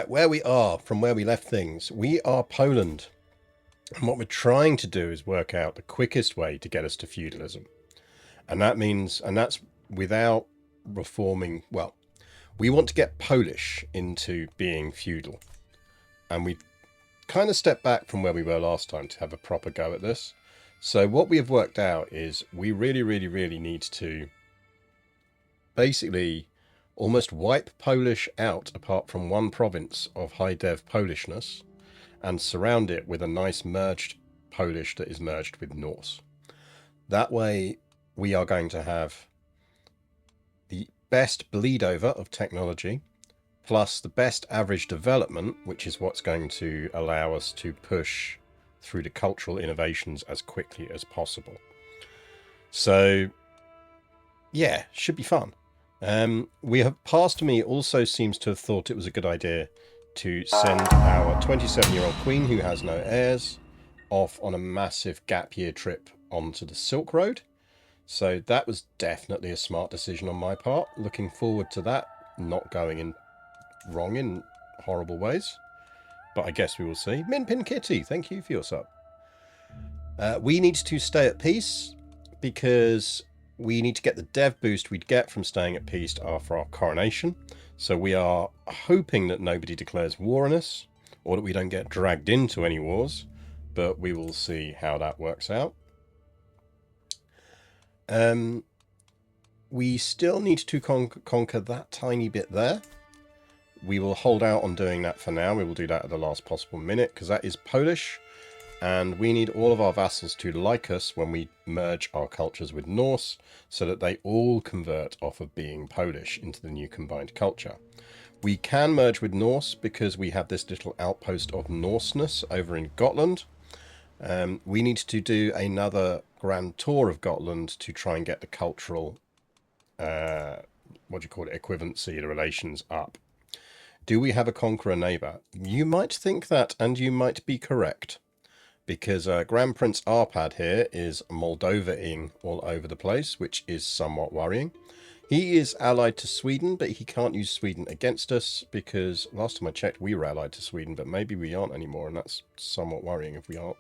Right, where we are from where we left things, we are Poland. And what we're trying to do is work out the quickest way to get us to feudalism. And that means, and that's without reforming, well, we want to get Polish into being feudal. And we kind of stepped back from where we were last time to have a proper go at this. So what we have worked out is we really need to basically almost wipe Polish out apart from one province of high dev Polishness and surround it with a nice merged Polish that is merged with Norse. That way we are going to have the best bleed over of technology plus the best average development, which is what's going to allow us to push through the cultural innovations as quickly as possible. So yeah, should be fun. We have Past Me also seems to have thought it was a good idea to send our 27-year-old queen, who has no heirs, off on a massive gap year trip onto the Silk Road. So that was definitely a smart decision on my part. Looking forward to that not going in wrong in horrible ways. But I guess we will see. Minpin Kitty, thank you for your sub. We need to stay at peace because we need to get the dev boost we'd get from staying at peace after our coronation. So we are hoping that nobody declares war on us, or that we don't get dragged into any wars, but we will see how that works out. We still need to conquer that tiny bit there. We will hold out on doing that for now. We will do that at the last possible minute, because that is Polish. And we need all of our vassals to like us when we merge our cultures with Norse, so that they all convert off of being Polish into the new combined culture. We can merge with Norse because we have this little outpost of Norseness over in Gotland. We need to do another grand tour of Gotland to try and get the cultural, equivalency, the relations up. Do we have a conqueror neighbour? You might think that, and you might be correct. Because Grand Prince Arpad here is Moldova-ing all over the place, which is somewhat worrying. He is allied to Sweden, but he can't use Sweden against us, because last time I checked we were allied to Sweden, but maybe we aren't anymore, and that's somewhat worrying if we aren't.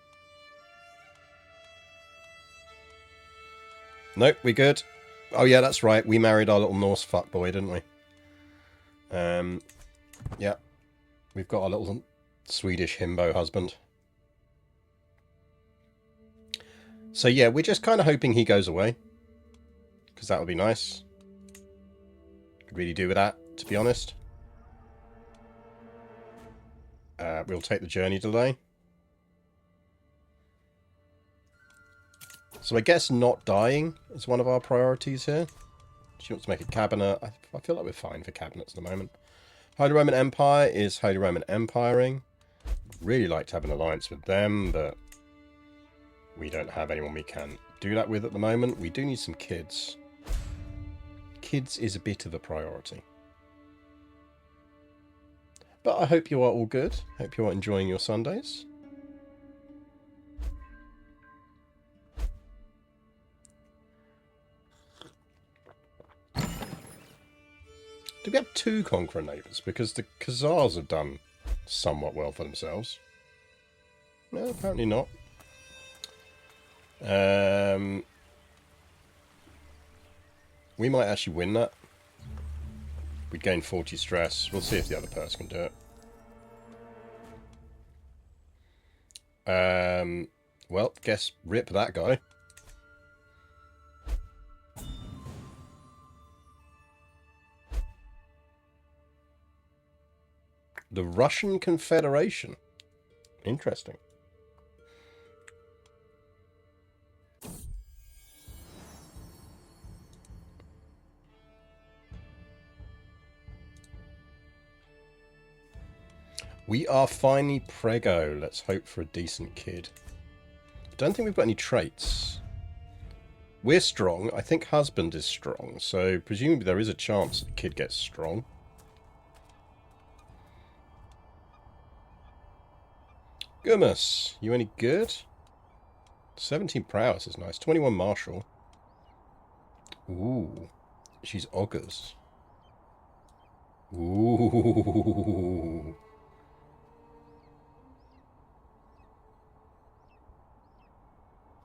Nope, we're good. Oh yeah, that's right, we married our little Norse fuckboy, didn't we? Yeah, we've got our little Swedish himbo husband. So yeah, we're just kind of hoping he goes away, because that would be nice. Could really do with that, to be honest. We'll take the journey delay. So I guess not dying is one of our priorities here. She wants to make a cabinet. I feel like we're fine for cabinets at the moment. Holy Roman Empire is Holy Roman Empiring. Really like to have an alliance with them, but we don't have anyone we can do that with at the moment. We do need some kids. Kids is a bit of a priority. But I hope you are all good. Hope you are enjoying your Sundays. Do we have two conqueror neighbours? Because the Khazars have done somewhat well for themselves. No, apparently not. We might actually win that. We'd gain 40 stress. We'll see if the other person can do it. Well, guess rip that guy. The Russian Confederation. Interesting. We are finally prego. Let's hope for a decent kid. Don't think we've got any traits. We're strong. I think husband is strong. So presumably there is a chance the kid gets strong. Gummus, you any good? 17 prowess is nice. 21 martial. Ooh. She's augurs. Ooh.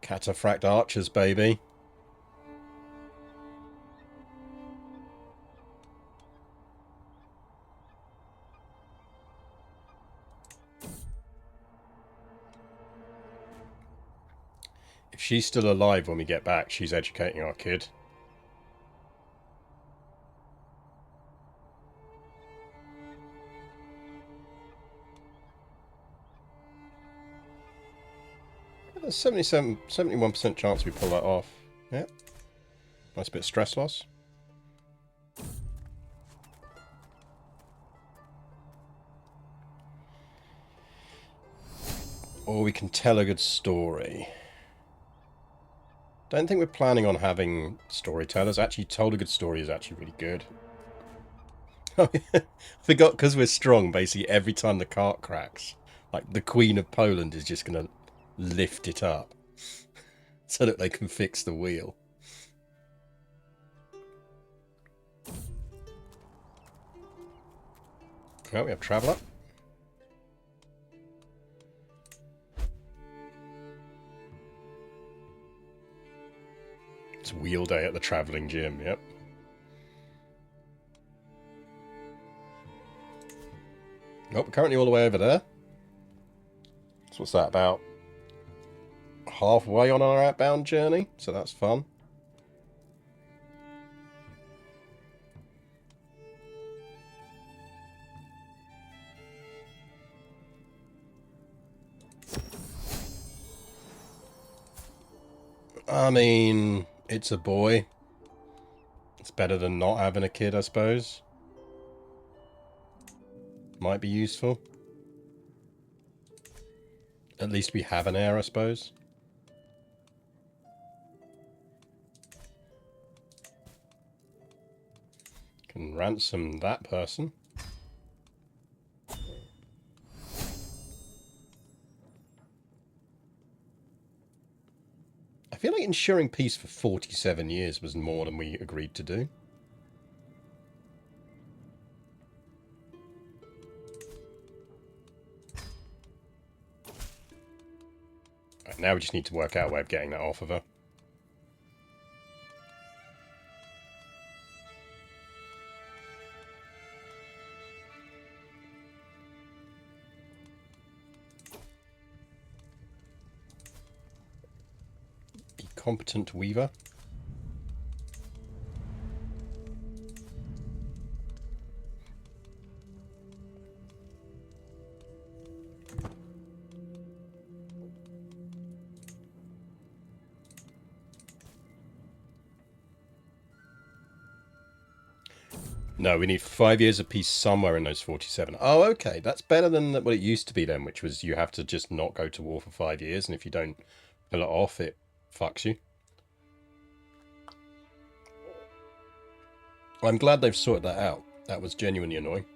Cataphract archers, baby. If she's still alive when we get back, she's educating our kid. There's 71% chance we pull that off. Yeah. Nice bit of stress loss. Or we can tell a good story. Don't think we're planning on having storytellers. Actually, told a good story is actually really good. I forgot, because we're strong, basically every time the cart cracks, like the Queen of Poland is just going to lift it up so that they can fix the wheel. Oh, we have Traveller. It's wheel day at the travelling gym, yep. Oh, we're currently all the way over there. So what's that, about halfway on our outbound journey? So that's fun. I mean, it's a boy. It's better than not having a kid, I suppose. Might be useful. At least we have an heir, I suppose. Can ransom that person. I feel like ensuring peace for 47 years was more than we agreed to do. Right, now we just need to work out a way of getting that off of her. Competent weaver. No, we need 5 years of peace somewhere in those 47. Oh, okay. That's better than what it used to be then, which was you have to just not go to war for 5 years, and if you don't pull it off, it fucks you. I'm glad they've sorted that out. That was genuinely annoying.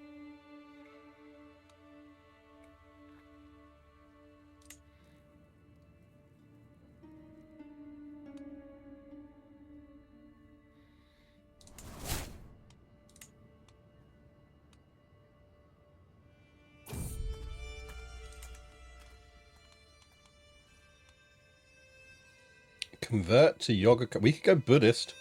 Convert to yoga. We could go Buddhist.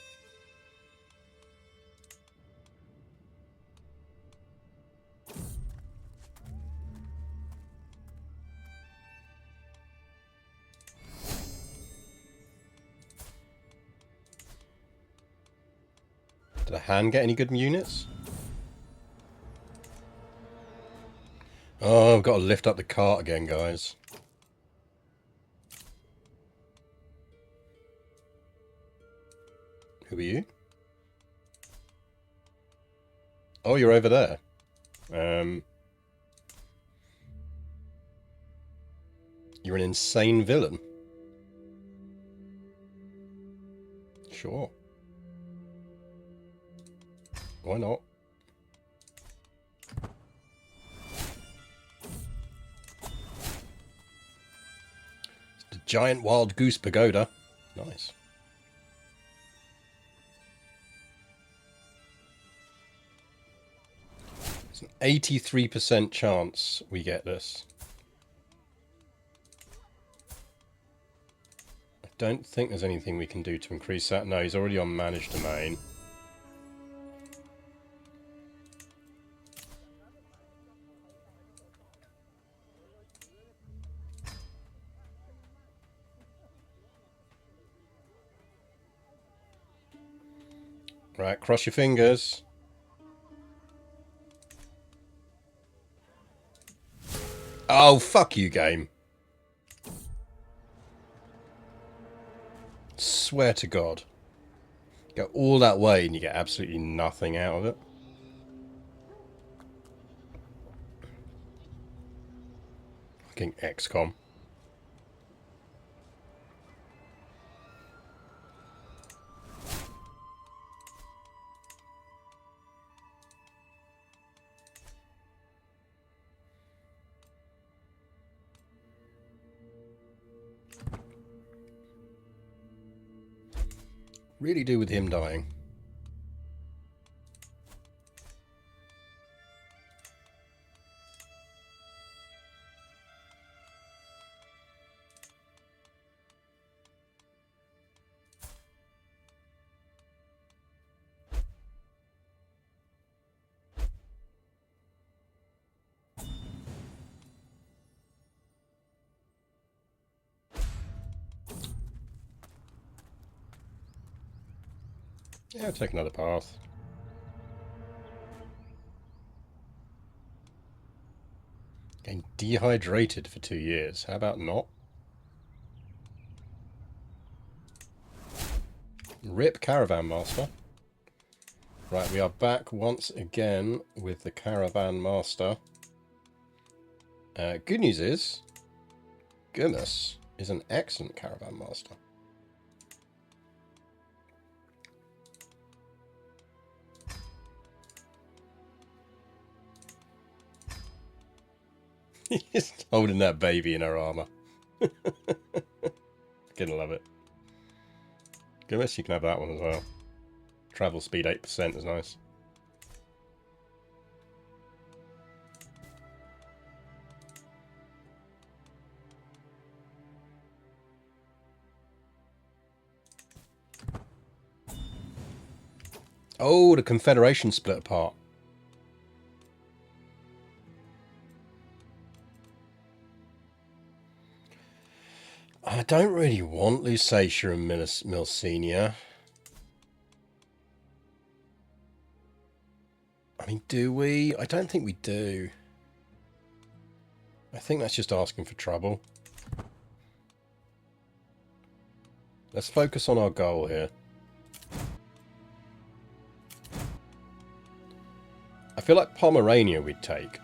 Did a hand get any good units? Oh, I've got to lift up the cart again, guys. Who are you? Oh, you're over there. You're an insane villain. Sure. Why not? It's the giant wild goose pagoda. Nice. It's an 83% chance we get this. I don't think there's anything we can do to increase that. No, he's already on managed domain. Right, cross your fingers. Oh, fuck you, game. Swear to God. Go all that way and you get absolutely nothing out of it. Fucking XCOM. Really do with him dying. Yeah, I'll take another path. Getting dehydrated for 2 years. How about not? Rip Caravan Master. Right, we are back once again with the Caravan Master. Good news is, Gumus is an excellent Caravan Master. He's holding that baby in her armour. Gonna love it. Gumus, you can have that one as well. Travel speed 8% is nice. Oh, the Confederation split apart. I don't really want Lusatia and Milcenia. I mean, do we? I don't think we do. I think that's just asking for trouble. Let's focus on our goal here. I feel like Pomerania we'd take.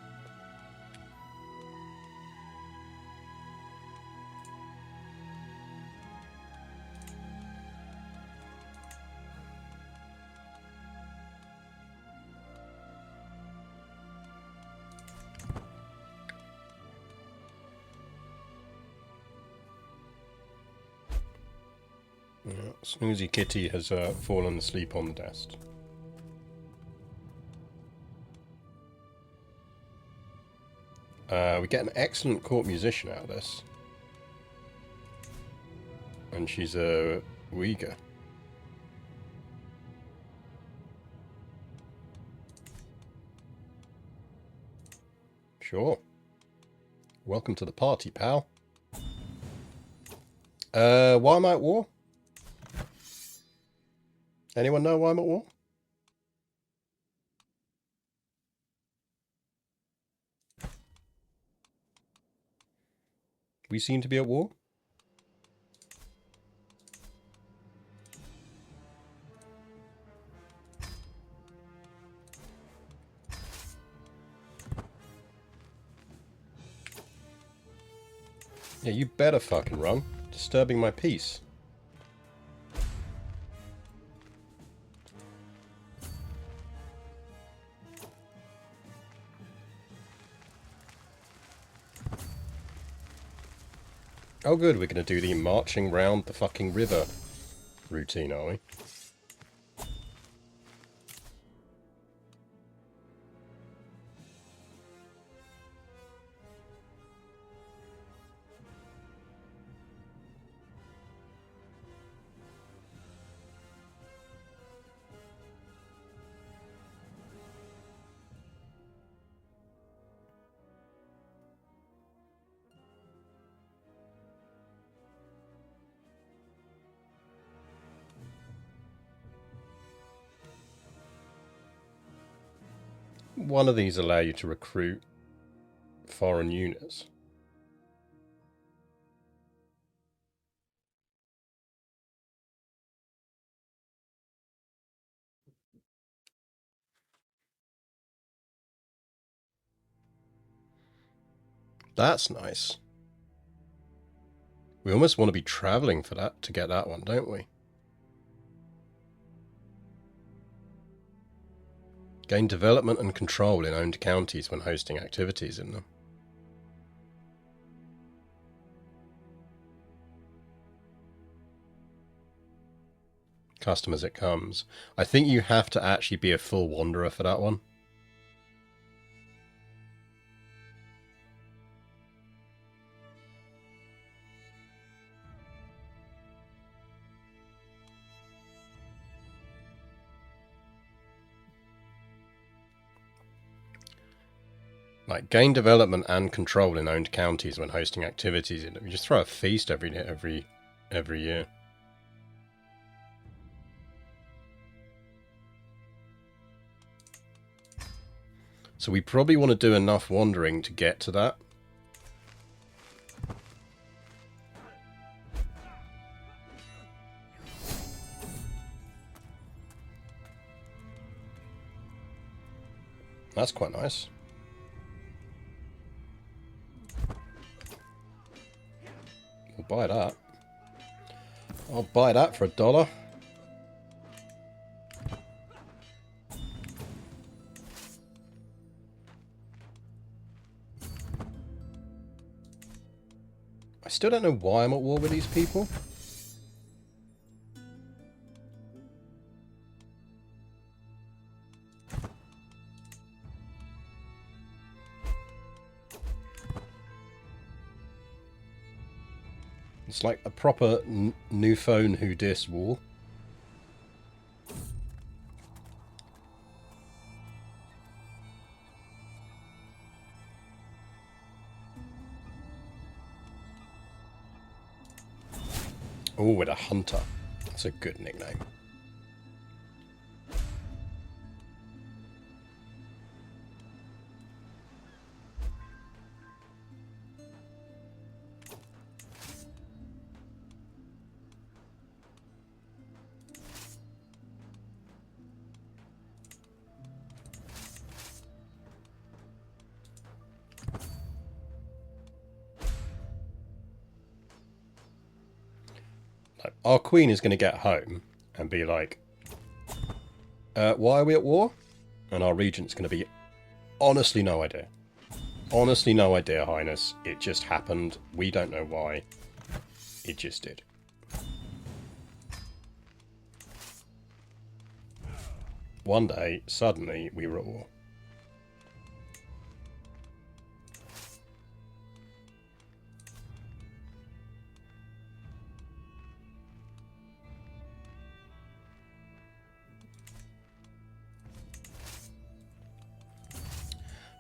Yeah, Snoozy Kitty has fallen asleep on the desk. We get an excellent court musician out of this. And she's a Uyghur. Sure. Welcome to the party, pal. Why am I at war? Anyone know why I'm at war? We seem to be at war. Yeah, you better fucking run. Disturbing my peace. Oh good, we're going to do the marching round the fucking river routine, are we? One of these allow you to recruit foreign units. That's nice. We almost want to be travelling for that to get that one, don't we? Gain development and control in owned counties when hosting activities in them. Custom as it comes. I think you have to actually be a full wanderer for that one. Like, gain development and control in owned counties when hosting activities in them. You just throw a feast every year. So we probably want to do enough wandering to get to that. That's quite nice. We'll buy that. I'll buy that for $1. I still don't know why I'm at war with these people. It's like a proper new phone who dis war. Oh, with a hunter. That's a good nickname. Our queen is going to get home and be like, why are we at war? And our regent's going to be, honestly no idea. Honestly no idea, Highness. It just happened. We don't know why. It just did. One day, suddenly, we were at war.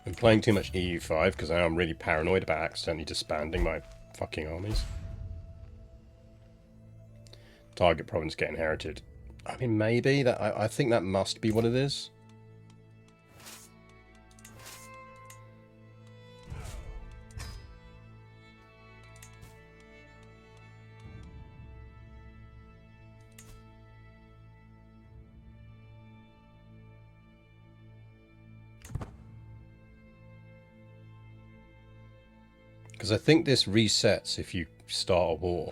I'm playing too much EU5 because now I'm really paranoid about accidentally disbanding my fucking armies. Target province get inherited. I mean, maybe. That I think that must be what it is. Because I think this resets if you start a war.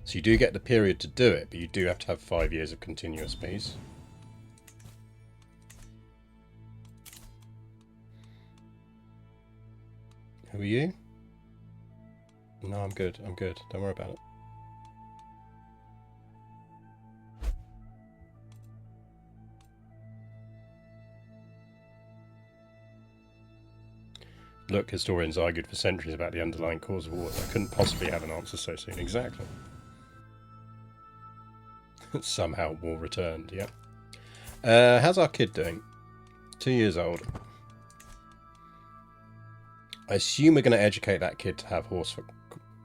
So you do get the period to do it, but you do have to have 5 years of continuous peace. Who are you? No, I'm good. I'm good. Don't worry about it. Look, historians argued for centuries about the underlying cause of wars. I couldn't possibly have an answer so soon. Exactly. Somehow war returned, yep. How's our kid doing? 2 years old. I assume we're going to educate that kid to have horse for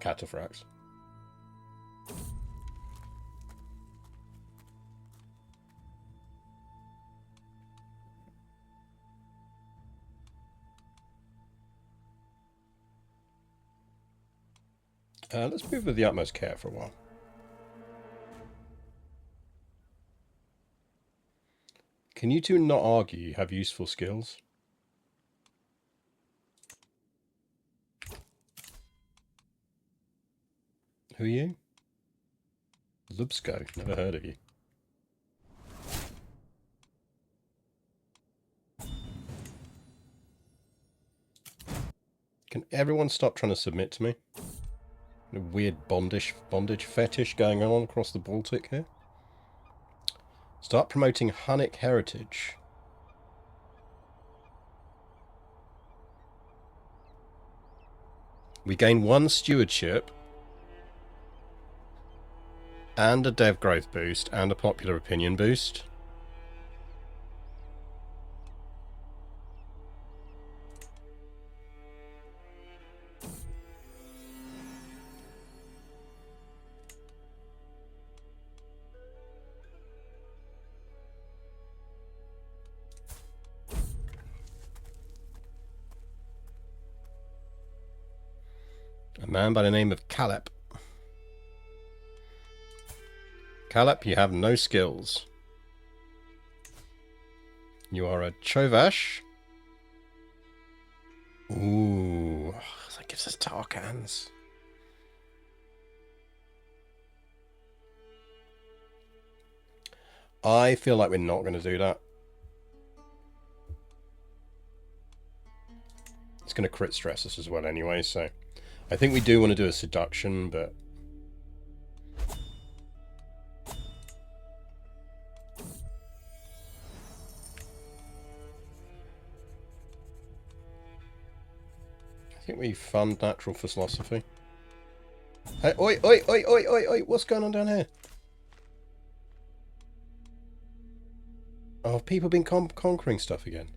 cataphracts. Let's move with the utmost care for a while. Can you two not argue? You have useful skills. Who are you? Lubsko. Never heard of you. Can everyone stop trying to submit to me? A weird bondage fetish going on across the Baltic here. Start promoting Hunnic heritage. We gain 1 stewardship and a dev growth boost and a popular opinion boost. A man by the name of Calep. Calep, you have no skills. You are a Chovash. Ooh, that gives us Tarkans. I feel like we're not going to do that. It's going to crit stress us as well anyway, so... I think we do want to do a seduction, but... I think we fund natural philosophy. Hey, oi, oi, oi, oi, oi, oi, what's going on down here? Oh, have people been conquering stuff again?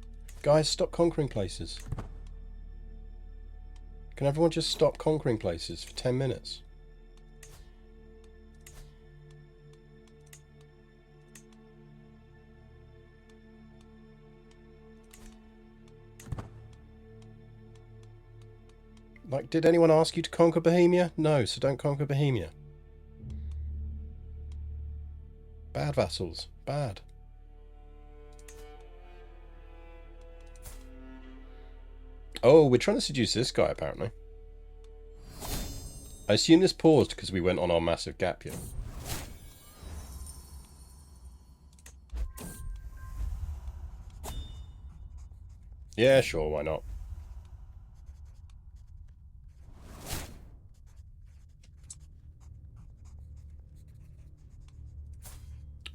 Guys, stop conquering places. Can everyone just stop conquering places for 10 minutes? Like, did anyone ask you to conquer Bohemia? No, so don't conquer Bohemia. Bad vassals. Bad. Oh, we're trying to seduce this guy, apparently. I assume this paused because we went on our massive gap year. Yeah, sure, why not?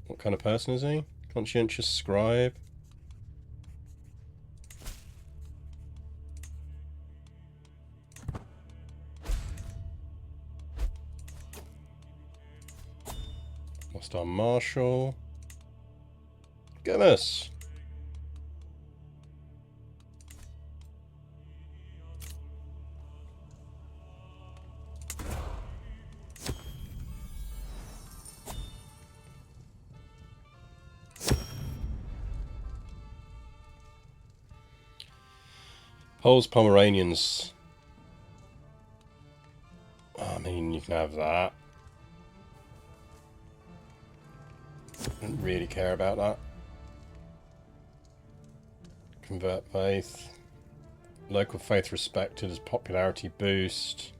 What kind of person is he? Conscientious scribe? Lost our marshal. Goodness! Poles, Pomeranians. I mean, you can have that. Don't really care about that. Convert faith. Local faith respected as popularity boost.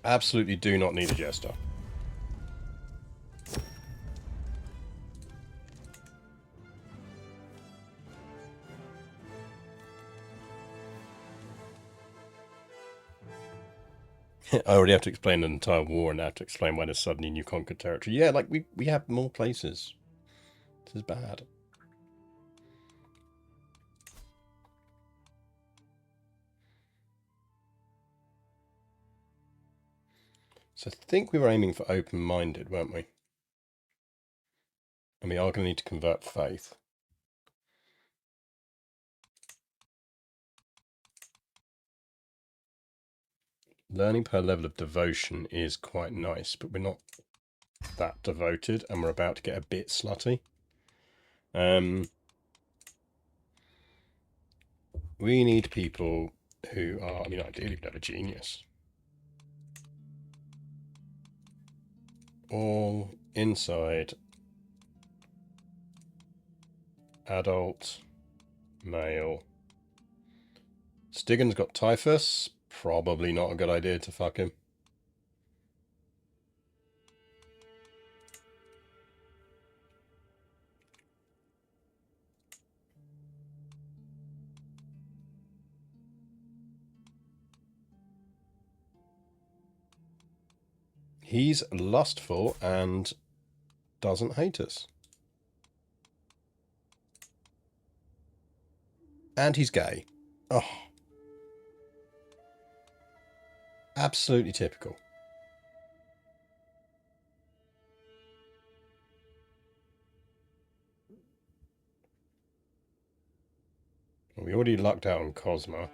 Absolutely do not need a jester. I already have to explain an entire war and I have to explain why there's suddenly new conquered territory. Yeah, like we have more places. This is bad. So I think we were aiming for open-minded, weren't we? And we are going to need to convert faith. Learning per level of devotion is quite nice, but we're not that devoted, and we're about to get a bit slutty. We need people who are, I mean, ideally we'd have a genius. All inside adult male. Stiggen's got typhus. Probably not a good idea to fuck him. He's lustful and doesn't hate us. And he's gay. Oh. Absolutely typical. We already lucked out on Cosmo.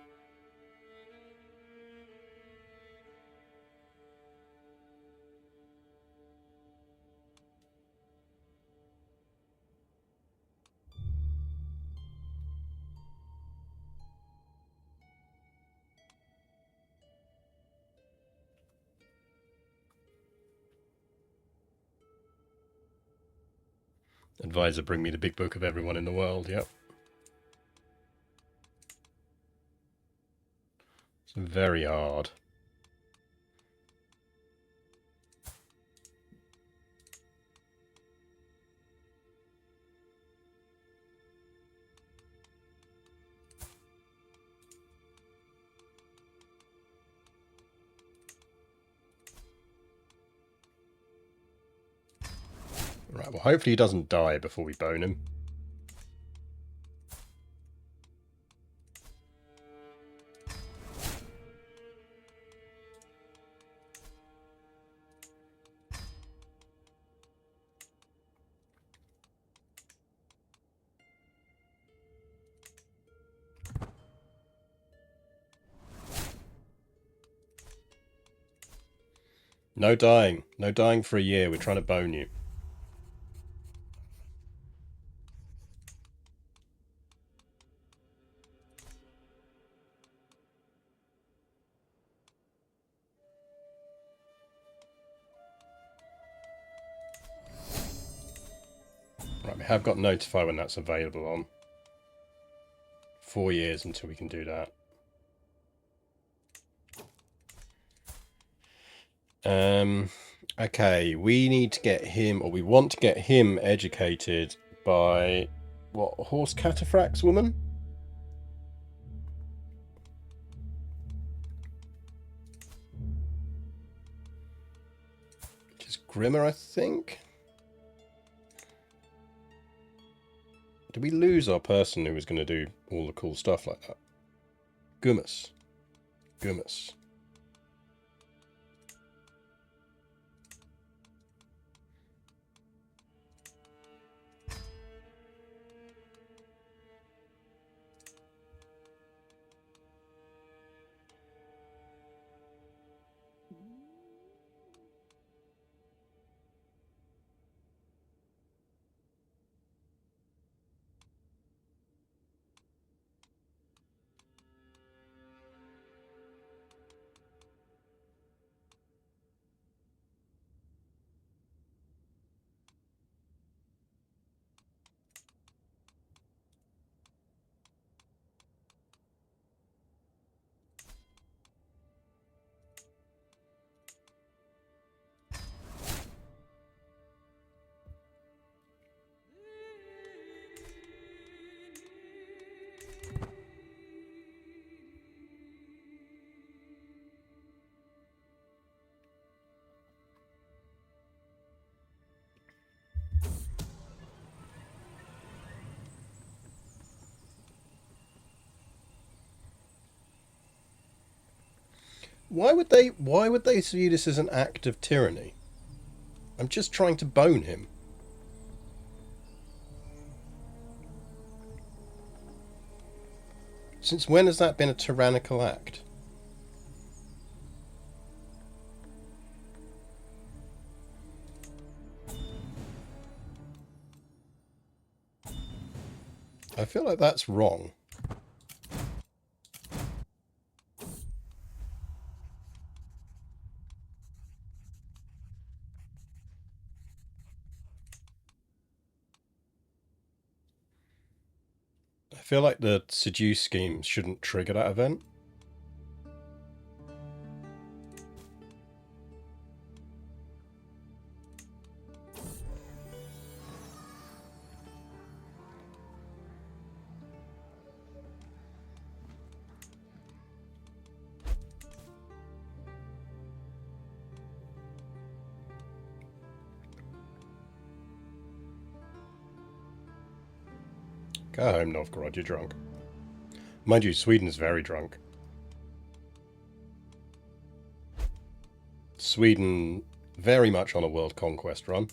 Advisor, bring me the big book of everyone in the world, yep. It's very hard. Right, well, hopefully he doesn't die before we bone him. No dying. No dying for a year. We're trying to bone you. Right, we have got notify when that's available on. 4 years until we can do that. Okay, we need to get him, or we want to get him educated by, what, horse cataphracts woman? Which is Grimmer, I think. Did we lose our person who was going to do all the cool stuff like that? Gummus. Gummus. Why would they view this as an act of tyranny? I'm just trying to bone him. Since when has that been a tyrannical act? I feel like that's wrong. I feel like the seduce scheme shouldn't trigger that event. Go home, Novgorod, you're drunk. Mind you, Sweden's very drunk. Sweden very much on a world conquest run.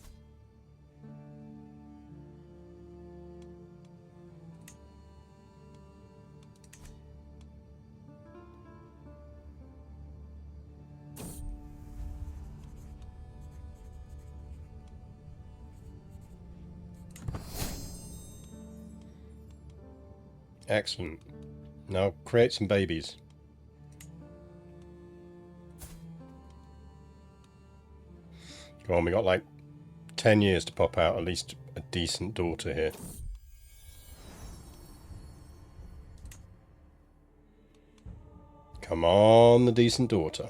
Excellent. Now create some babies. Come on, we got like 10 years to pop out at least a decent daughter here. Come on, the decent daughter.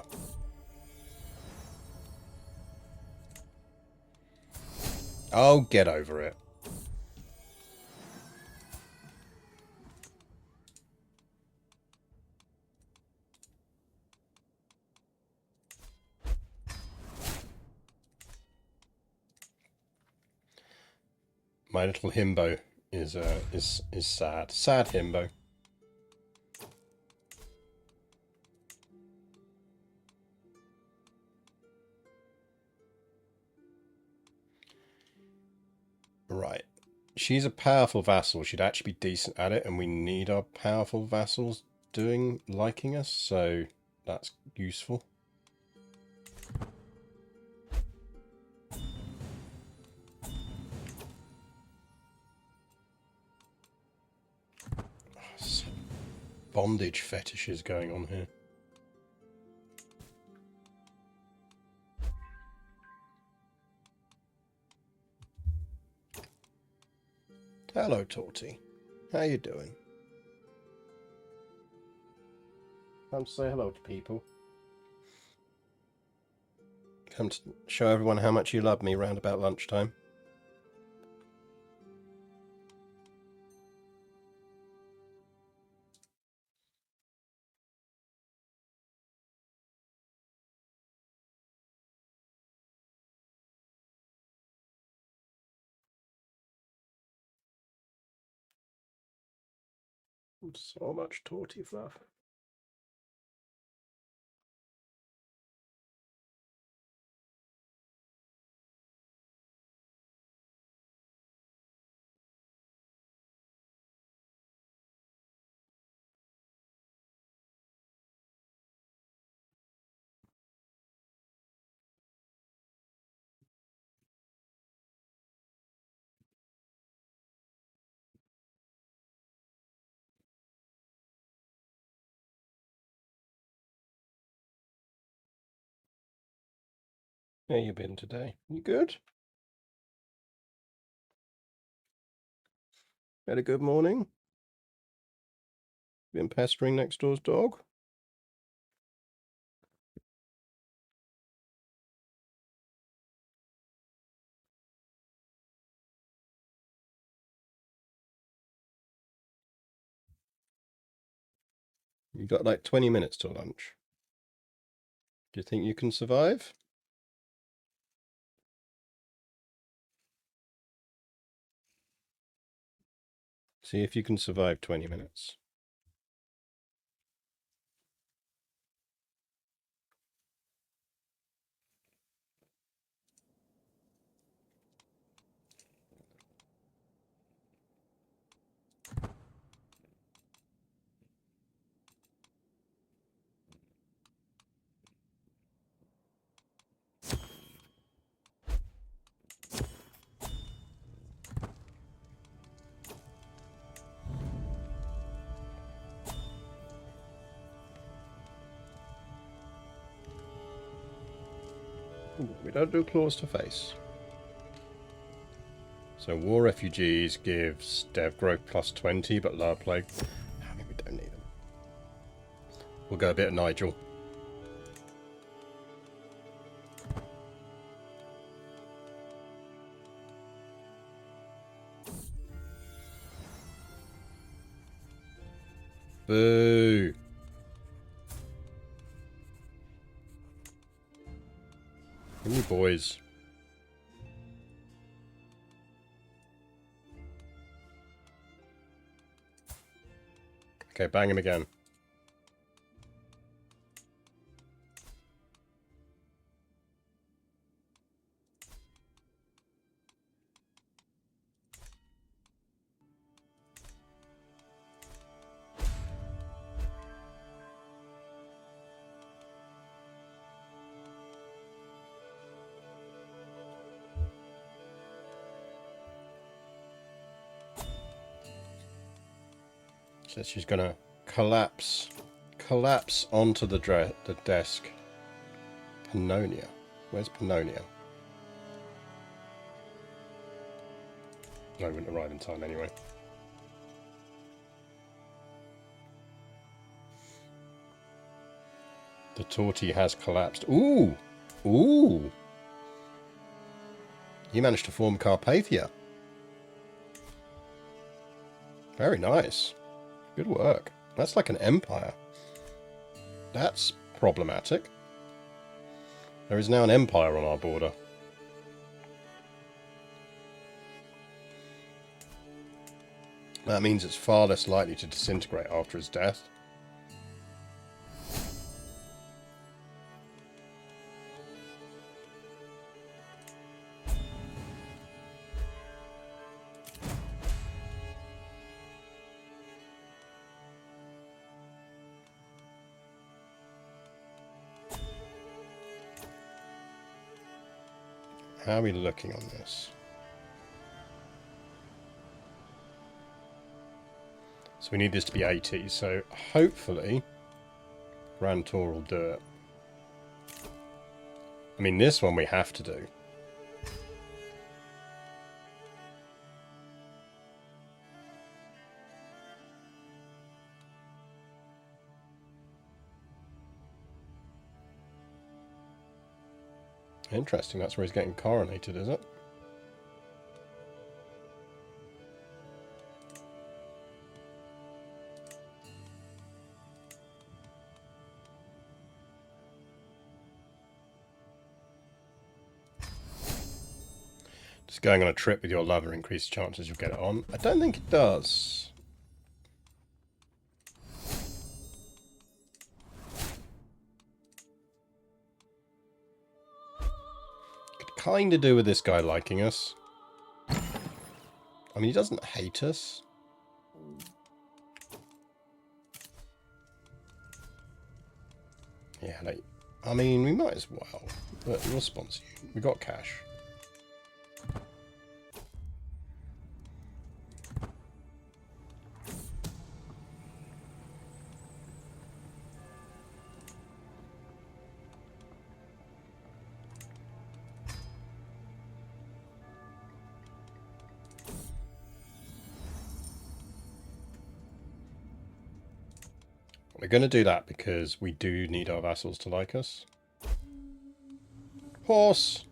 Oh, get over it. My little himbo is sad. Sad himbo. Right. She's a powerful vassal. She'd actually be decent at it, and we need our powerful vassals liking us, so that's useful. Some bondage fetishes going on here. Hello, Torty. How you doing? Come to say hello to people. Come to show everyone how much you love me round about lunchtime. So much Torty fluff. How you been today? You good? Had a good morning? Been pestering next door's dog? You got like 20 minutes till lunch. Do you think you can survive? See if you can survive 20 minutes. Ooh, we don't do claws to face. So war refugees gives dev growth plus 20, but lower plague. I mean, we don't need them. We'll go a bit of Nigel. Boo! Give me boys. Okay, bang him again. So she's gonna collapse onto the desk. Pannonia. Where's Pannonia? No, wouldn't arrive in time anyway. The tortie has collapsed. Ooh! Ooh! You managed to form Carpathia. Very nice. Good work. That's like an empire. That's problematic. There is now an empire on our border. That means it's far less likely to disintegrate after his death. How are we looking on this? So we need this to be 80, so hopefully Grand Tour will do it. I mean, this one we have to do. Interesting, that's where he's getting coronated, is it? Just going on a trip with your lover increases chances you'll get it on. I don't think it does. Could kind of do with this guy liking us. I mean, he doesn't hate us. Yeah, like, I mean, we might as well. Look, we'll sponsor you. We got cash. We're going to do that because we do need our vassals to like us. Horse!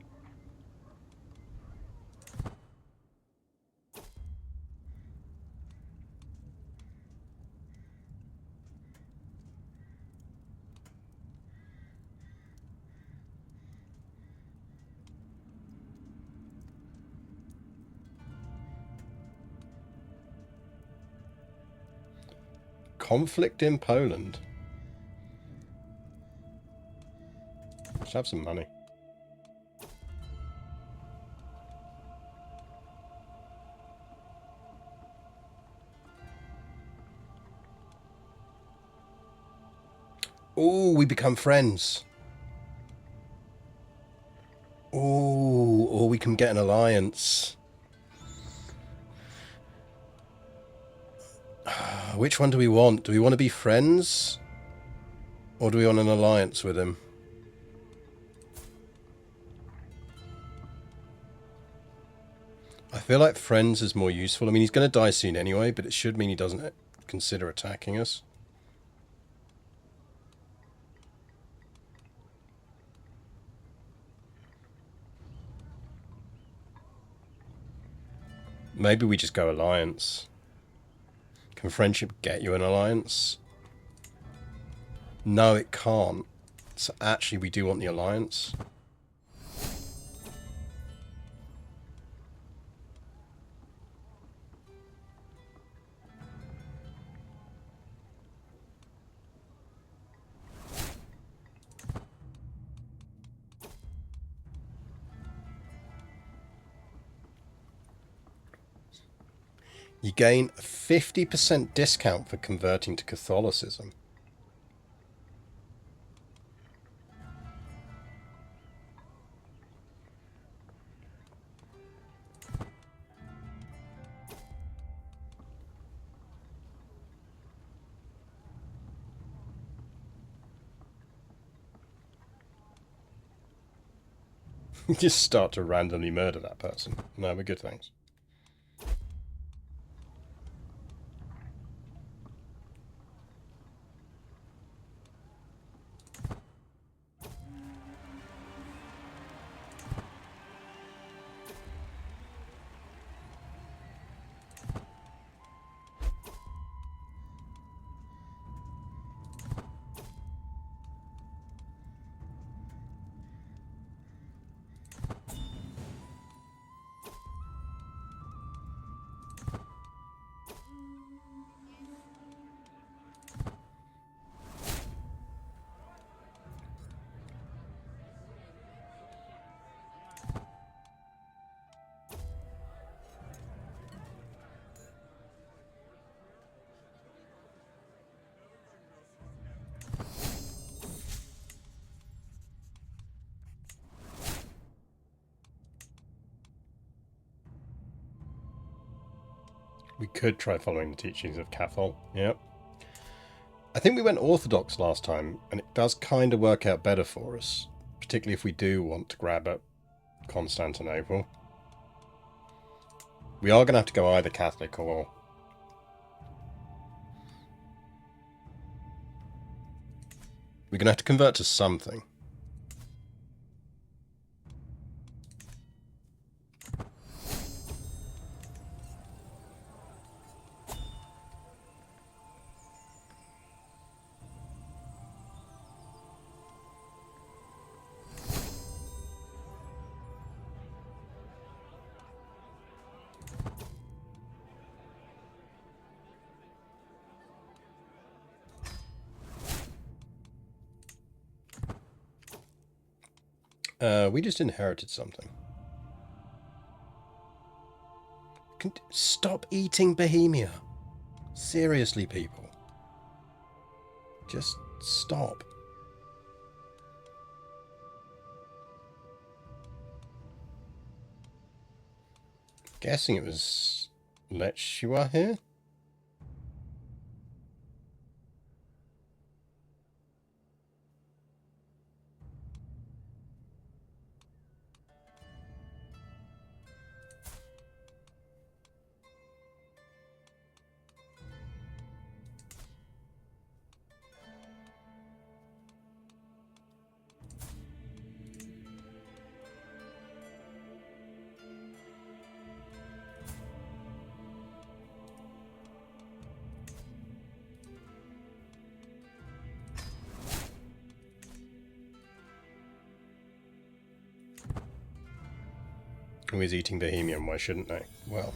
Conflict in Poland. Let's have some money. Ooh, we become friends. Ooh, or we can get an alliance. Which one do we want? Do we want to be friends? Or do we want an alliance with him? I feel like friends is more useful. I mean, he's going to die soon anyway, but it should mean he doesn't consider attacking us. Maybe we just go alliance. Can friendship get you an alliance? No, it can't. So actually, we do want the alliance. You gain a 50% discount for converting to Catholicism. You just start to randomly murder that person. No, we're good, thanks. We could try following the teachings of Cathol. Yep. I think we went Orthodox last time, and it does kind of work out better for us, particularly if we do want to grab at Constantinople. We are going to have to go either Catholic or... We're going to have to convert to something. We just inherited something. Stop eating Bohemia. Seriously, people. Just stop. Guessing it was Lechua here? Who is eating Bohemian? Why shouldn't they? Well.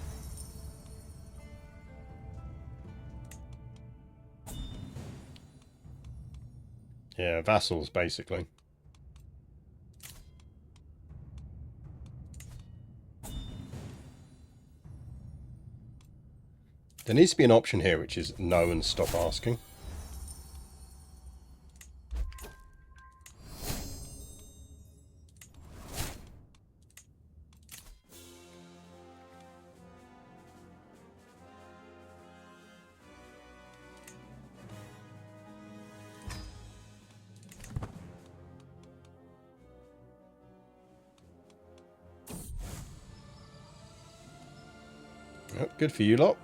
Yeah, vassals, basically. There needs to be an option here, which is no and stop asking. Oh, good for you lot.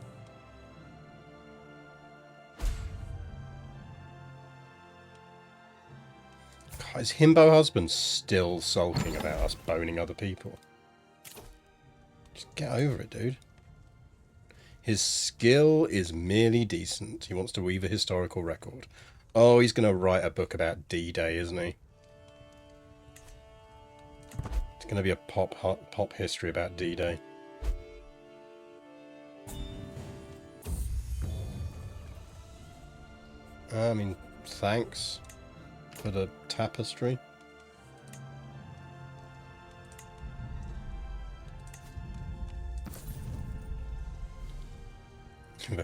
God, is Himbo husband still sulking about us boning other people? Just get over it, dude. His skill is merely decent. He wants to weave a historical record. Oh, he's going to write a book about D-Day, isn't he? It's going to be a pop history about D-Day. I mean, thanks for the tapestry.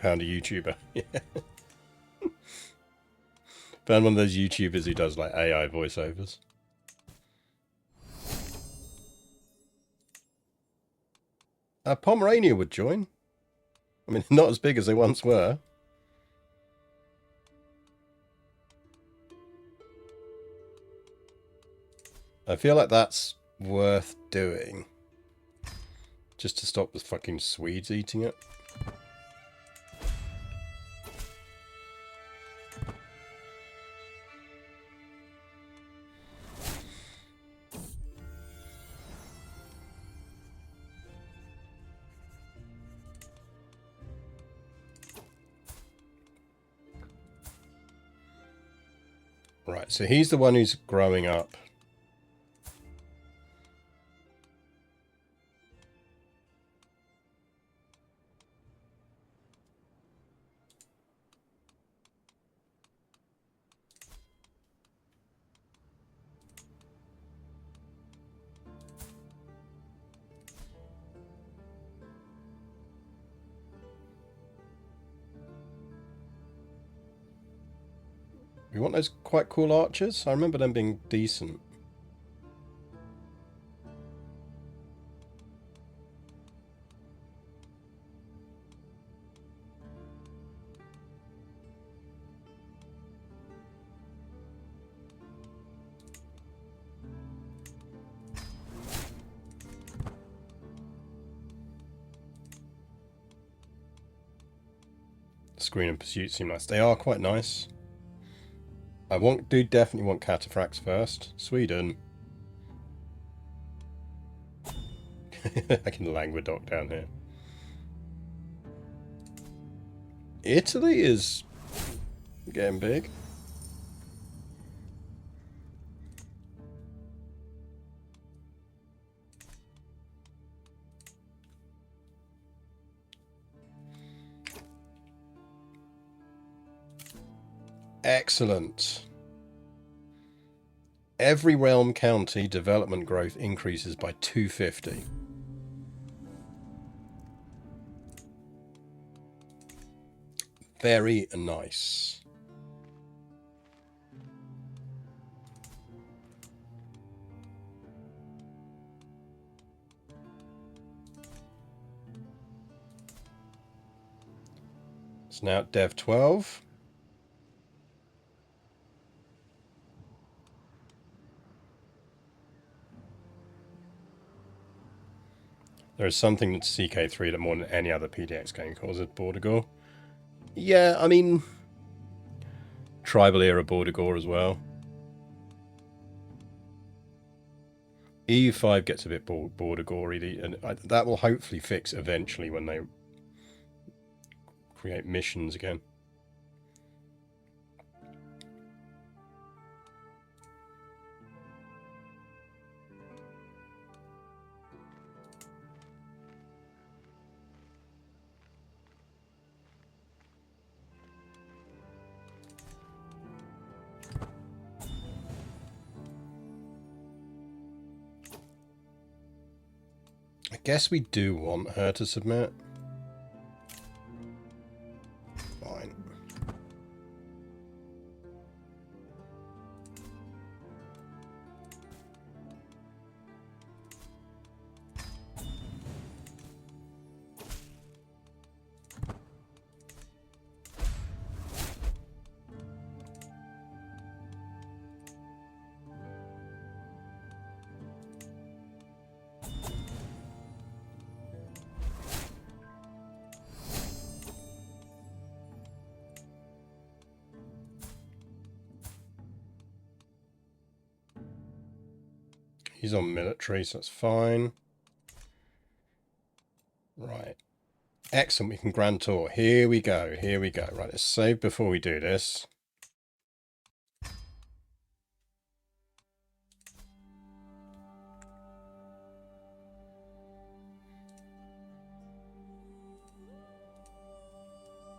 Found a YouTuber. Yeah. Found one of those YouTubers who does like AI voiceovers. Pomerania would join. I mean, not as big as they once were. I feel like that's worth doing. Just to stop the fucking Swedes eating it. Right, so he's the one who's growing up. We want those quite cool archers? I remember them being decent. Screen and Pursuit seem nice. They are quite nice. I do definitely want cataphracts first. Sweden. I can languedoc down here. Italy is getting big. Excellent. Every realm county development growth increases by 250. Very nice. It's now at Dev 12. There is something that CK3 that more than any other PDX game causes border gore. Yeah, I mean, tribal era border gore as well. EU5 gets a bit border gory, and that will hopefully fix eventually when they create missions again. I guess we do want her to submit. Fine. He's on military, so that's fine. Right. Excellent, we can grand tour. Here we go, here we go. Right, let's save before we do this.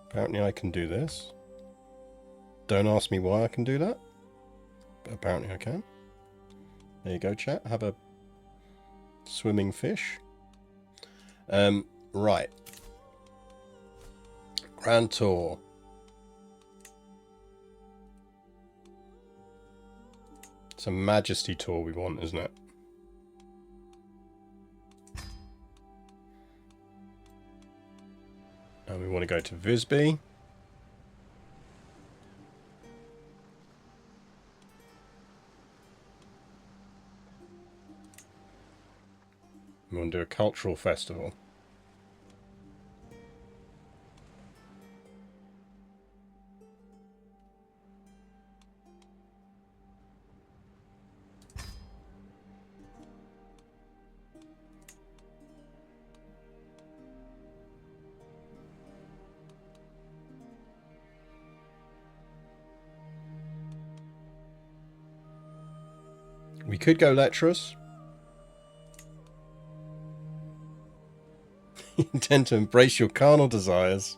Apparently I can do this. Don't ask me why I can do that, but apparently I can. There you go, chat. Have a swimming fish. Right. Grand tour. It's a majesty tour we want, isn't it? And we want to go to Visby. We want to do a cultural festival. We could go lecherous. You intend to embrace your carnal desires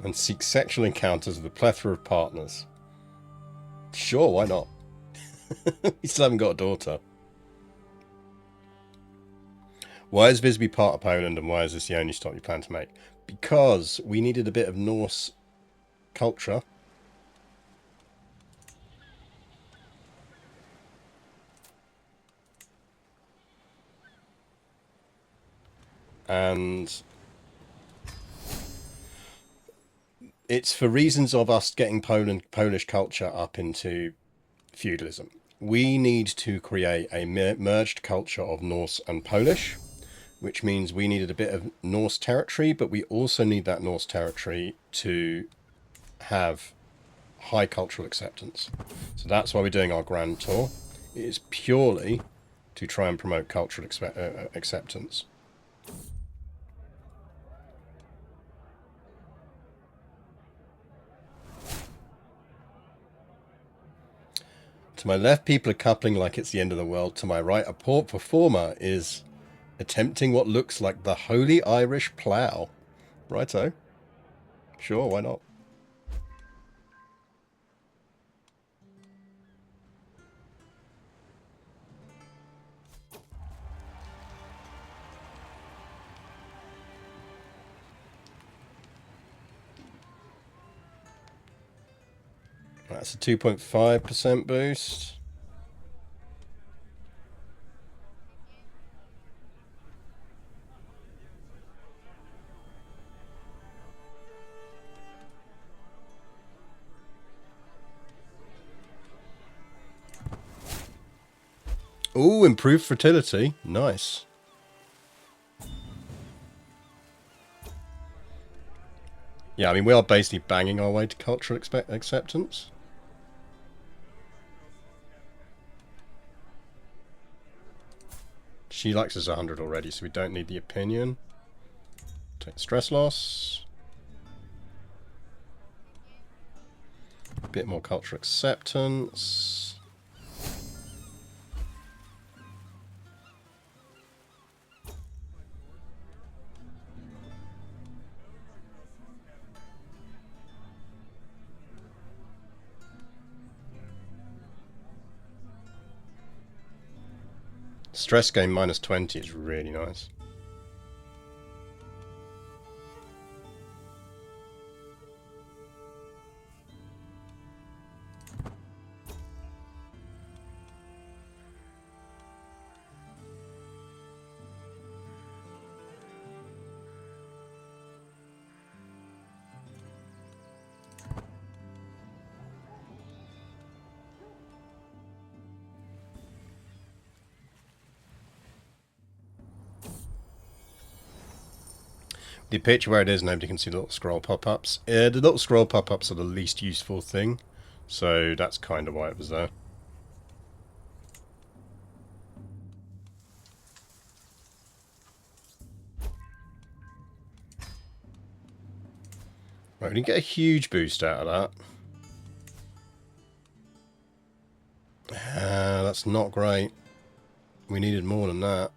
and seek sexual encounters with a plethora of partners. Sure, why not? We still haven't got a daughter. Why is Visby part of Poland, and why is this the only stop you plan to make? Because we needed a bit of Norse culture. And it's for reasons of us getting Polish culture up into feudalism. We need to create a merged culture of Norse and Polish, which means we needed a bit of Norse territory, but we also need that Norse territory to have high cultural acceptance. So that's why we're doing our grand tour. It is purely to try and promote cultural acceptance. To my left, people are coupling like it's the end of the world. To my right, a poor performer is attempting what looks like the Holy Irish Plough. Righto. Sure, why not? That's a 2.5% boost. Ooh, improved fertility. Nice. Yeah, I mean, we are basically banging our way to cultural acceptance. She likes us 100 already, so we don't need the opinion. Take stress loss. A bit more cultural acceptance. Stress gain minus 20 is really nice. The picture where it is, nobody can see the little scroll pop-ups. The little scroll pop-ups are the least useful thing. So that's kind of why it was there. Right, we didn't get a huge boost out of that. That's not great. We needed more than that.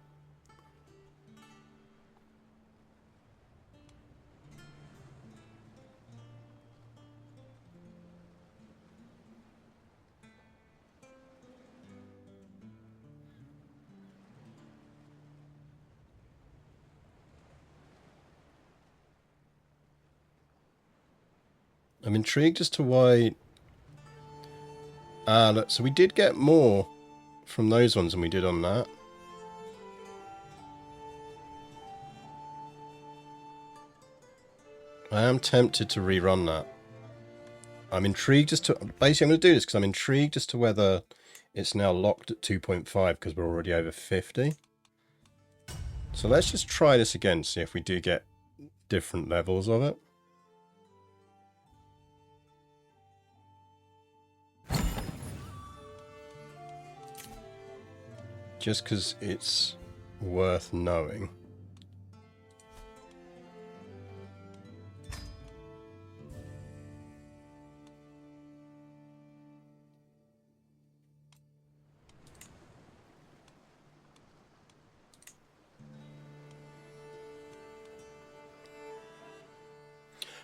I'm intrigued as to why... look, so we did get more from those ones than we did on that. I am tempted to rerun that. I'm intrigued as to... Basically, I'm going to do this because I'm intrigued as to whether it's now locked at 2.5 because we're already over 50. So let's just try this again, see if we do get different levels of it. Just because it's worth knowing.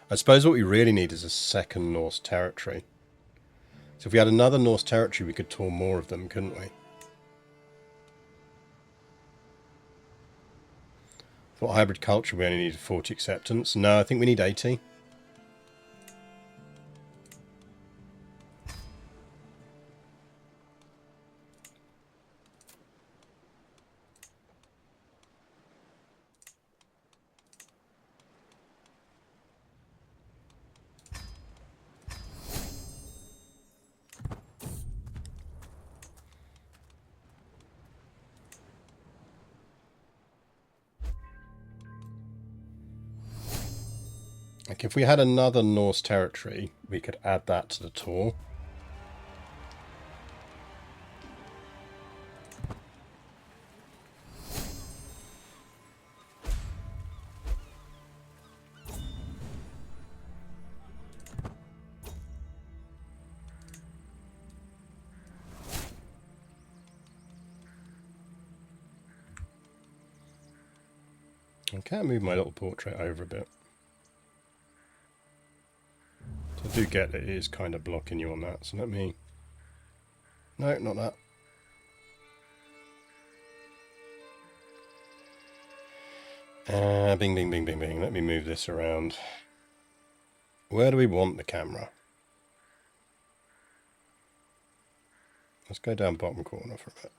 I suppose what we really need is a second Norse territory. So if we had another Norse territory, we could tour more of them, couldn't we? For hybrid culture, we only need 40 acceptance. No, I think we need 80. Like if we had another Norse territory, we could add that to the tour. I can't move my little portrait over a bit. So I do get that it is kind of blocking you on that, so let me... No, not that. Bing, bing, bing, bing, bing. Let me move this around. Where do we want the camera? Let's go down bottom corner for a bit.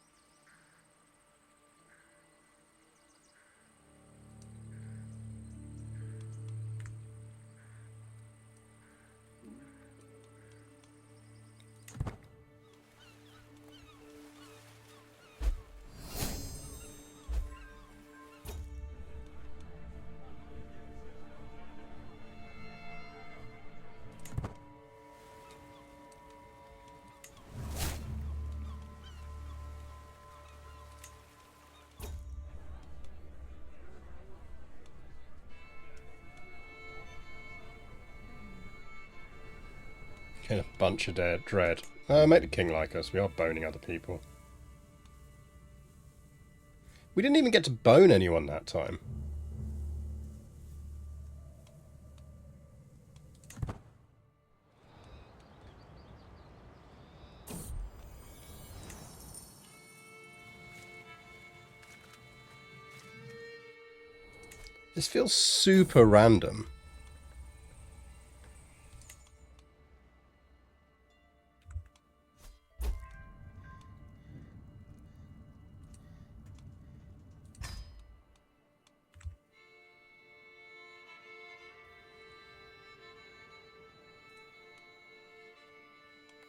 Get a bunch of dread. Make the king like us. We are boning other people. We didn't even get to bone anyone that time. This feels super random.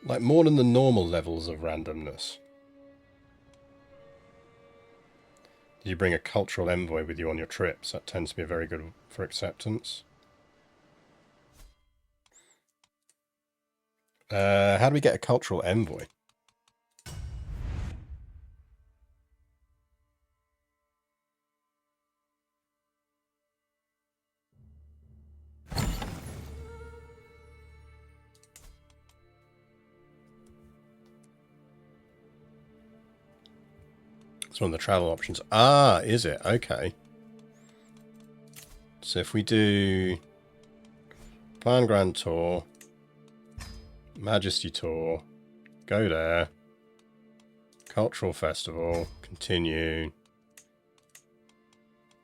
Like more than the normal levels of randomness. Did you bring a cultural envoy with you on your trips? That tends to be very good for acceptance. How do we get a cultural envoy? It's one of the travel options. Ah, is it? Okay. So if we do Plan Grand Tour, Majesty Tour, go there, Cultural Festival, continue,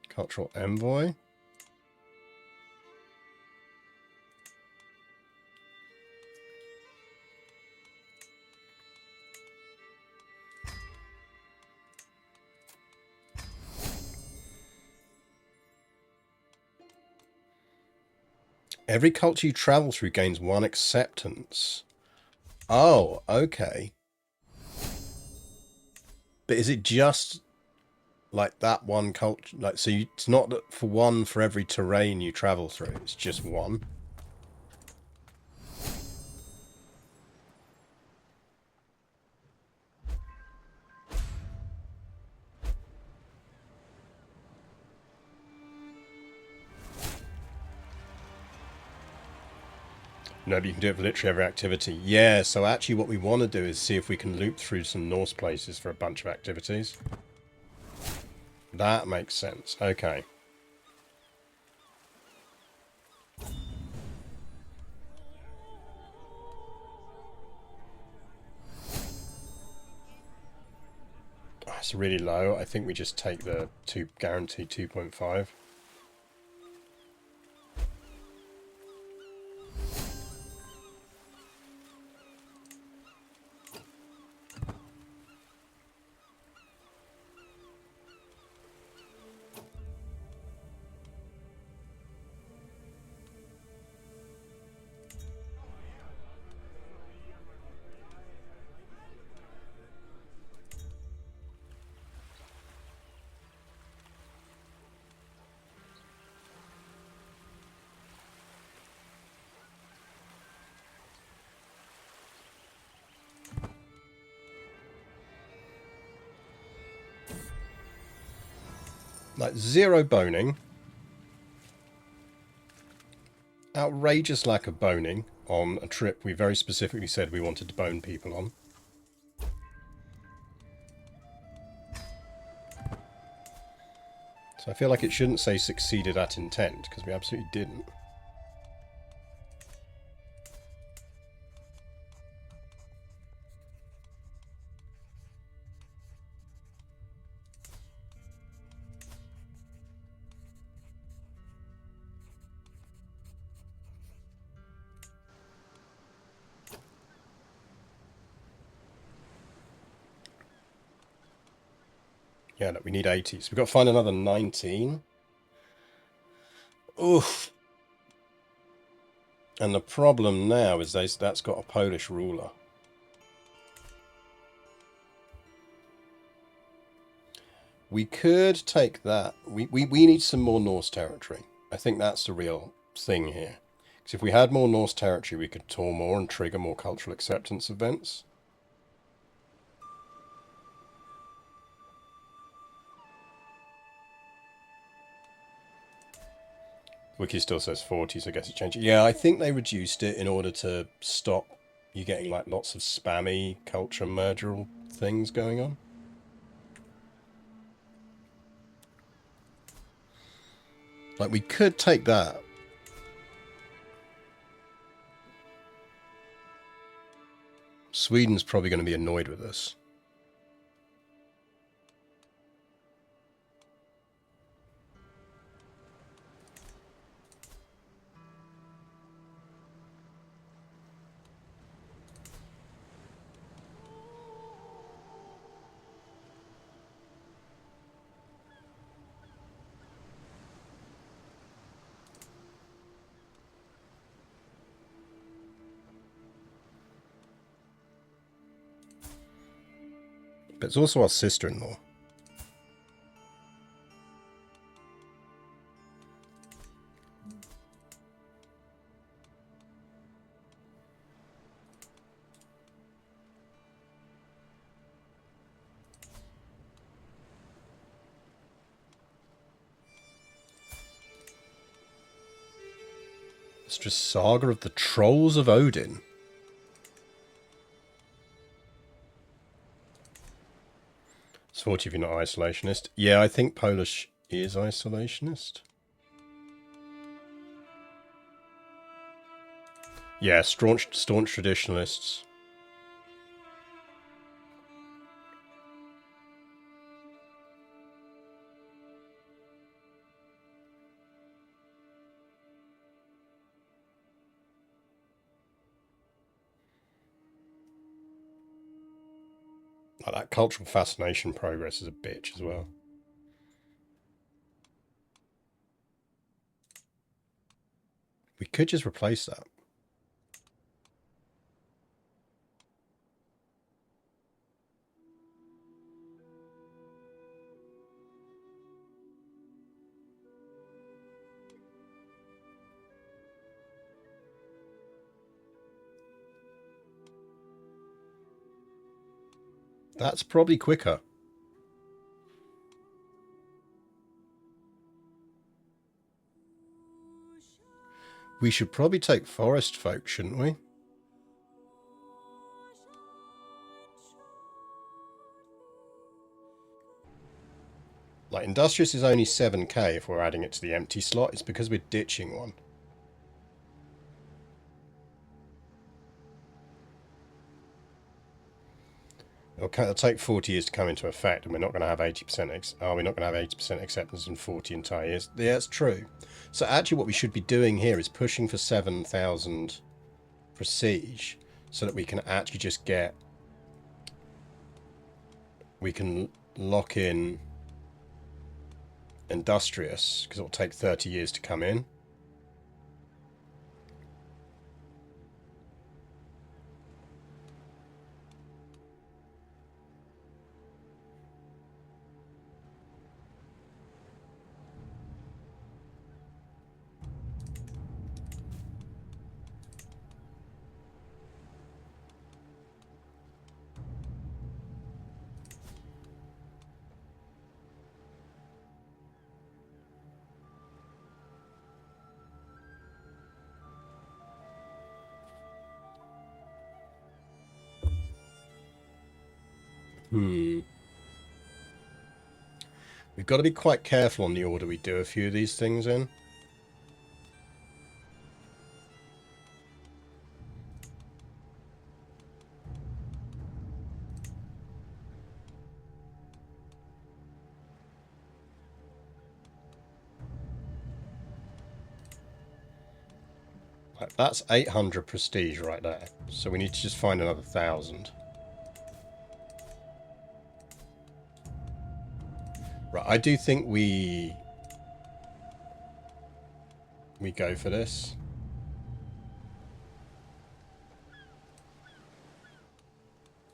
Cultural Envoy. Every culture you travel through gains 1 acceptance. Oh, okay. But is it just like that one culture? Like, so it's not that for one for every terrain you travel through. It's just one. No, but you can do it for literally every activity. Yeah, so actually what we want to do is see if we can loop through some Norse places for a bunch of activities. That makes sense. Okay. Oh, it's really low. I think we just take the guarantee 2.5. Like 0 boning. Outrageous lack of boning on a trip we very specifically said we wanted to bone people on. So I feel like it shouldn't say succeeded at intent, because we absolutely didn't. Yeah, no, we need 80. So we've got to find another 19. Oof. And the problem now is that's got a Polish ruler. We could take that. We need some more Norse territory. I think that's the real thing here. Because if we had more Norse territory, we could tour more and trigger more cultural acceptance events. Wiki still says 40, so I guess it changed. Yeah, I think they reduced it in order to stop you getting like lots of spammy culture merger things going on. Like, we could take that. Sweden's probably going to be annoyed with us. But it's also our sister-in-law. It's just Saga of the Trolls of Odin. It's 40 if you're not isolationist. Yeah, I think Polish is isolationist. Yeah, staunch traditionalists. Like that cultural fascination progress is a bitch as well. We could just replace that. That's probably quicker. We should probably take forest folk, shouldn't we? Like, Industrious is only 7k if we're adding it to the empty slot. It's because we're ditching one. It'll take 40 years to come into effect, and we're not going to have 80%. We're not going to have 80% acceptance in 40 entire years. Yeah, it's true. So actually, what we should be doing here is pushing for 7,000 prestige, so that we can actually just get. We can lock in Industrious because it'll take 30 years to come in. We've got to be quite careful on the order we do a few of these things in. Like, that's 800 prestige right there. So we need to just find another 1,000. Right, I do think we go for this.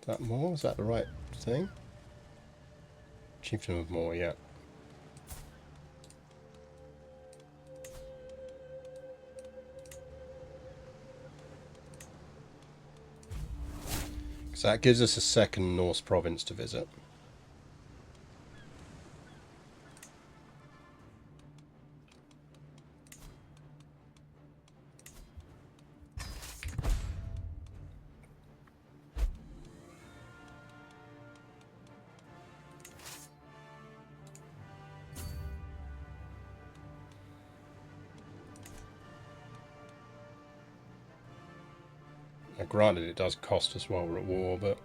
Is that more? Is that the right thing? Chieftain of more, yeah. So that gives us a second Norse province to visit. Now, granted, it does cost us while we're at war, but...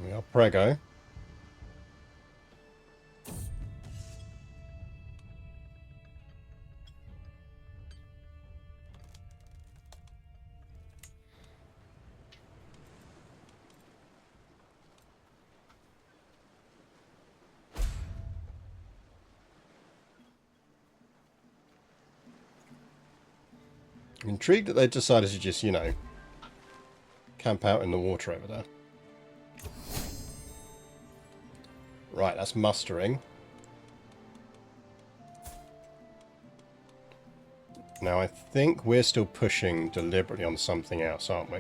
We are Prego. I'm intrigued that they decided to just, you know, camp out in the water over there. Right, that's mustering. Now I think we're still pushing deliberately on something else, aren't we?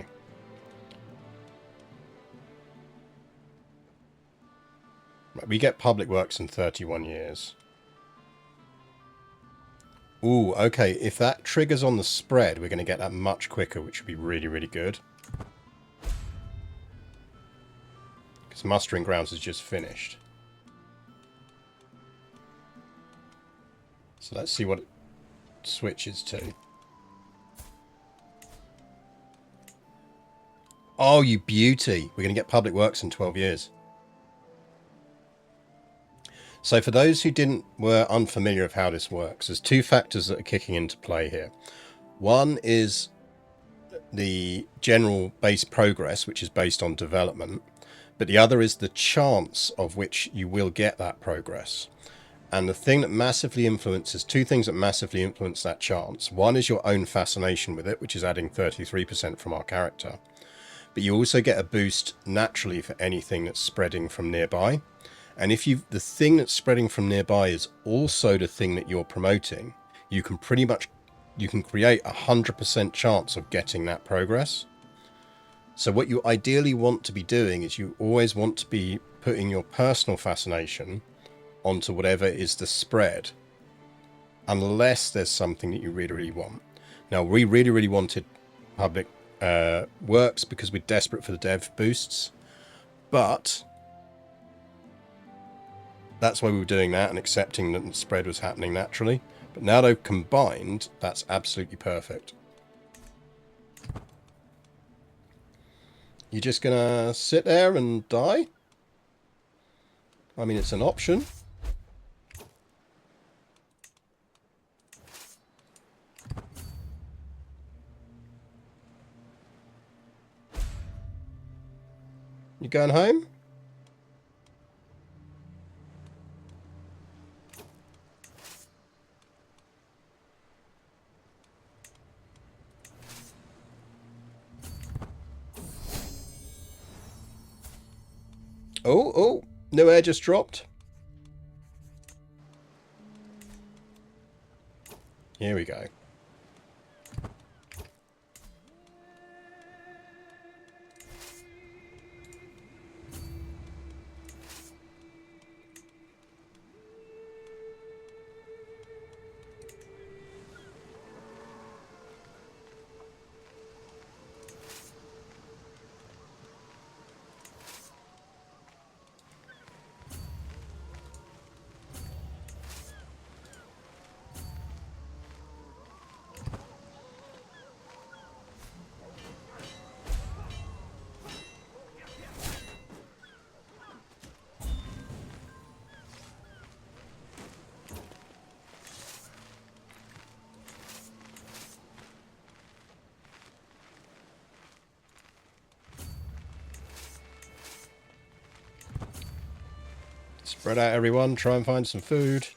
Right, we get public works in 31 years. Ooh, okay, if that triggers on the spread, we're going to get that much quicker, which would be really, really good. Because mustering grounds is just finished. So let's see what it switches to. Oh, you beauty. We're going to get public works in 12 years. So for those who were unfamiliar of how this works, there's two factors that are kicking into play here. One is the general base progress, which is based on development, but the other is the chance of which you will get that progress. And the thing that massively influences, two things that massively influence that chance. One is your own fascination with it, which is adding 33% from our character. But you also get a boost naturally for anything that's spreading from nearby. And if the thing that's spreading from nearby is also the thing that you're promoting, you can create 100% chance of getting that progress. So what you ideally want to be doing is you always want to be putting your personal fascination onto whatever is the spread, unless there's something that you really, really want. Now, we really, really wanted public works because we're desperate for the dev boosts, but that's why we were doing that and accepting that the spread was happening naturally. But now they're combined, that's absolutely perfect. You're just gonna sit there and die? I mean, it's an option. You going home? Oh, no air just dropped. Here we go. Spread out, everyone. Try and find some food.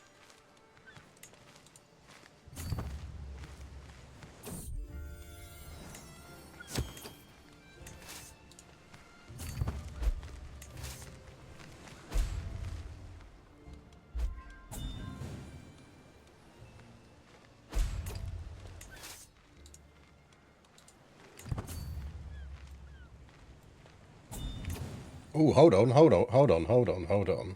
Oh, hold on.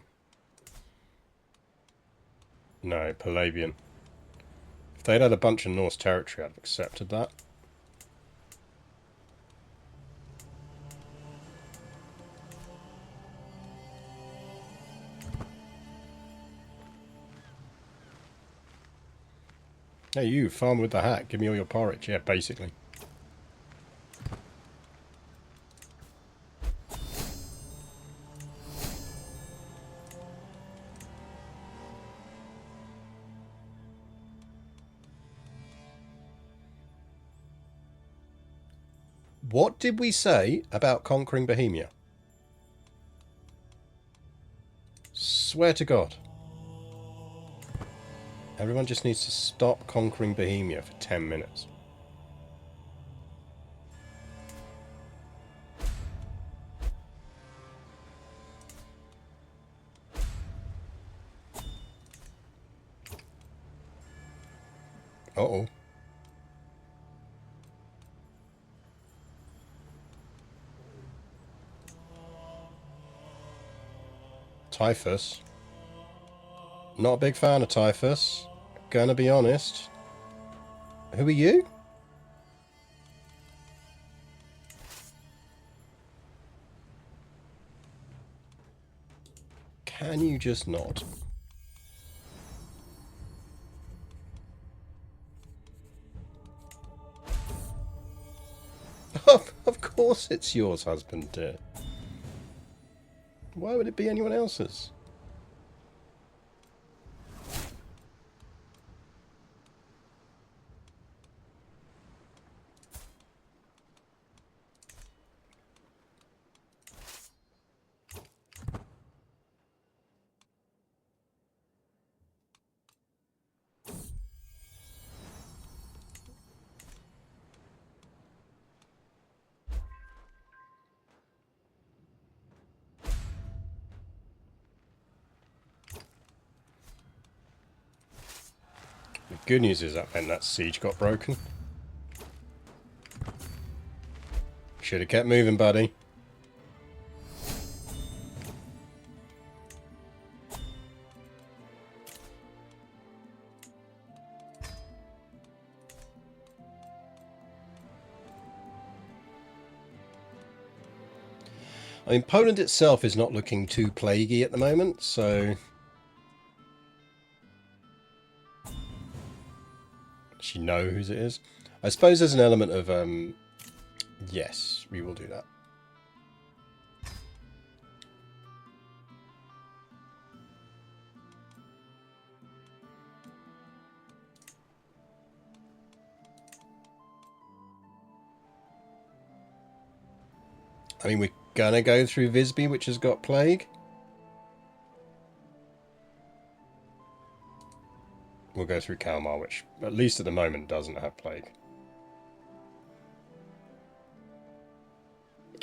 No, Palabian. If they'd had a bunch of Norse territory, I'd have accepted that. Hey, you, farm with the hat. Give me all your porridge. Yeah, basically. What did we say about conquering Bohemia? Swear to God. Everyone just needs to stop conquering Bohemia for 10 minutes. Uh-oh. Typhus. Not a big fan of Typhus. Gonna be honest. Who are you? Can you just not? Of course it's yours, husband, dear. Why would it be anyone else's? The good news is that meant that siege got broken. Should have kept moving, buddy. I mean, Poland itself is not looking too plaguey at the moment, so... Does she know whose it is? I suppose there's an element of, yes, we will do that. I mean, we're gonna go through Visby, which has got plague. We'll go through Kalmar, which, at least at the moment, doesn't have plague.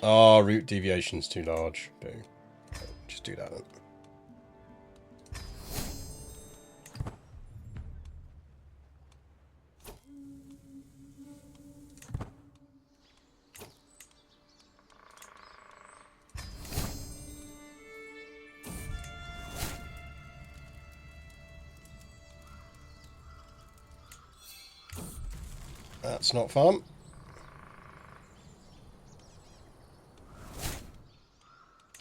Ah, oh, route deviation's too large. Boo. Just do that then. That's not fun.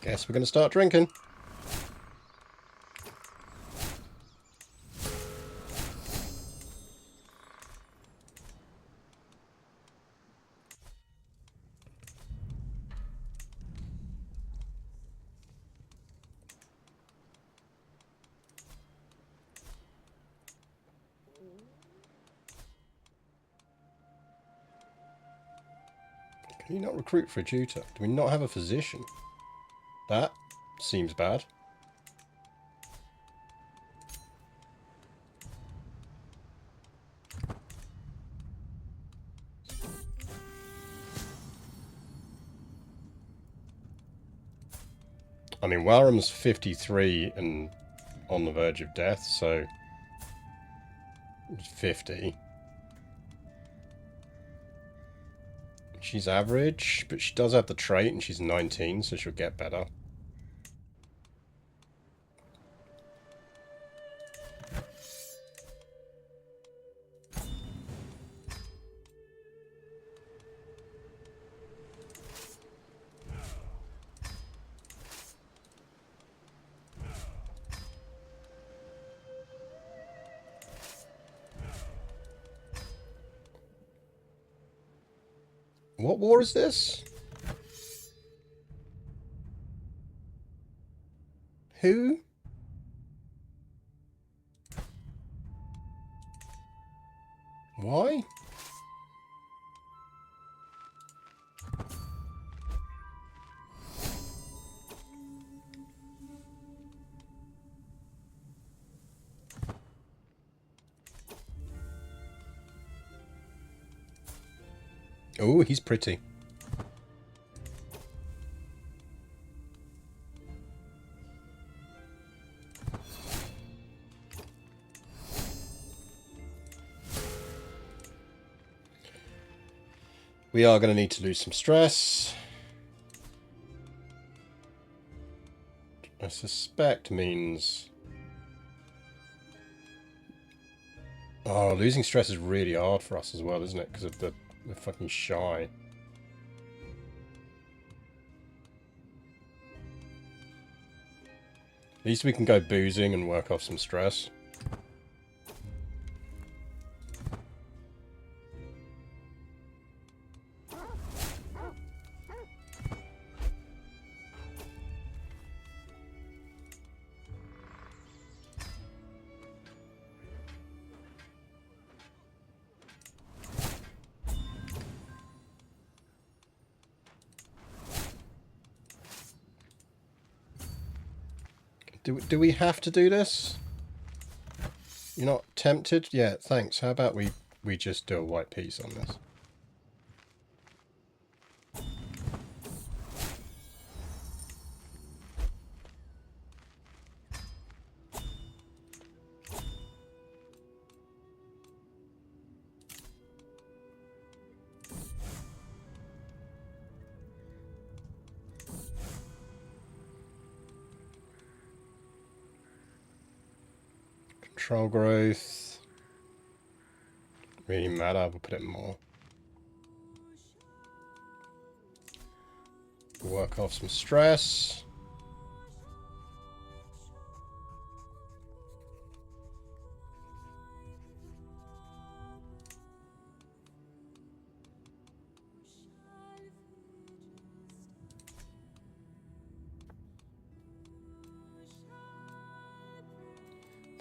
Guess we're going to start drinking. Can you not recruit for a tutor? Do we not have a physician? That seems bad. I mean, Walram's 53 and on the verge of death, so 50. She's average, but she does have the trait, and she's 19, so she'll get better. What war is this? Who? Why? Oh, he's pretty. We are going to need to lose some stress. I suspect means... Oh, losing stress is really hard for us as well, isn't it? Because of the fucking shy. At least we can go boozing and work off some stress. Do we have to do this? You're not tempted? Yeah, thanks. How about we just do a white piece on this? Control growth. Really matter, we'll put it more. Work off some stress.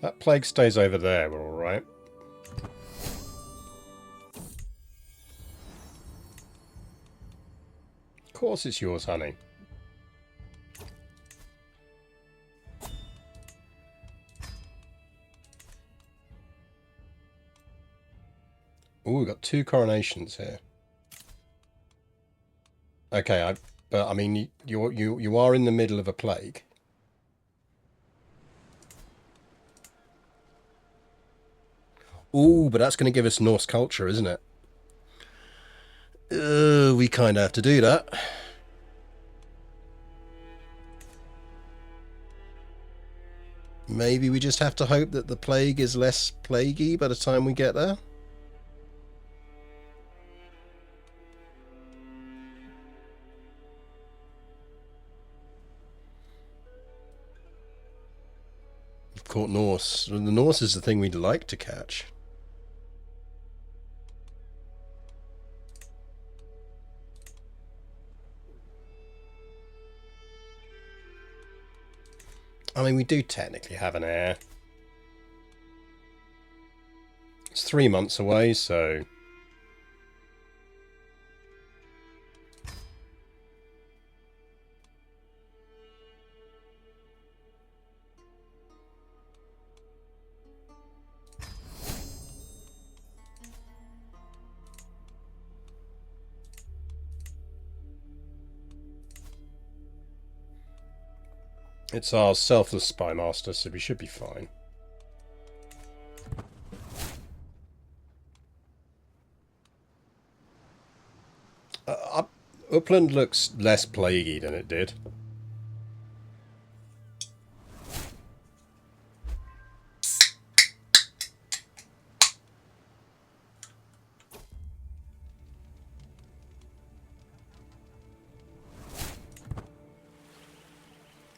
That plague stays over there, we're alright. Of course it's yours, honey. Ooh, we've got 2 coronations here. Okay, but I mean, you are in the middle of a plague. Ooh, but that's going to give us Norse culture, isn't it? We kind of have to do that. Maybe we just have to hope that the plague is less plaguey by the time we get there. We've caught Norse. The Norse is the thing we'd like to catch. I mean, we do technically have an heir. It's 3 months away, so... It's our selfless spy master, so we should be fine. Upland looks less plaguey than it did.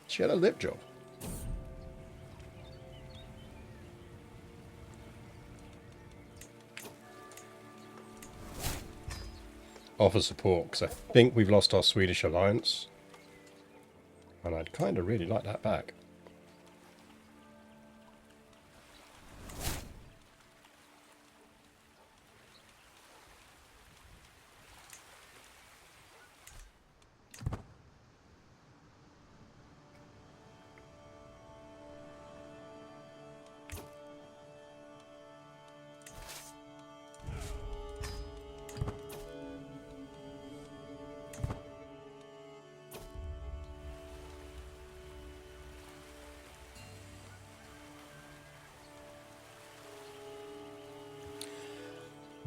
She had a lip job. Offer support, because I think we've lost our Swedish alliance. And I'd kind of really like that back.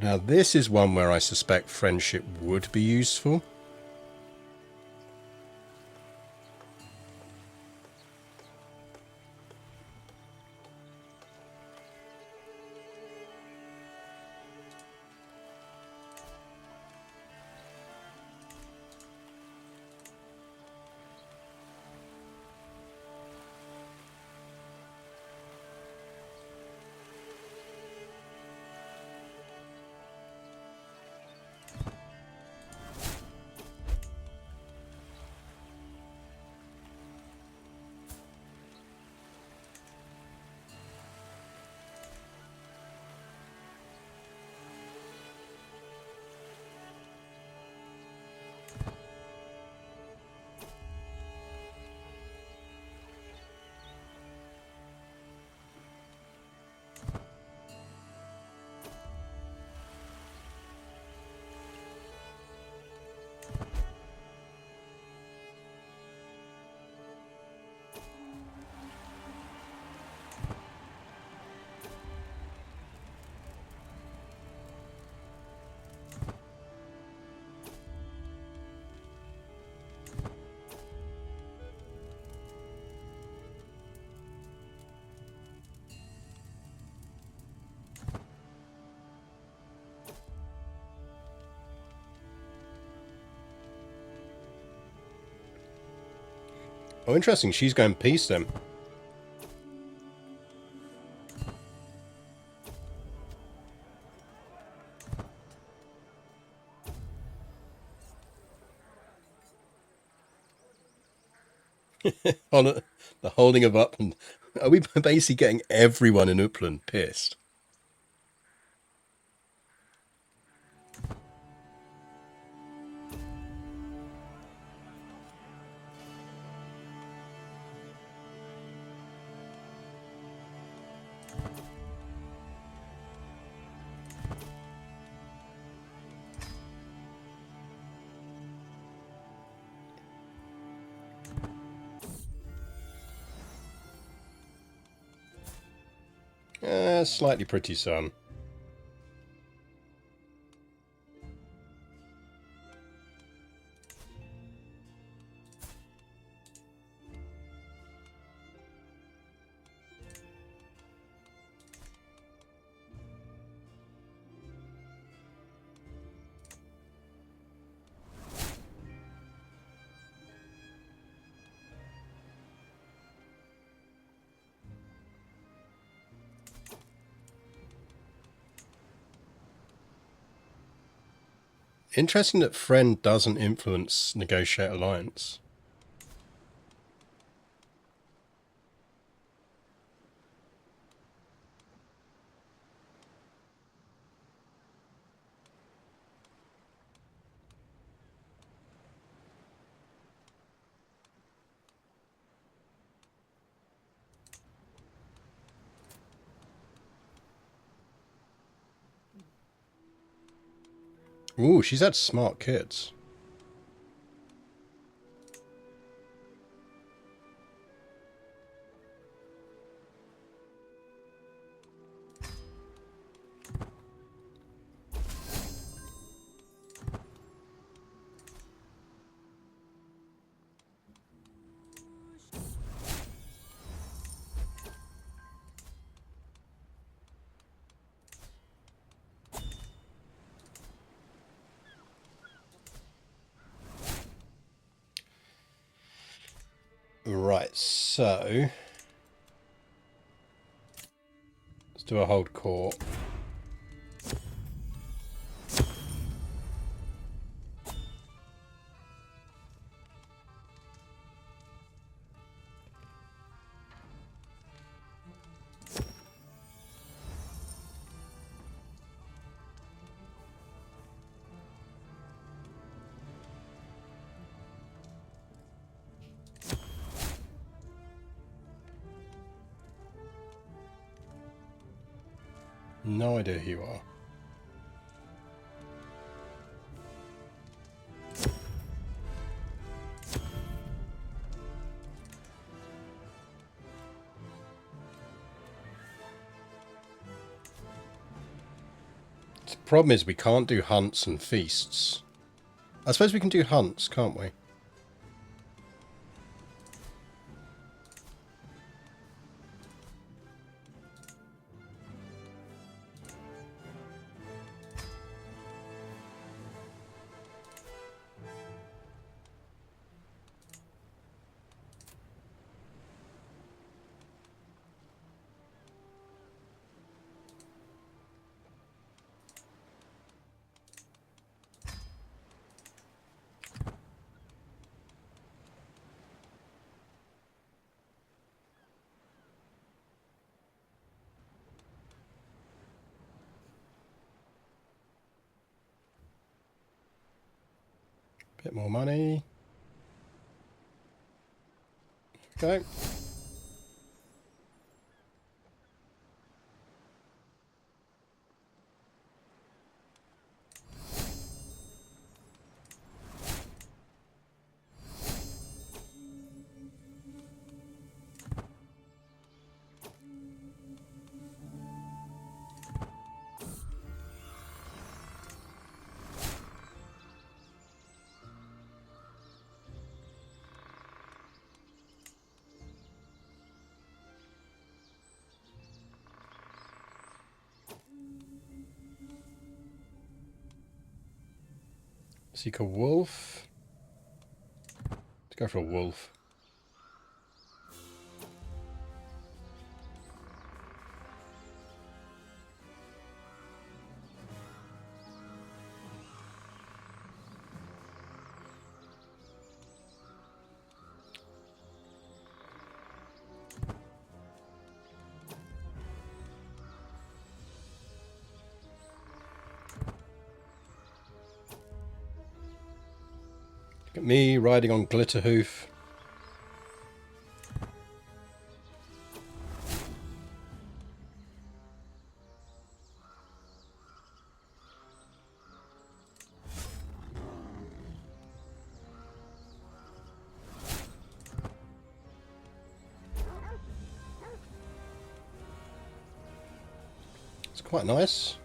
Now this is one where I suspect friendship would be useful. Oh, interesting. She's going peace then. On the holding of Upland. Are we basically getting everyone in Upland pissed? Slightly pretty son. Interesting that friend doesn't influence negotiate alliance. Ooh, she's had smart kids. Right, so let's do a hold court. No idea who you are. problem is we can't do hunts and feasts. I suppose we can do hunts, can't we? Bit more money. Okay. Seek a wolf. Let's go for a wolf. Look at me riding on Glitterhoof. It's quite nice.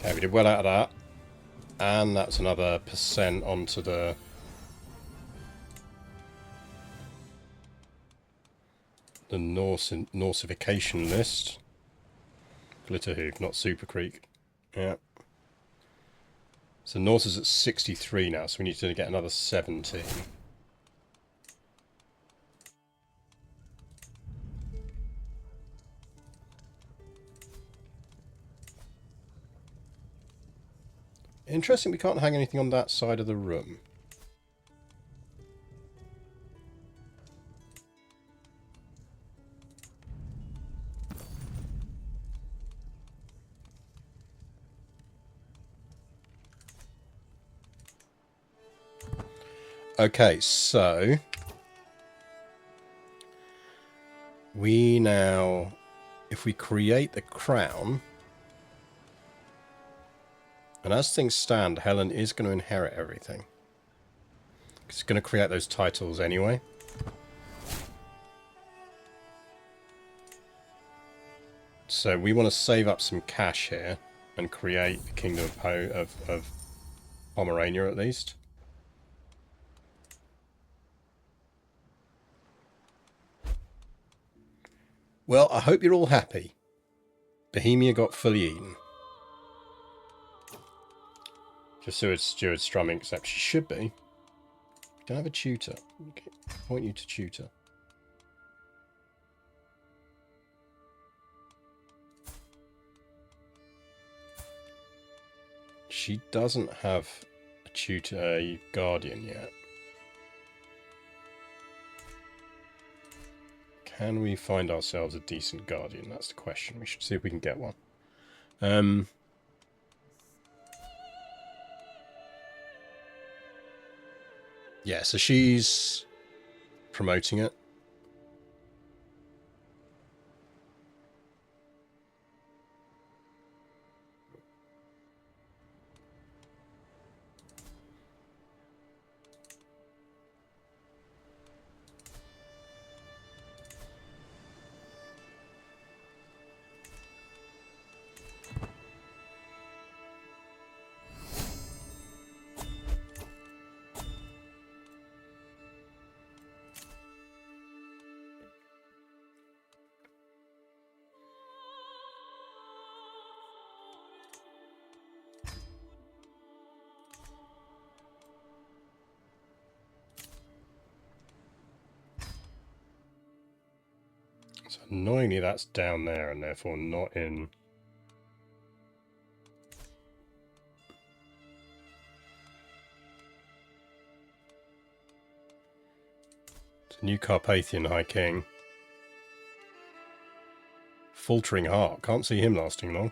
Okay, we did well out of that. And that's another % onto the Norsification list. Glitterhoof, not Super Creek. Yeah. So Norse is at 63 now, so we need to get another 17. Interesting, we can't hang anything on that side of the room. Okay, so we now, if we create the crown, and as things stand, Helen is going to inherit everything. It's going to create those titles anyway. So we want to save up some cash here and create the Kingdom of Pomerania at least. Well, I hope you're all happy. Bohemia got fully eaten. Just so it's steward strumming, except she should be. We don't have a tutor. Okay. Point you to tutor. She doesn't have a tutor, a guardian yet. Can we find ourselves a decent guardian? That's the question. We should see if we can get one. Yeah, so she's promoting it. So annoyingly that's down there and therefore not in. It's a new Carpathian High King. Faltering Heart. Can't see him lasting long.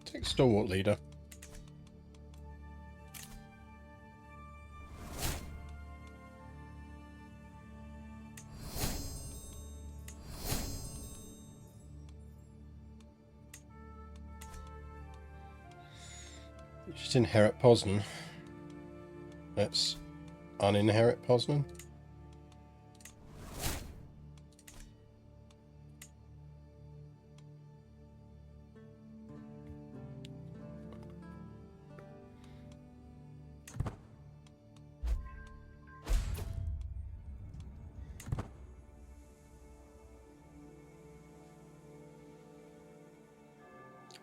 Take Stalwart Leader. Just inherit Poznan. Let's uninherit Poznan.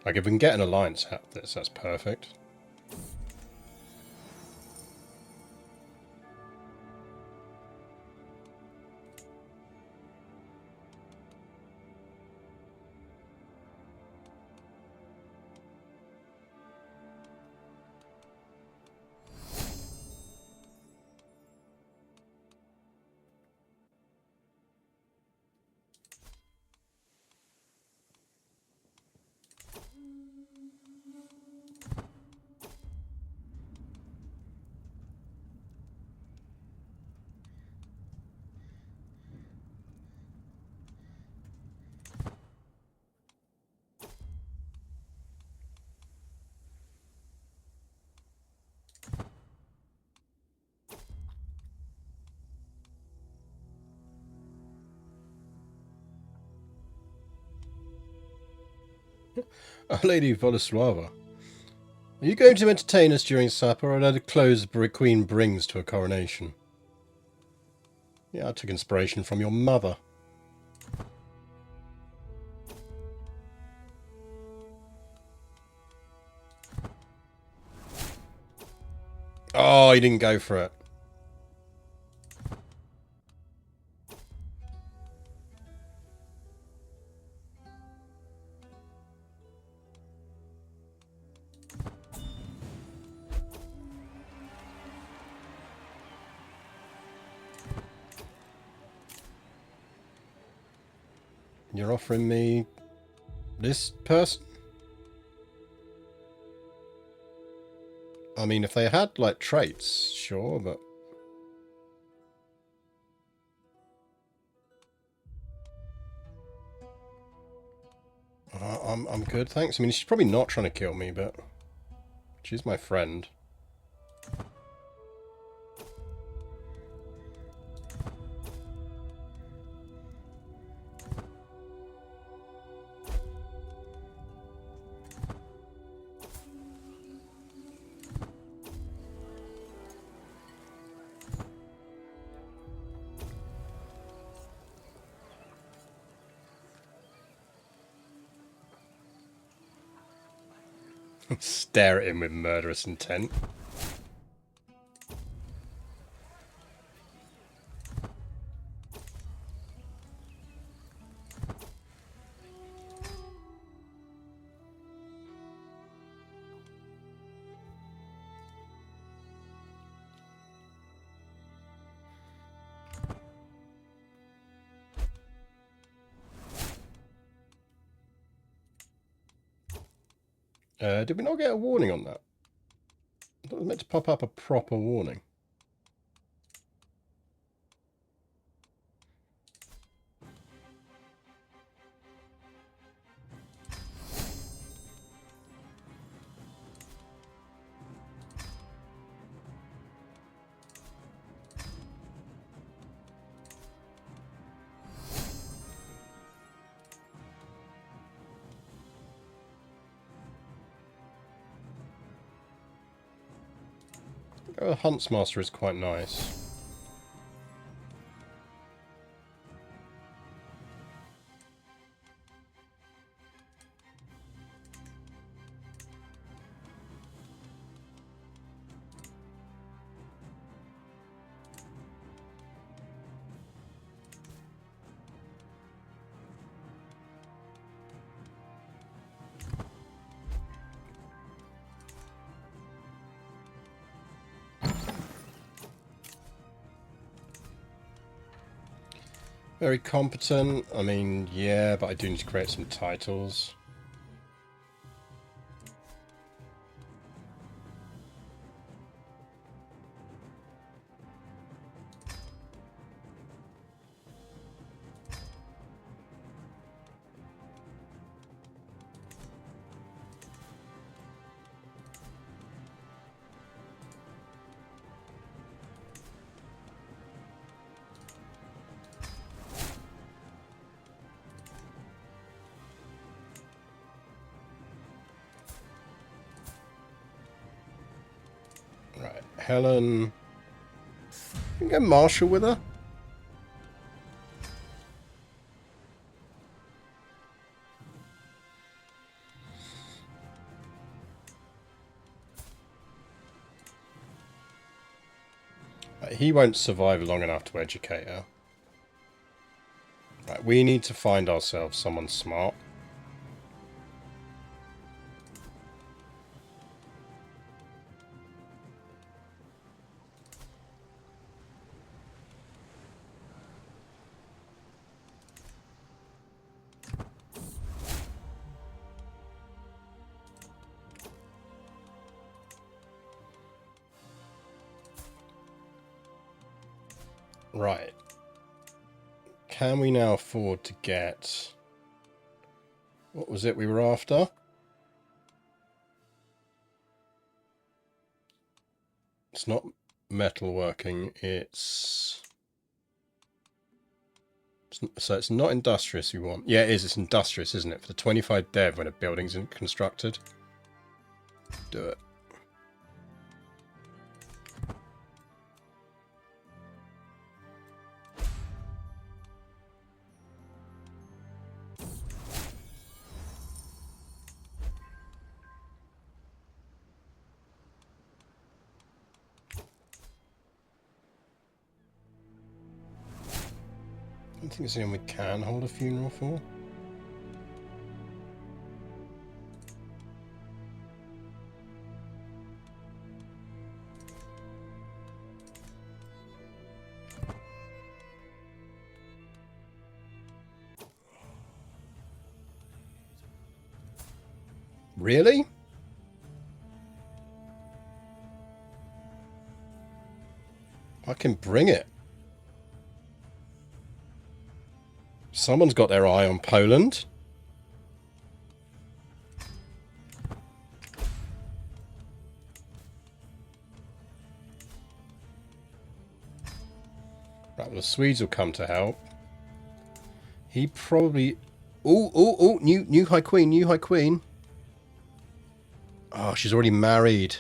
Like, if we can get an alliance out of this, that's perfect. Our Lady Voloslava, are you going to entertain us during supper, or let a clothes queen brings to a coronation? Yeah, I took inspiration from your mother. Oh, he didn't go for it. You're offering me this person? I mean, if they had, like, traits, sure, but... I'm good, thanks. I mean, she's probably not trying to kill me, but... she's my friend. Stare at him with murderous intent. Did we not get a warning on that? was meant to pop up a proper warning. Oh, the Huntsmaster is quite nice. Very competent. I mean, yeah, but I do need to create some titles. Right, Helen. You can go Marshall with her. He won't survive long enough to educate her. Right, we need to find ourselves someone smart. Right. Can we now afford to get... What was it we were after? It's not metalworking, it's... So it's not industrious we want. Yeah, it is. It's industrious, isn't it? For the 25 dev when a building's constructed. Do it. I don't think it's anyone we can hold a funeral for. Really? I can bring it. Someone's got their eye on Poland. Right, well, the Swedes will come to help. He probably... Oh, new High Queen, new High Queen. Oh, she's already married.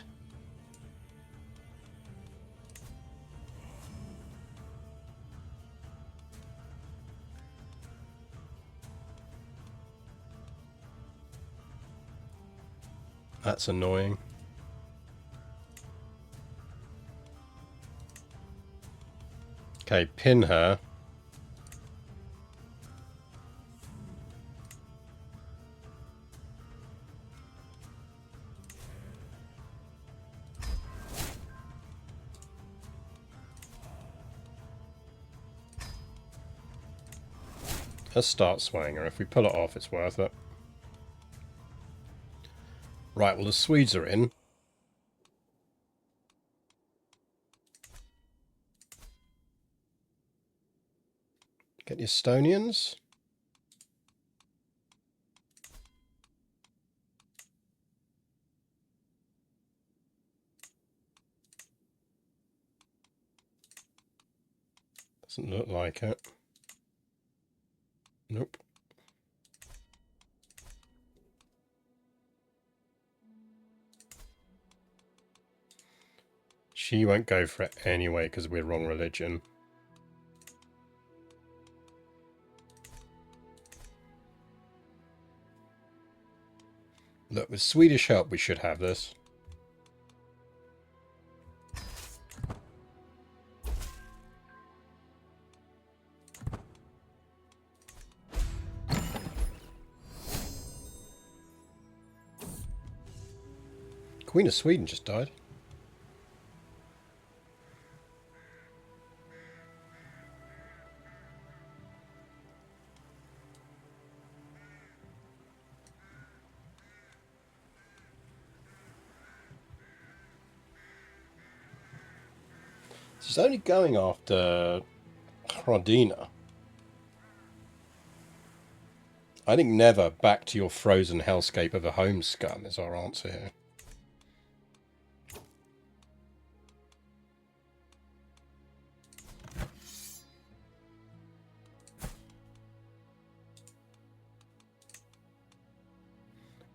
That's annoying. Okay, pin her. Let's start swaying her. If we pull it off, it's worth it. Right, well, the Swedes are in. Get the Estonians. Doesn't look like it. Nope. She won't go for it anyway because we're wrong religion. Look, with Swedish help we should have this. Queen of Sweden just died. She's only going after Hrodina. I think never back to your frozen hellscape of a home, scum, is our answer here.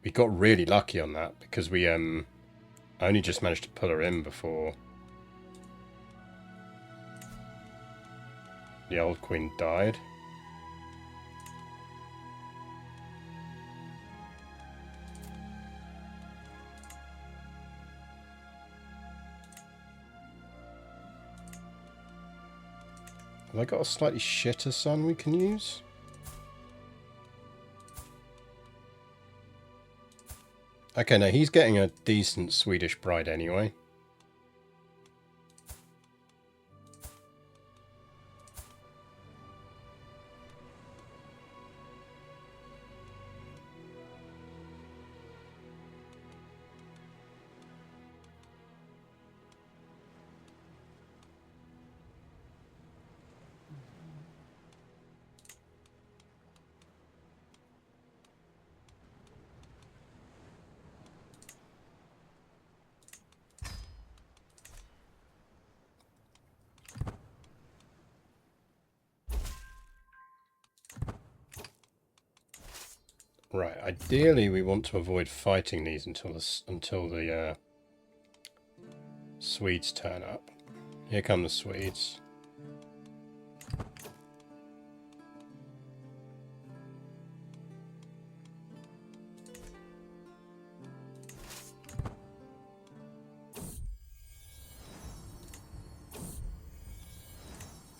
We got really lucky on that because we only just managed to pull her in before the old queen died. Have I got a slightly shitter son we can use? Okay, no, he's getting a decent Swedish bride anyway. Right, ideally we want to avoid fighting these until the Swedes turn up. Here come the Swedes.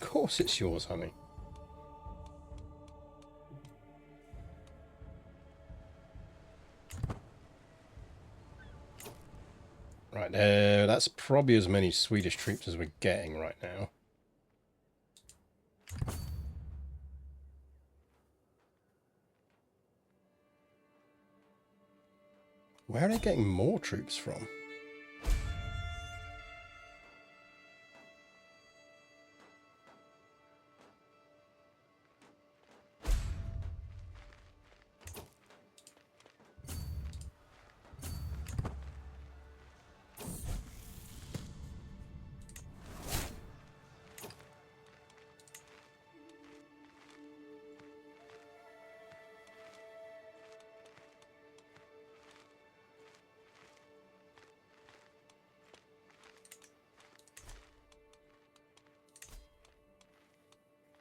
Of course it's yours, honey. Right, that's probably as many Swedish troops as we're getting right now. Where are they getting more troops from?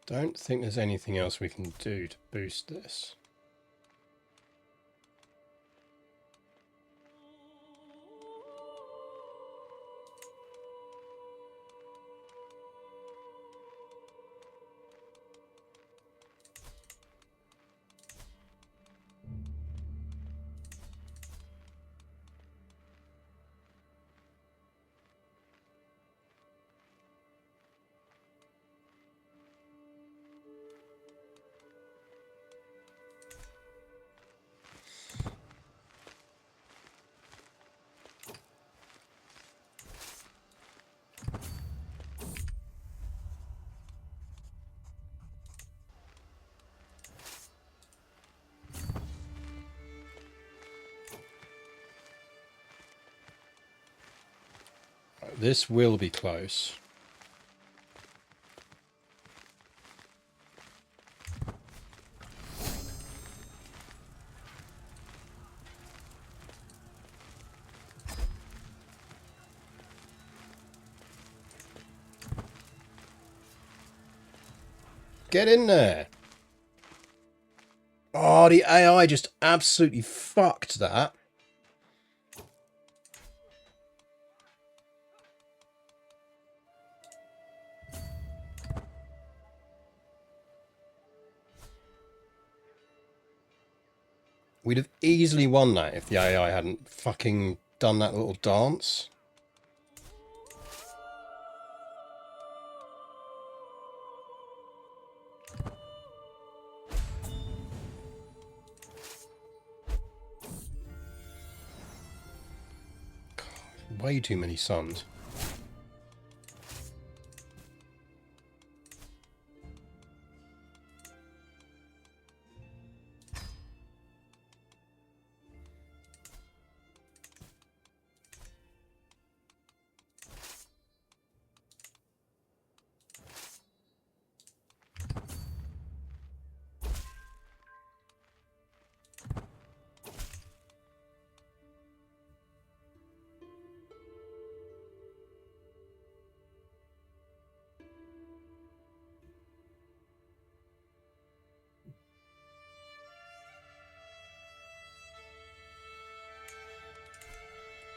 Don't think there's anything else we can do to boost this. This will be close. Get in there. Oh, the AI just absolutely fucked that. We'd have easily won that if the AI hadn't fucking done that little dance. God, way too many suns.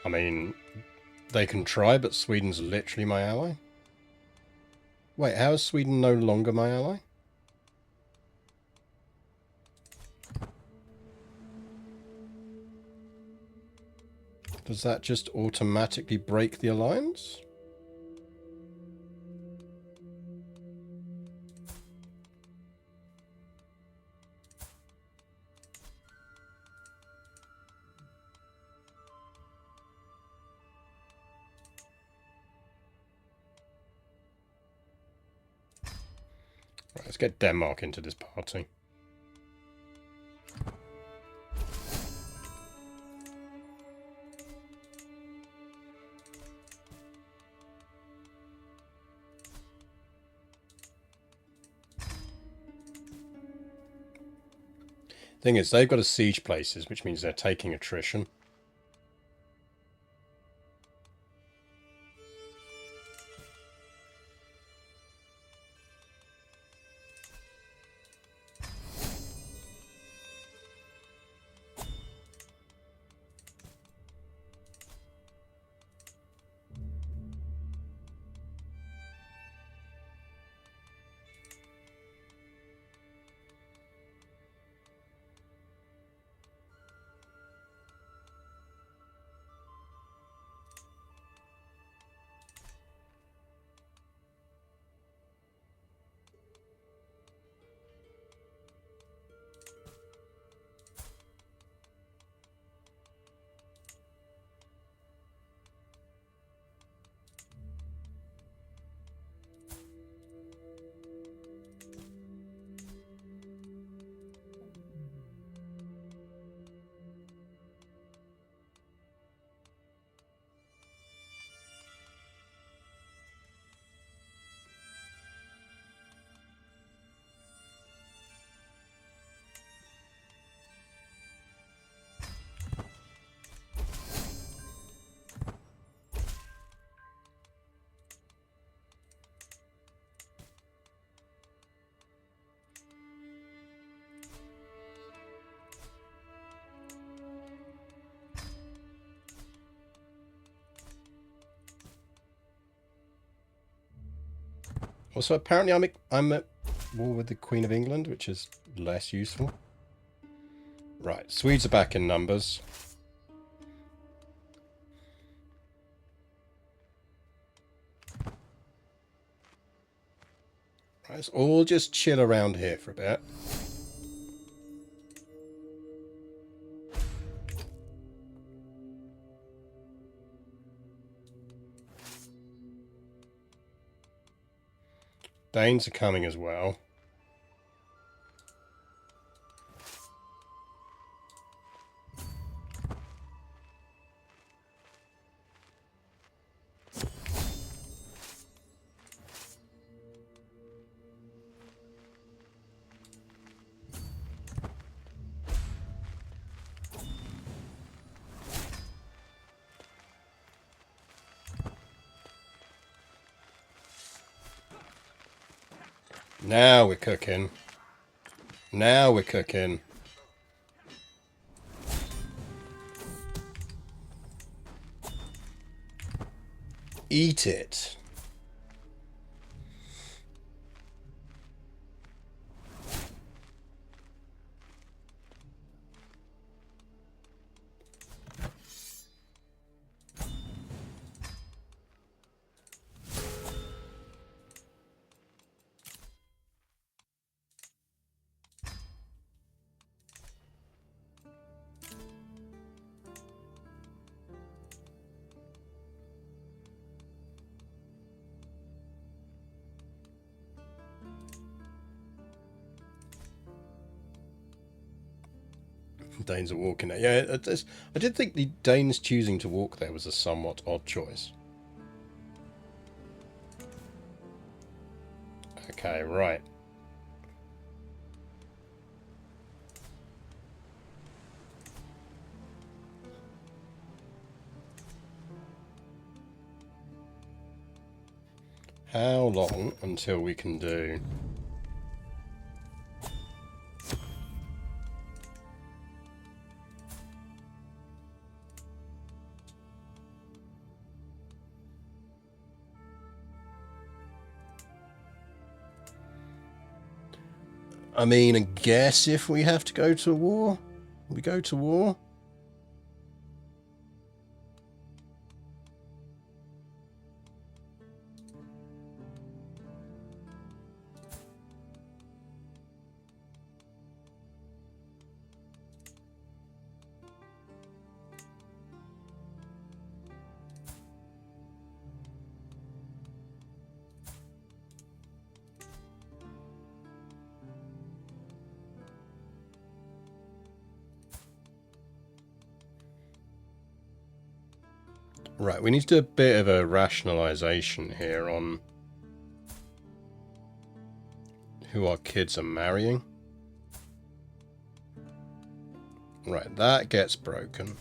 I mean, they can try, but Sweden's literally my ally. Wait, how is Sweden no longer my ally? Does that just automatically break the alliance? Right, let's get Denmark into this party. Thing is, they've got a siege places, which means they're taking attrition. Also, apparently I'm at war with the Queen of England, which is less useful. Right, Swedes are back in numbers. Right, let's all just chill around here for a bit. Danes are coming as well. Now we're cooking. Now we're cooking. Eat it. Danes are walking there. Yeah, I did think the Danes choosing to walk there was a somewhat odd choice. Okay, right. How long until we can do... I mean, I guess if we have to go to war, we go to war. Right, we need to do a bit of a rationalization here on who our kids are marrying. Right, that gets broken.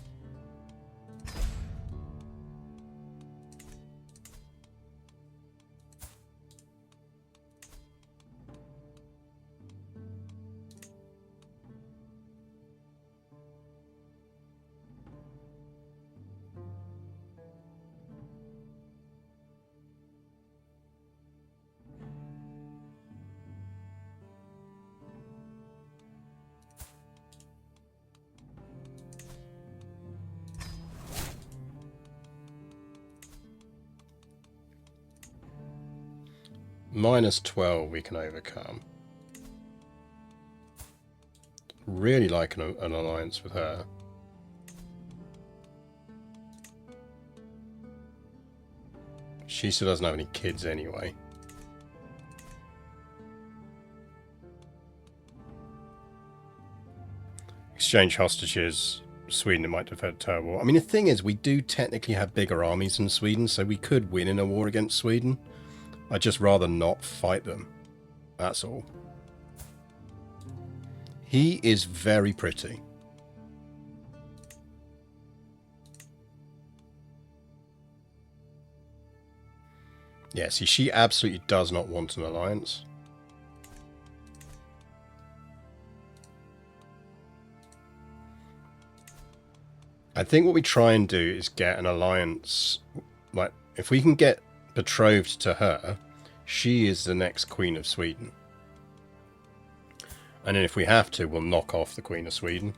-12 we can overcome. Really like an alliance with her. She still doesn't have any kids anyway. Exchange hostages. Sweden might defend a total war. I mean, the thing is, we do technically have bigger armies than Sweden, so we could win in a war against Sweden. I'd just rather not fight them. That's all. He is very pretty. Yeah, see, she absolutely does not want an alliance. I think what we try and do is get an alliance. Like, if we can get betrothed to her, she is the next Queen of Sweden. And then if we have to, we'll knock off the Queen of Sweden.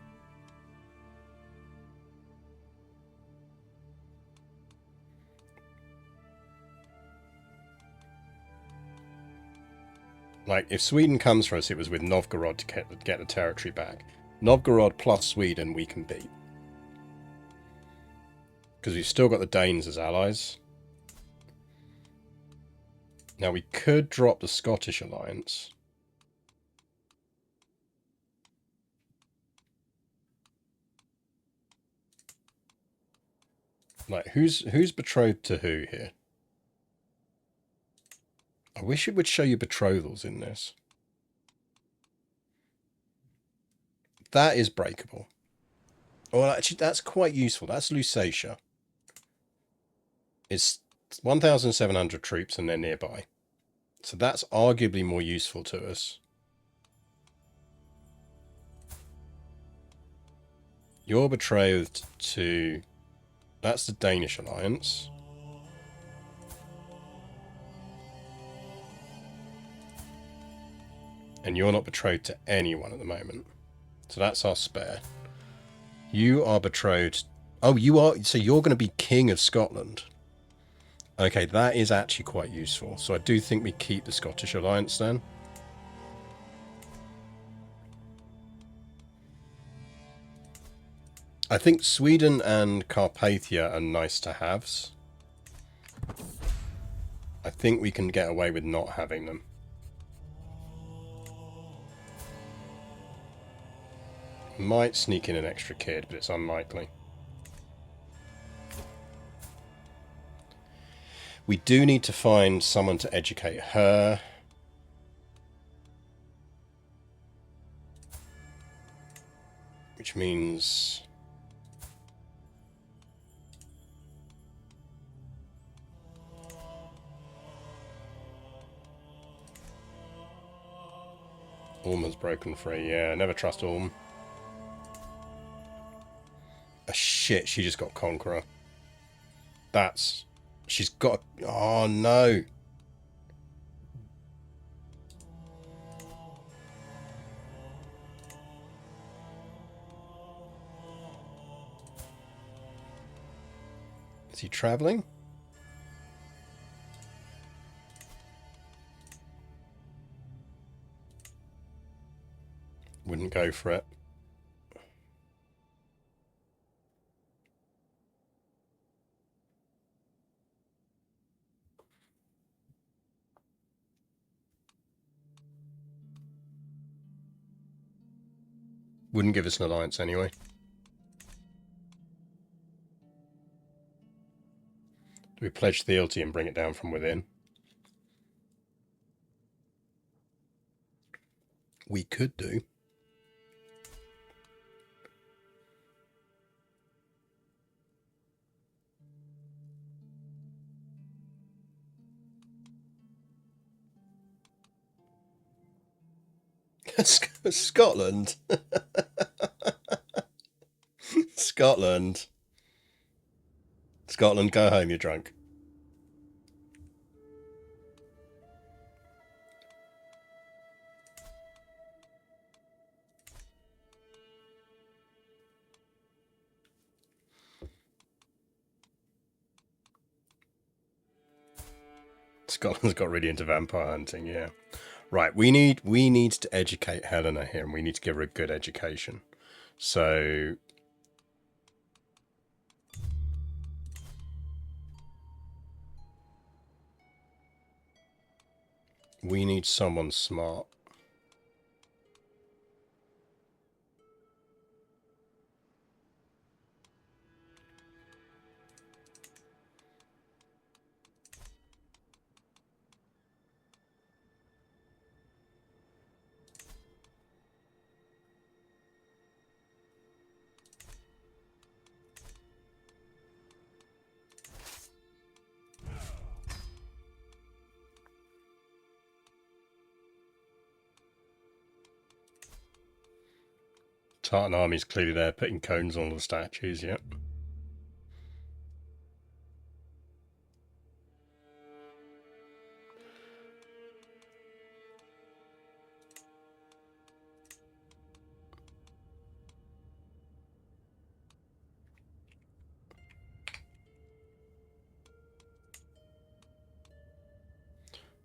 Like, if Sweden comes for us, it was with Novgorod to get the territory back. Novgorod plus Sweden we can beat. Because we've still got the Danes as allies. Now, we could drop the Scottish alliance. Like, who's betrothed to who here? I wish it would show you betrothals in this. That is breakable. Well, actually, that's quite useful. That's Lusatia. It's 1,700 troops and they're nearby. So that's arguably more useful to us. You're betrothed to... That's the Danish alliance. And you're not betrothed to anyone at the moment. So that's our spare. You are betrothed... Oh, you are... So you're going to be King of Scotland. Okay, that is actually quite useful. So I do think we keep the Scottish alliance then. I think Sweden and Carpathia are nice to haves. I think we can get away with not having them. Might sneak in an extra kid, but it's unlikely. We do need to find someone to educate her. Which means... Ulm has broken free. Yeah, never trust Ulm. Oh, shit, she just got Conqueror. That's... She's got... Oh, no. Is he travelling? Wouldn't go for it. Wouldn't give us an alliance anyway. Do we pledge fealty and bring it down from within? We could do. Scotland. Scotland. Scotland, go home, you're drunk. Scotland's got really into vampire hunting, yeah. Right, we need to educate Helena here, and we need to give her a good education. So we need someone smart. Tartan army's clearly there, putting cones on all the statues, yep.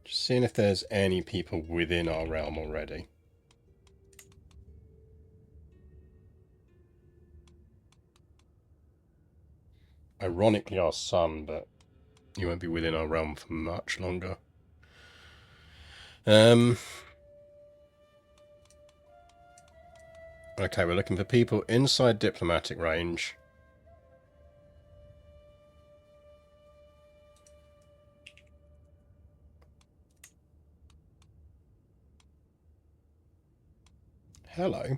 Just seeing if there's any people within our realm already. Ironically, our son, but he won't be within our realm for much longer. Okay, we're looking for people inside diplomatic range. Hello.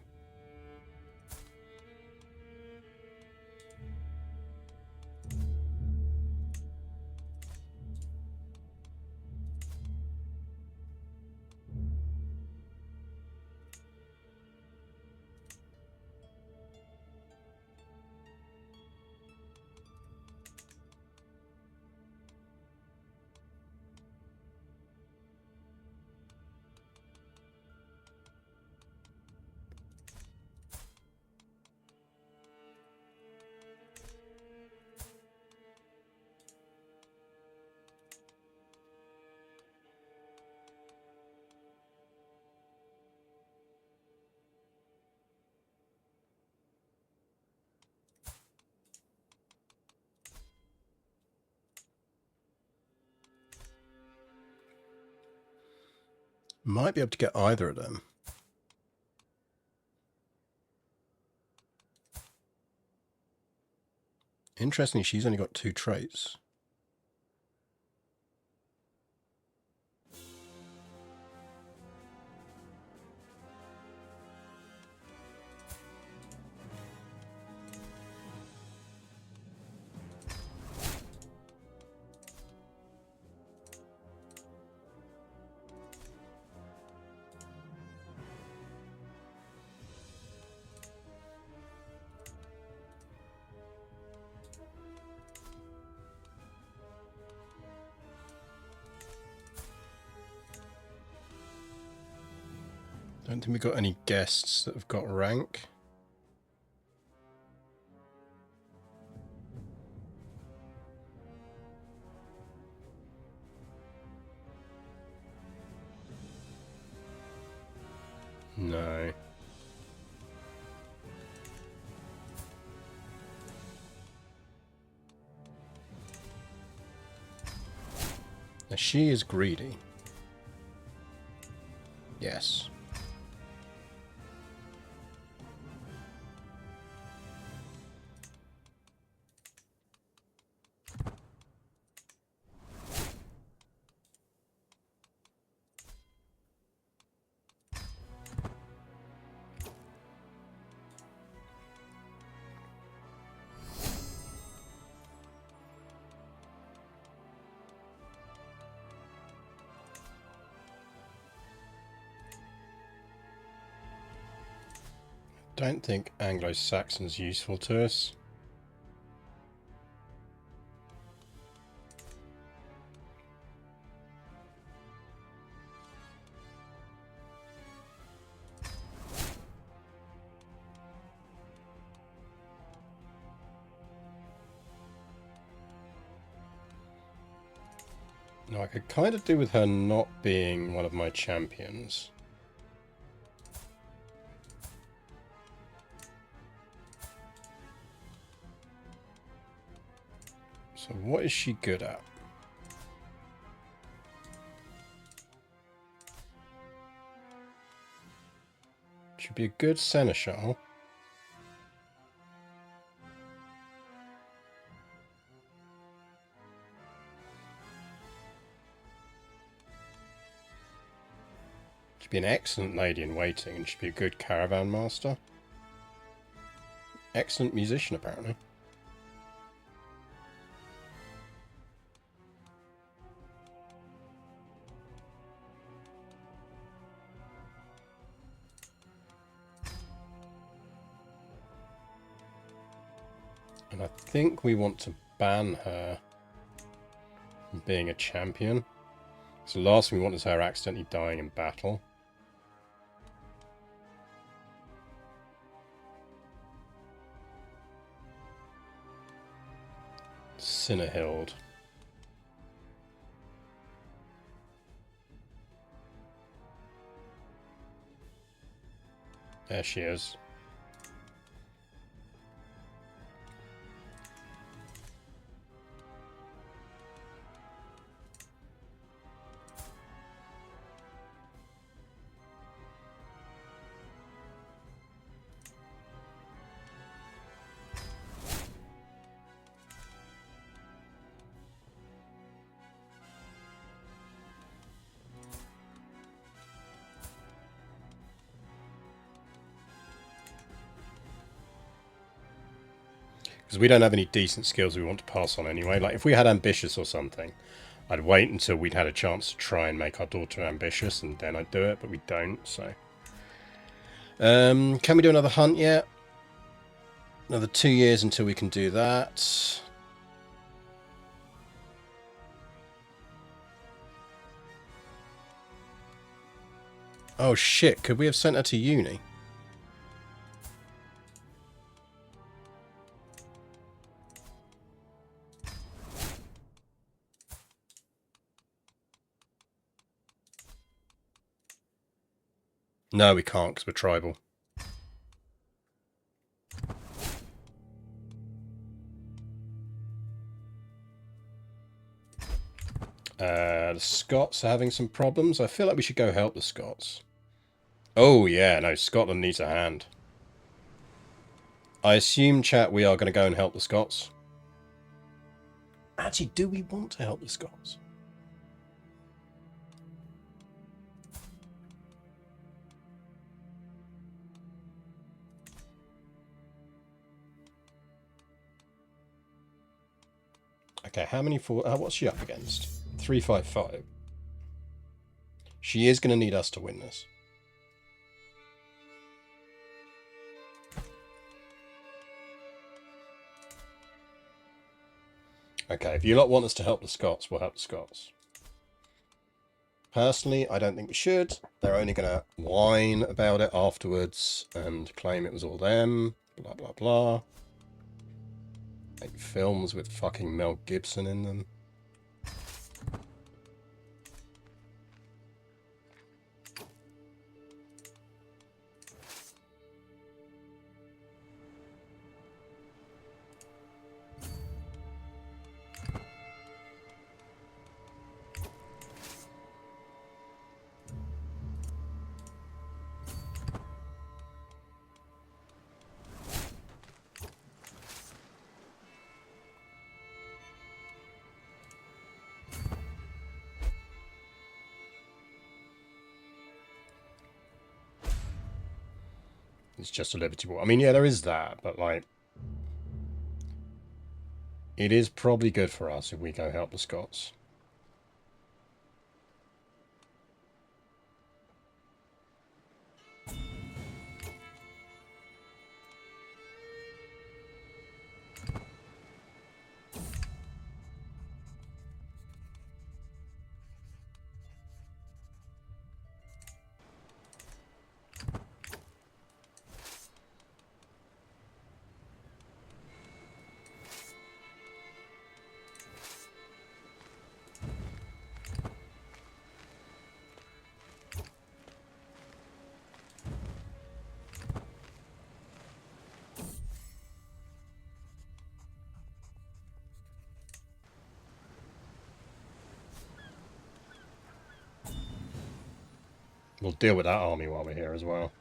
Might be able to get either of them. Interestingly, she's only got 2 traits. Don't think we've got any guests that have got rank. No. Now she is greedy. Yes. Don't think Anglo-Saxon's useful to us. No, I could kind of do with her not being one of my champions. So what is she good at? She'd be a good seneschal. She'd be an excellent lady in waiting, and she'd be a good caravan master. Excellent musician, apparently. And I think we want to ban her from being a champion. So the last thing we want is her accidentally dying in battle. Sinnerhild. There she is. Because we don't have any decent skills we want to pass on anyway. Like, if we had ambitious or something, I'd wait until we'd had a chance to try and make our daughter ambitious, and then I'd do it, but we don't, so... can we do another hunt yet? Another 2 years until we can do that. Oh shit, could we have sent her to uni? No, we can't, because we're tribal. The Scots are having some problems. I feel like we should go help the Scots. Oh, yeah, no, Scotland needs a hand. I assume, chat, we are going to go and help the Scots. Actually, do we want to help the Scots? Okay, how many for... what's she up against? 355. She is going to need us to win this. Okay, if you lot want us to help the Scots, we'll help the Scots. Personally, I don't think we should. They're only going to whine about it afterwards and claim it was all them. Blah, blah, blah. Make films with fucking Mel Gibson in them. It's just a Liberty War. I mean, yeah, there is that, but, like, it is probably good for us if we go help the Scots. We'll deal with that army while we're here as well.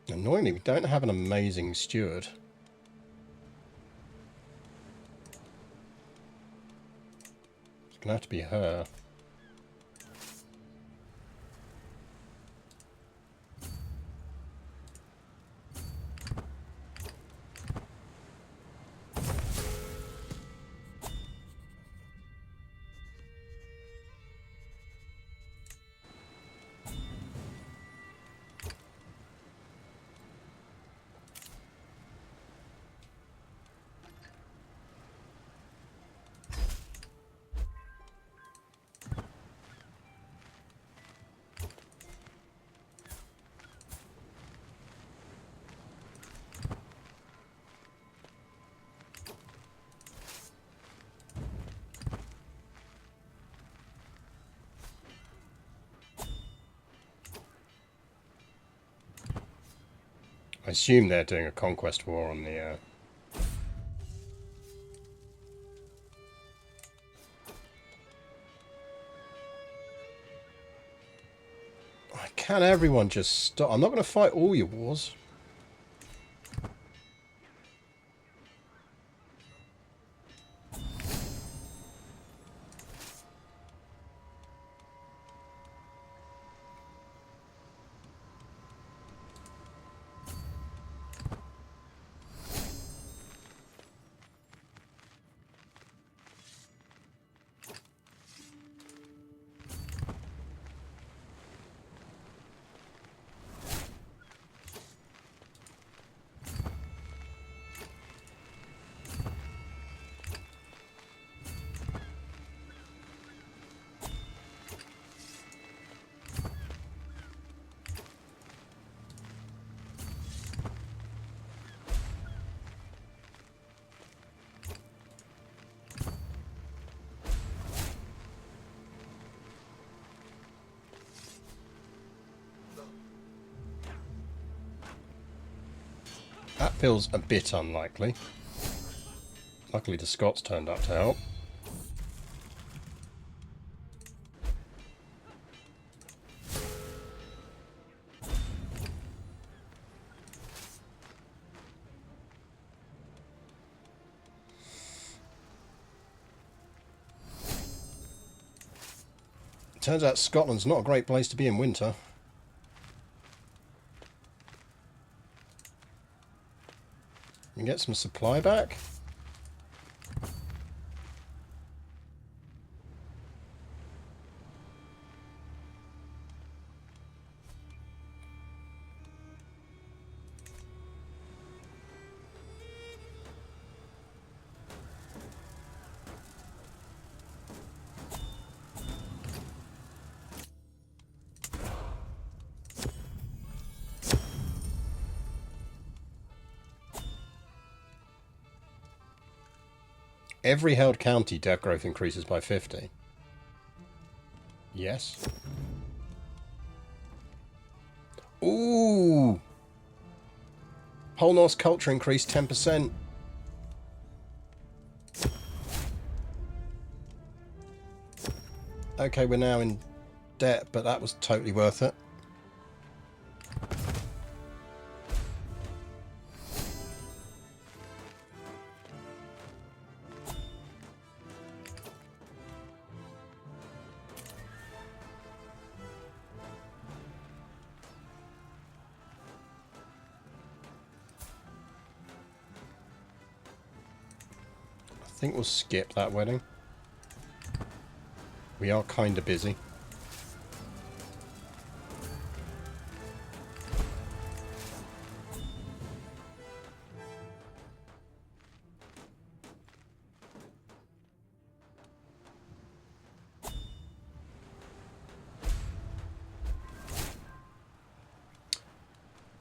Annoyingly, we don't have an amazing steward. It's going to have to be her. I assume they're doing a conquest war on the... Can everyone just stop? I'm not going to fight all your wars. That feels a bit unlikely. Luckily the Scots turned up to help. Turns out Scotland's not a great place to be in winter. You can get some supply back. Every held county dev growth increases by 50. Yes. Ooh! Whole Norse culture increased 10%. Okay, we're now in debt, but that was totally worth it. I think we'll skip that wedding. We are kind of busy.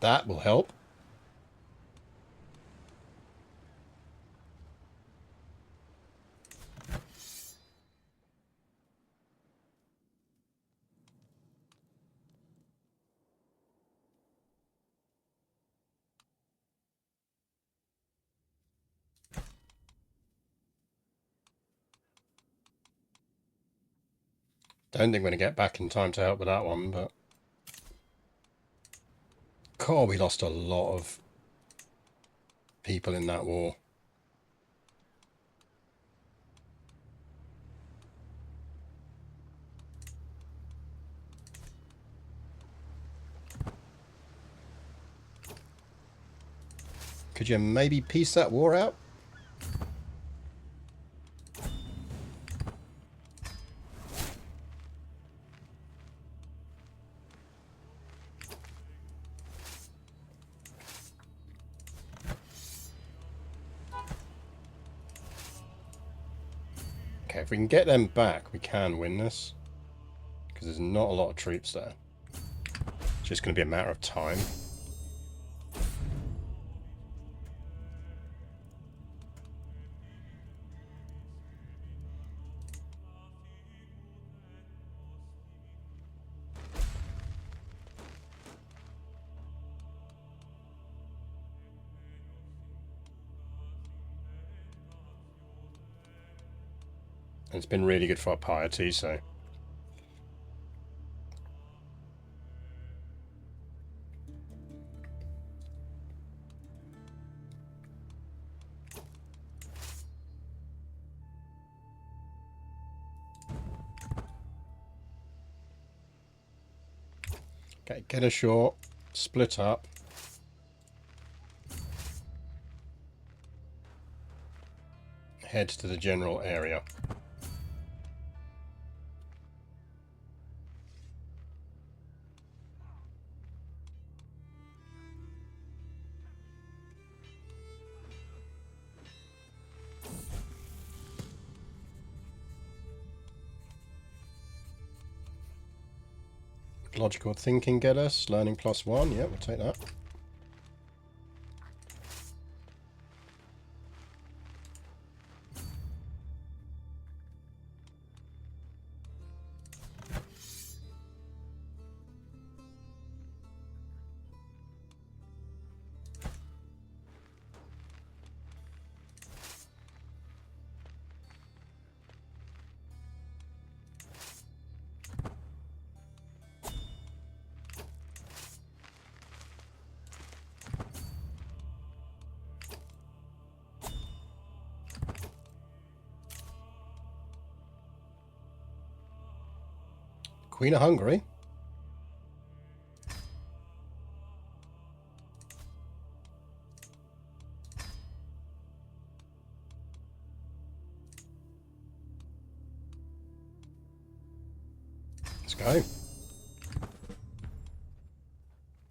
That will help. Don't think we're going to get back in time to help with that one, but... God, we lost a lot of people in that war. Could you maybe piece that war out? Okay, if we can get them back, we can win this. Because there's not a lot of troops there. It's just going to be a matter of time. And it's been really good for our piety, so... Okay, get ashore, split up. Head to the general area. Logical thinking get us, learning +1, yeah, we'll take that. Queen of Hungary. Let's go.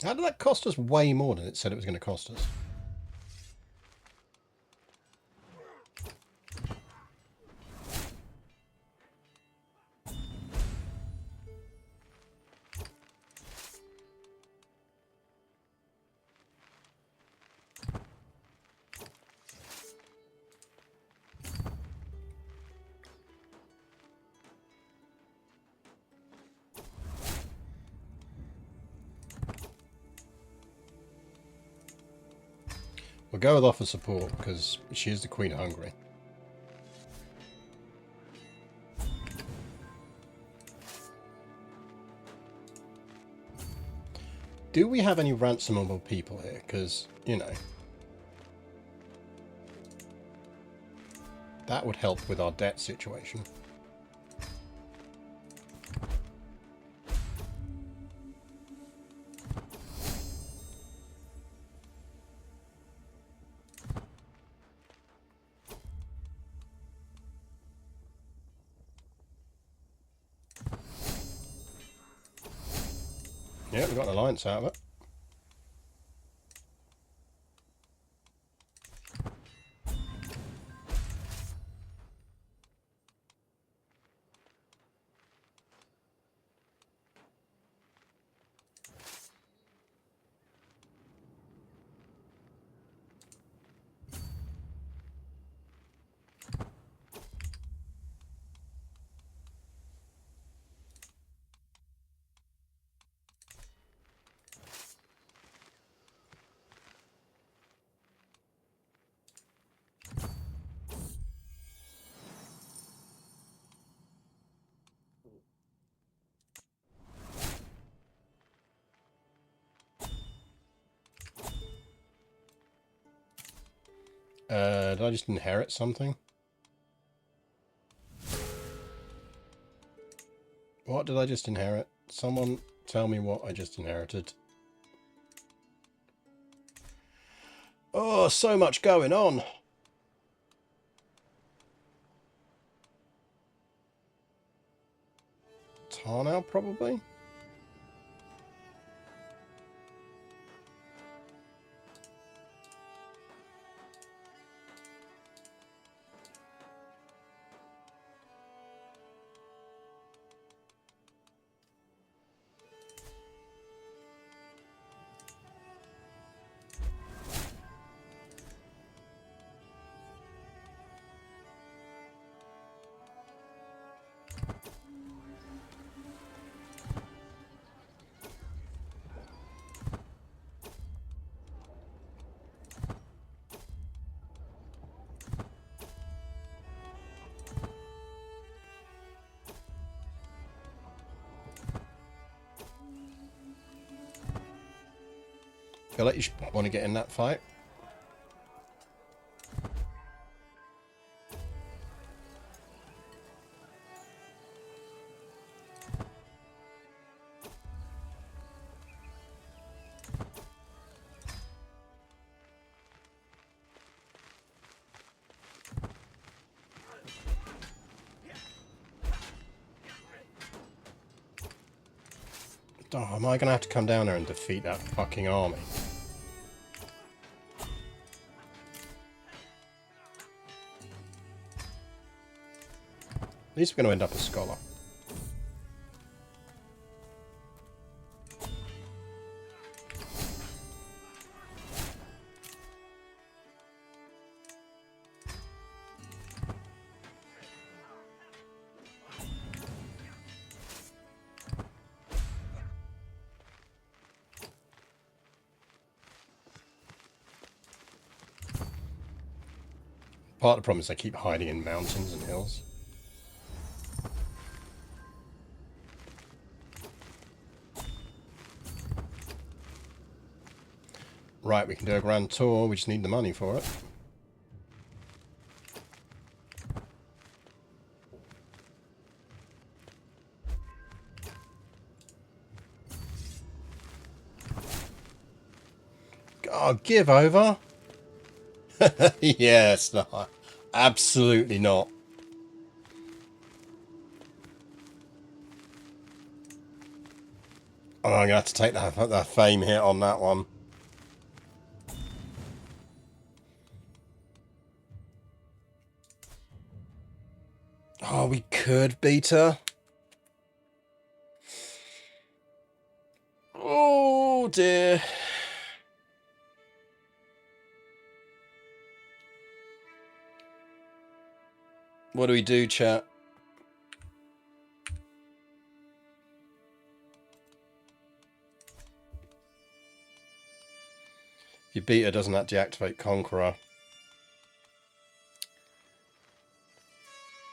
How did that cost us way more than it said it was going to cost us? We'll go with offer support because she is the Queen of Hungary. Do we have any ransomable people here? Because, you know, that would help with our debt situation. Yeah, we got an alliance out of it. Did I just inherit something? What did I just inherit? Someone tell me what I just inherited. Oh, so much going on. Tarnow, probably? Feel like you should want to get in that fight. Oh, am I going to have to come down there and defeat that fucking army? At least we're going to end up a scholar. Part of the problem is they keep hiding in mountains and hills. Right, we can do a grand tour, we just need the money for it. Oh, give over. Yes, no, absolutely not. Oh, I'm gonna have to take that fame hit on that one. Oh, we could beat her. Oh dear. What do we do, chat? If you beat her, doesn't that deactivate Conqueror?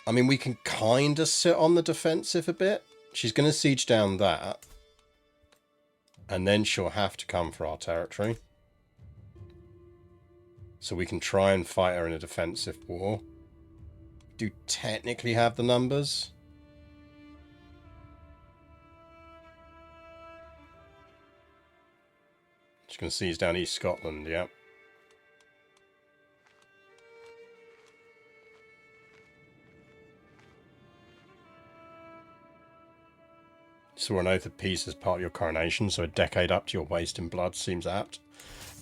I mean, we can kind of sit on the defensive a bit. She's going to siege down that. And then she'll have to come for our territory. So we can try and fight her in a defensive war. Do technically have the numbers. She's going to siege down East Scotland, yeah. Swore an oath of peace as part of your coronation, so a decade up to your waist in blood seems apt.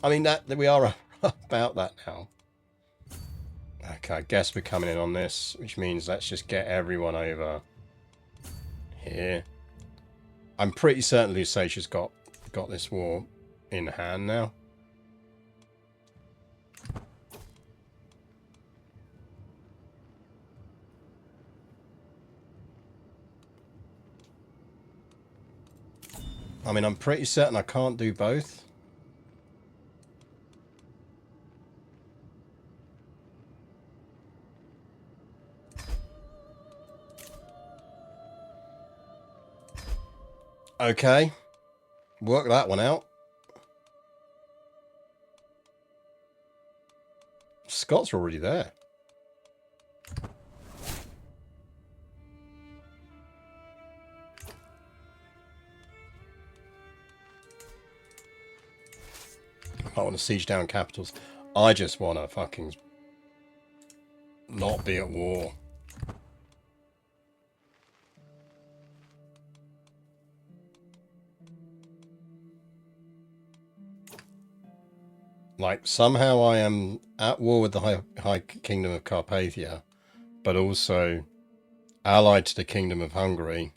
I mean, that we are about that now. Okay, I guess we're coming in on this, which means let's just get everyone over here. I'm pretty certain Lusatia's got this war in hand now. I mean, I'm pretty certain I can't do both. Okay. Work that one out. Scots are already there. I want to siege down capitals. I just want to fucking not be at war. Like, somehow I am at war with the High Kingdom of Carpathia, but also allied to the Kingdom of Hungary.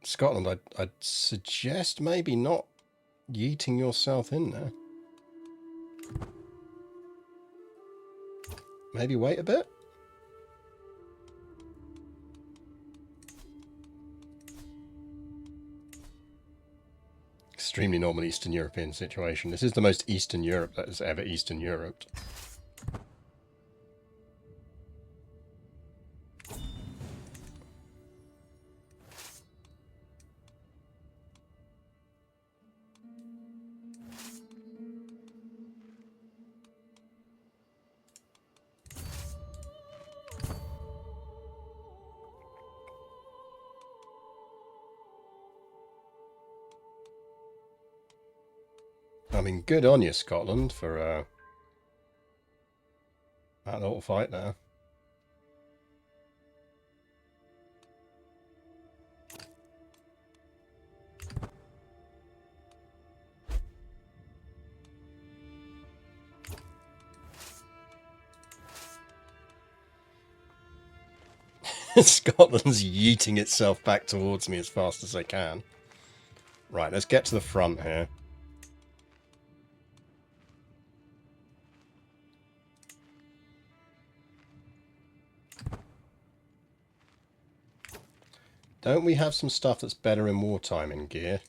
Scotland, I'd suggest maybe not yeeting yourself in there. Maybe wait a bit. Extremely normal Eastern European situation. This is the most Eastern Europe that has ever Eastern Europed. I mean, good on you, Scotland, for that little fight there. Scotland's yeeting itself back towards me as fast as they can. Right, let's get to the front here. Don't we have some stuff that's better in wartime in gear?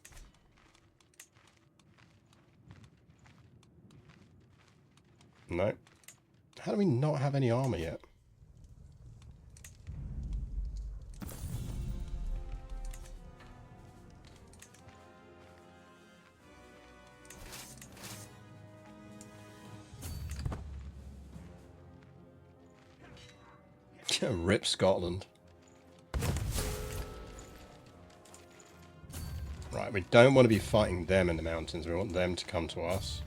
No. How do we not have any armor yet? Rip Scotland. Right, We don't want to be fighting them in the mountains. We want them to come to us.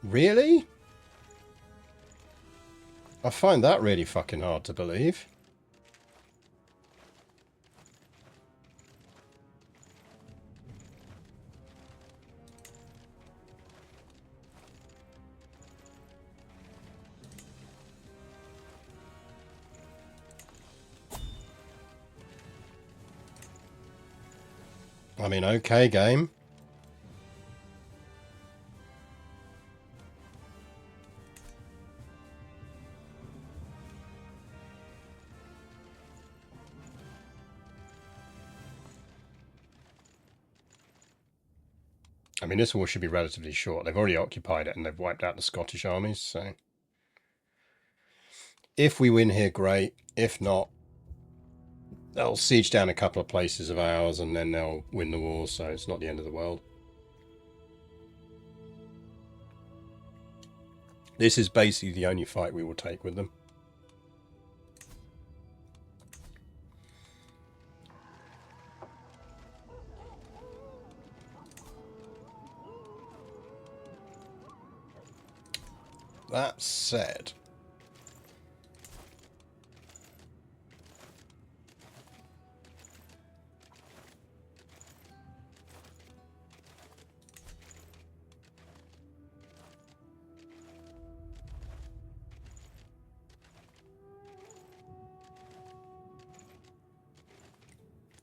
Really? I find that really fucking hard to believe. I mean, okay, game. I mean, this war should be relatively short. They've already occupied it and they've wiped out the Scottish armies, so... If we win here, great. If not, they'll siege down a couple of places of ours and then they'll win the war, so it's not the end of the world. This is basically the only fight we will take with them. That said...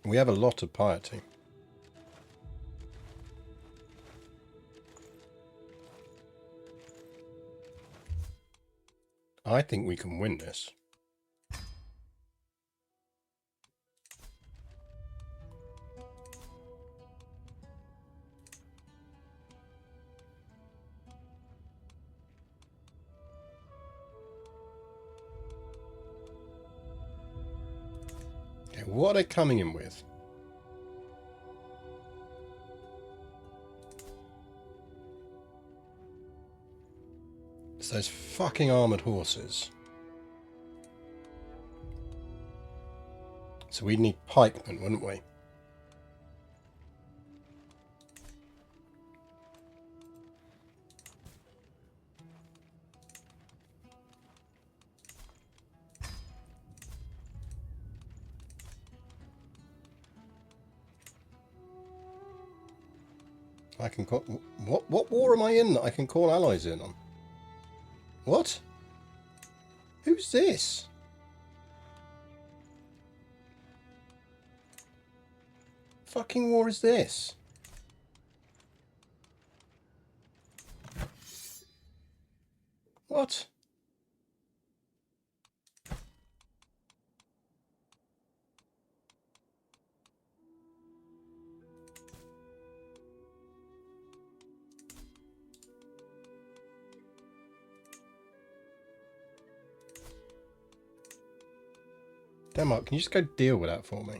we have a lot of piety. I think we can win this. Okay, what are they coming in with? It's those fucking armoured horses. So we'd need pikemen, wouldn't we? I can call... What war am I in that I can call allies in on? What? Who's this? Fucking war is this? What? Denmark, can you just go deal with that for me?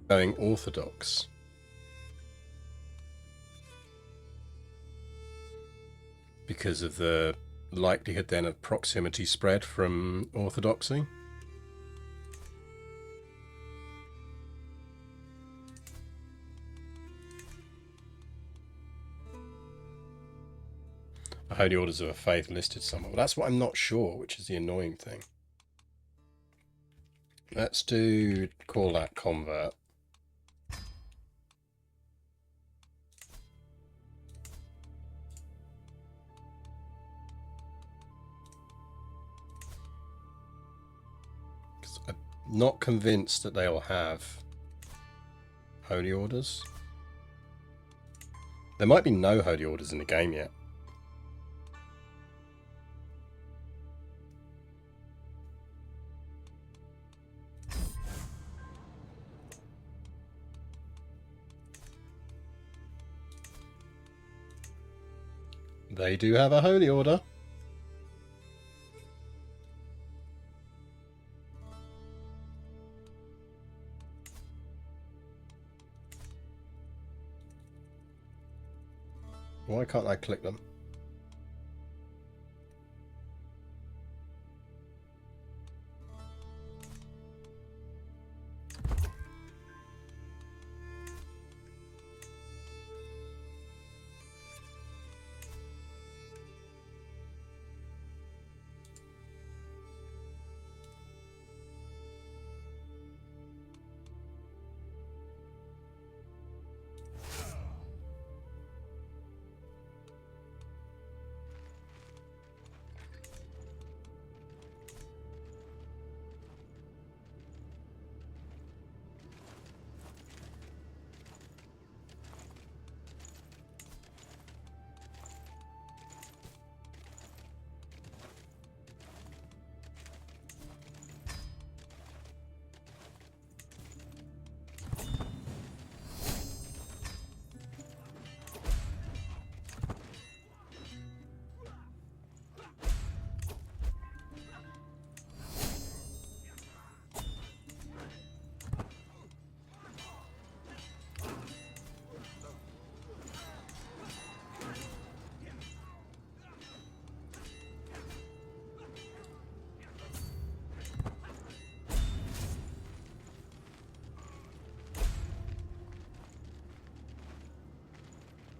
Going orthodox. Because of the likelihood then of proximity spread from orthodoxy. The Holy Orders of a Faith listed somewhere. Well, that's what I'm not sure, which is the annoying thing. Let's call that convert. I'm not convinced that they'll have Holy Orders. There might be no Holy Orders in the game yet. They do have a holy order. Why can't I click them?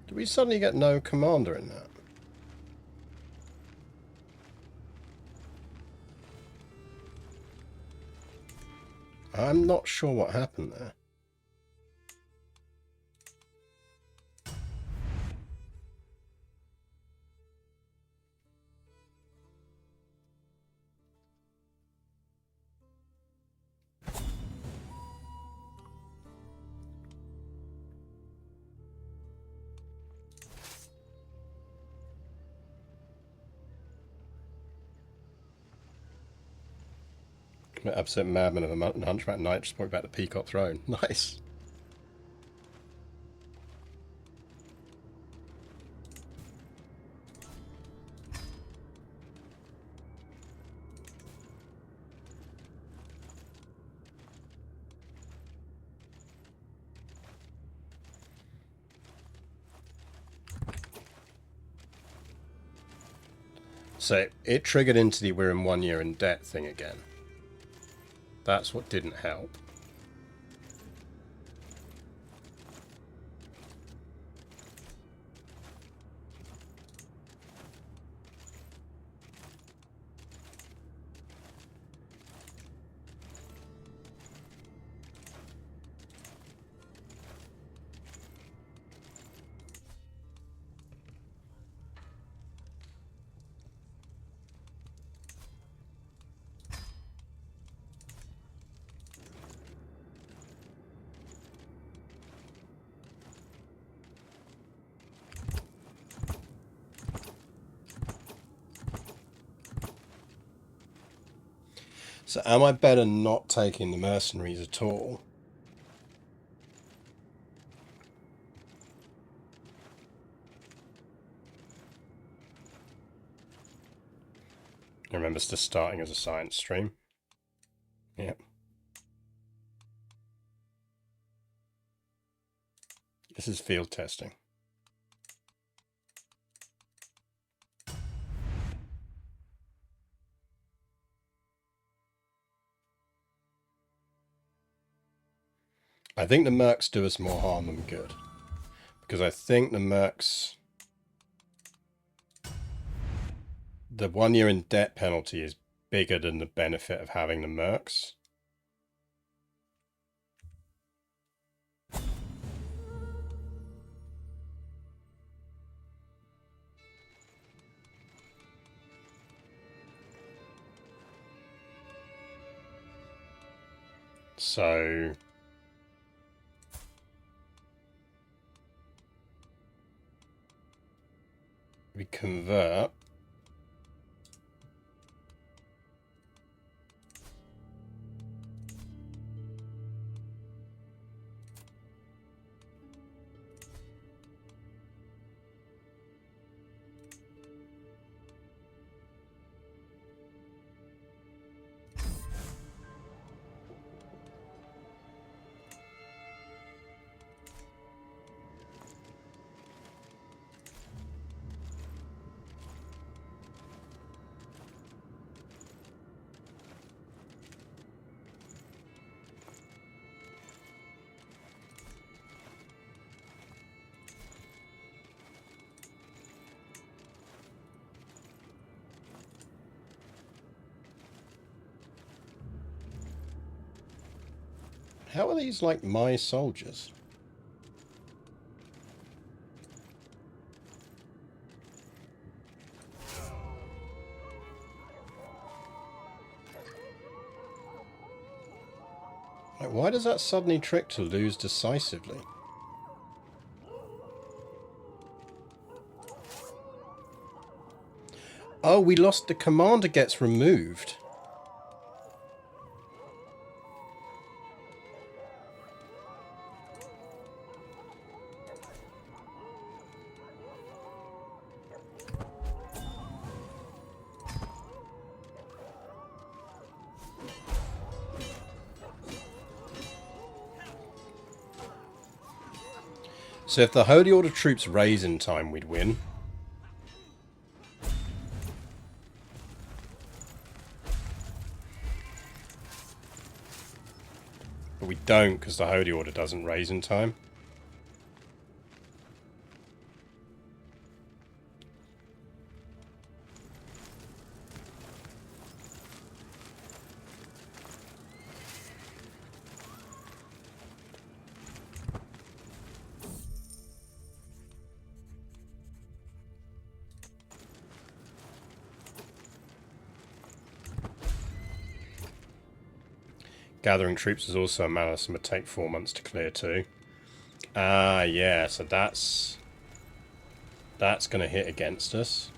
Do we suddenly get no commander in that? I'm not sure what happened there. Absolute madman of a Hunchback Knight just walked back the Peacock Throne. Nice. So it triggered into the we're in 1 year in debt thing again. That's what didn't help. So am I better not taking the mercenaries at all? Remember, it's just starting as a science stream. Yeah. This is field testing. I think the mercs do us more harm than good. Because I think the mercs... The 1 year in debt penalty is bigger than the benefit of having the mercs. So... we convert... How are these like my soldiers? Like, why does that suddenly trick to lose decisively? Oh, we lost. The commander gets removed. So if the Holy Order troops raise in time, we'd win. But we don't, because the Holy Order doesn't raise in time. Gathering troops is also a malice and would take 4 months to clear too. Ah, yeah, so that's going to hit against us.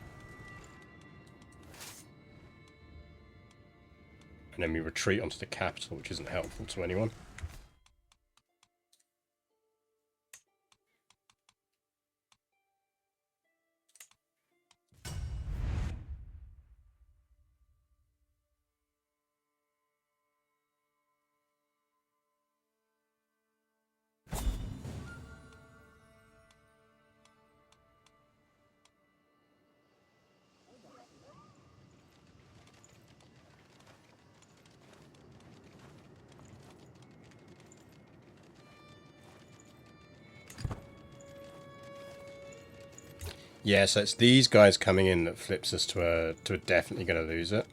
And then we retreat onto the capital, which isn't helpful to anyone. Yeah, so it's these guys coming in that flips us to a definitely going to lose it.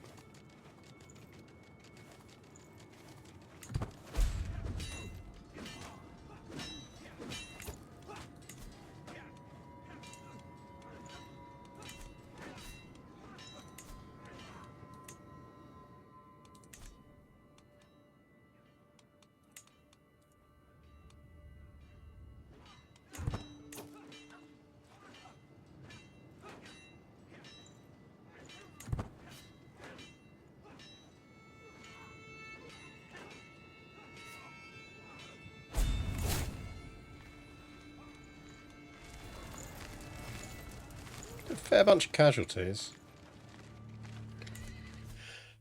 A fair bunch of casualties.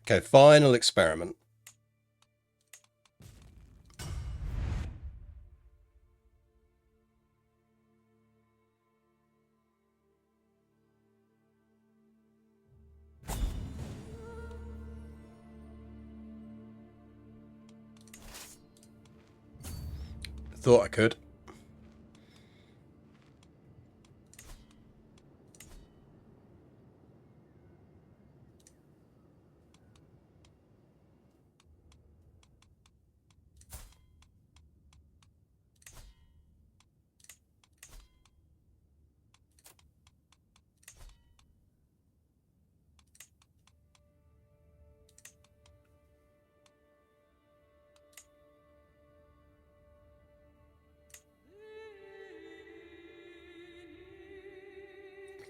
Okay, final experiment. Thought I could.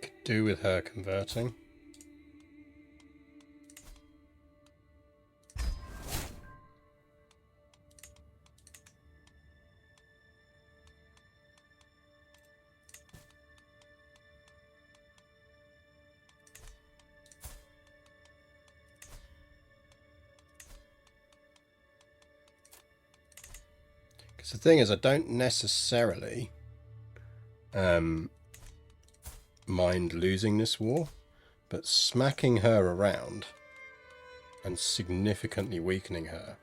Could do with her converting. Because the thing is, I don't necessarily mind losing this war, but smacking her around and significantly weakening her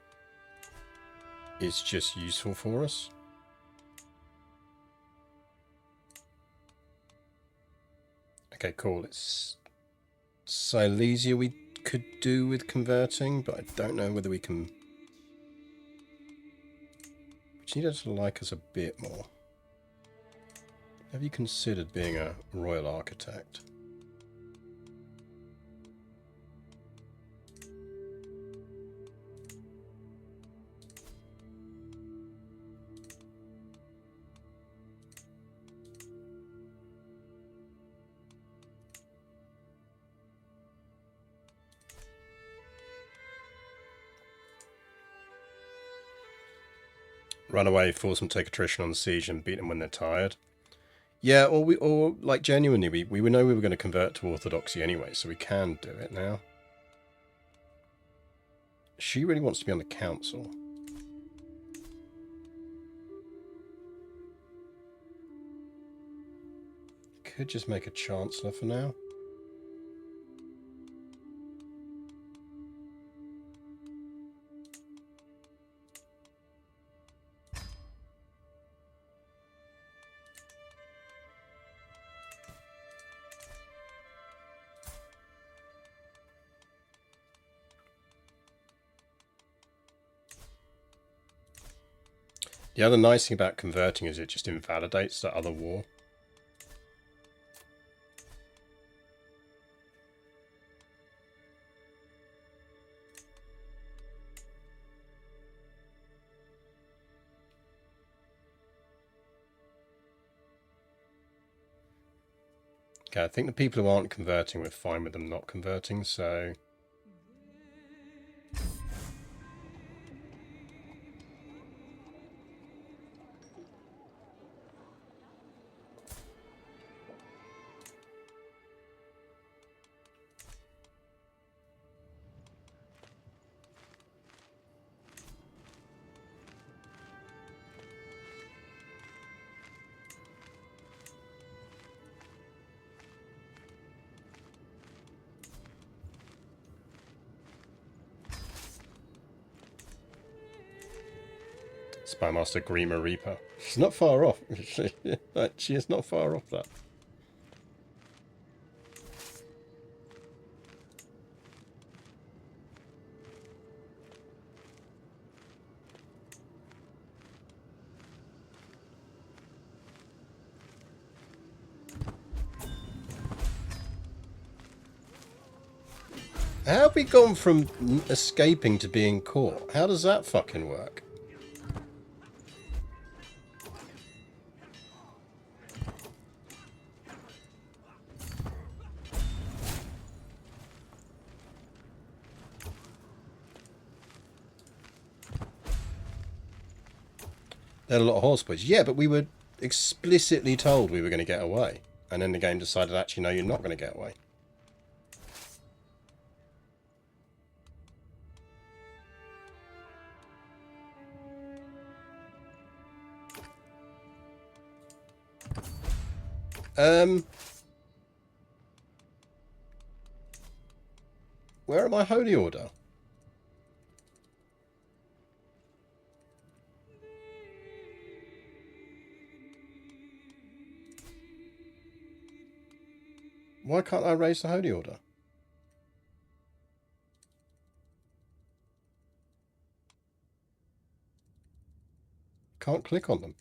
is just useful for us. Okay, cool. It's Silesia we could do with converting, but I don't know whether we can... just need her to like us a bit more. Have you considered being a royal architect? Run away, force them to take attrition on the siege and beat them when they're tired. Yeah, or like genuinely, we know we were going to convert to Orthodoxy anyway, so we can do it now. She really wants to be on the council. Could just make a chancellor for now. The other nice thing about converting is it just invalidates that other war. Okay, I think the people who aren't converting, we're fine with them not converting, so... Spymaster Grima Reaper. She's not far off. She is not far off that. How have we gone from escaping to being caught? How does that fucking work? They had a lot of horseboys. Yeah, but we were explicitly told we were going to get away. And then the game decided, actually, no, you're not going to get away. Where are my holy order? Why can't I raise the holy order? Can't click on them.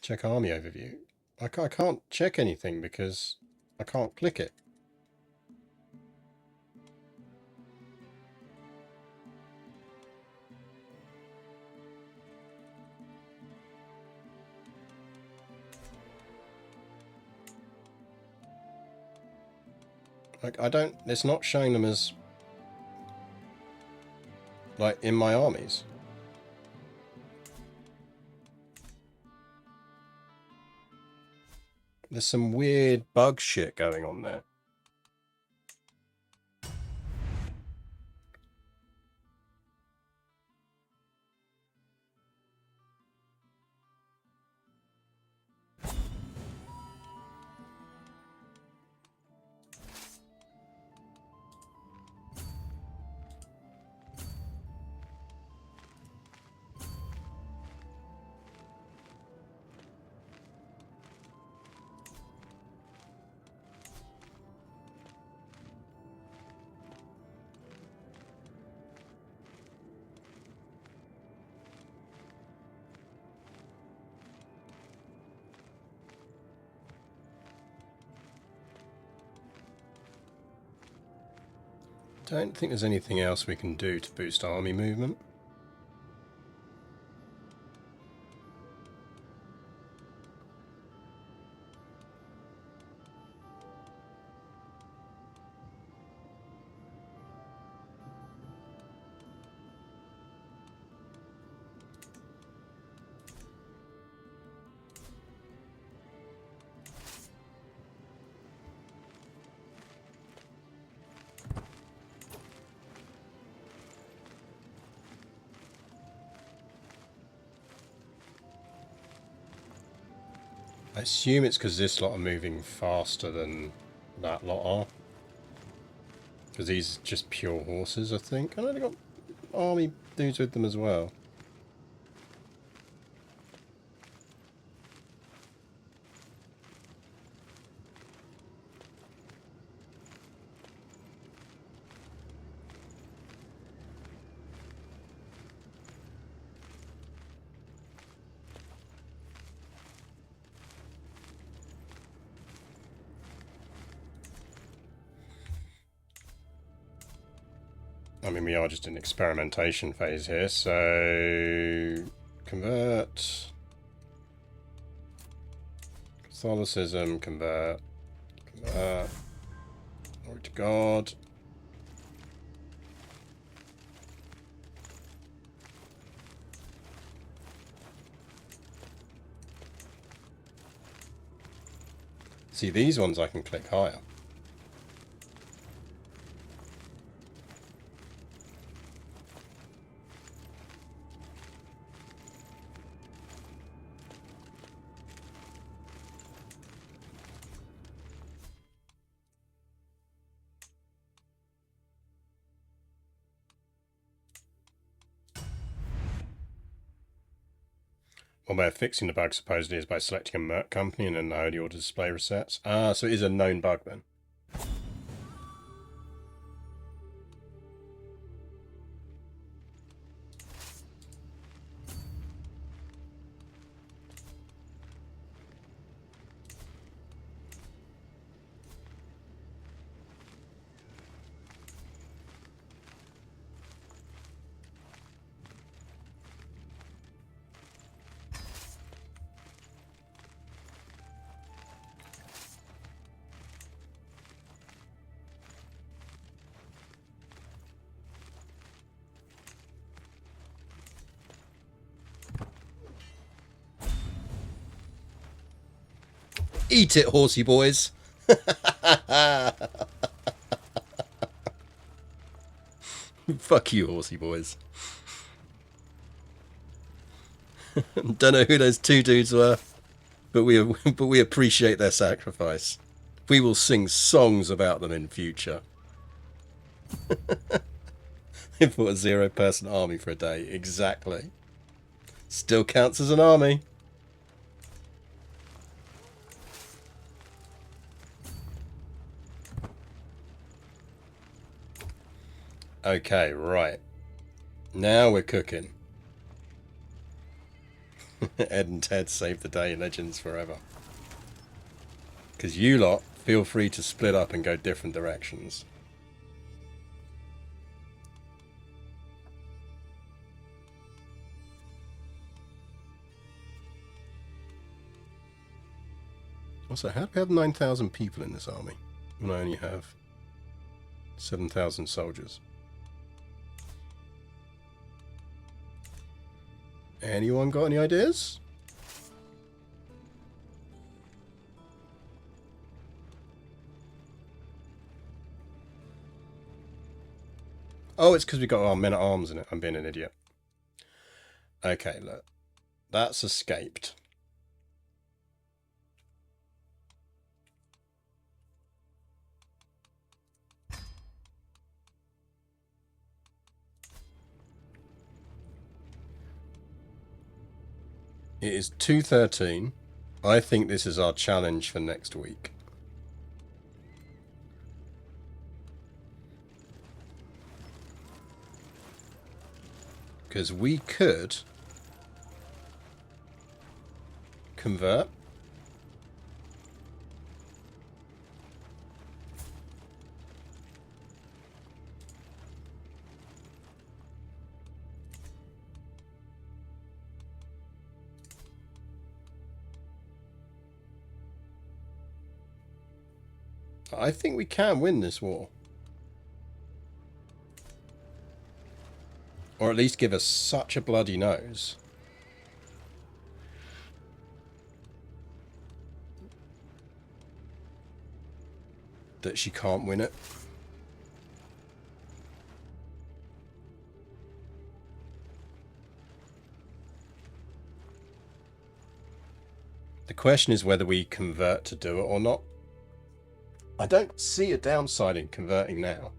Check army overview. I can't check anything because I can't click it. Like, I don't... It's not showing them as... like, in my armies. There's some weird bug shit going on there. Don't think there's anything else we can do to boost army movement. I assume it's because this lot are moving faster than that lot are. Because these are just pure horses, I think. And they've got army dudes with them as well. I mean, we are just in experimentation phase here, so convert, Catholicism, convert, glory to God. See, these ones I can click higher. One way of fixing the bug supposedly is by selecting a merc company and then the holy order display resets. Ah, so it is a known bug then. Eat it, horsey boys. Fuck you, horsey boys. Don't know who those two dudes were, but we appreciate their sacrifice. We will sing songs about them in future. They fought a 0-person army for a day. Exactly. Still counts as an army. Okay, right. Now we're cooking. Ed and Ted save the day, legends forever. Because you lot feel free to split up and go different directions. Also, how do we have 9,000 people in this army when I only have 7,000 soldiers? Anyone got any ideas? Oh, it's because we got our men at arms in it. I'm being an idiot. Okay, look. That's escaped. It is 2:13. I think this is our challenge for next week. Because we could convert. I think we can win this war. Or at least give us such a bloody nose that she can't win it. The question is whether we convert to do it or not. I don't see a downside in converting now.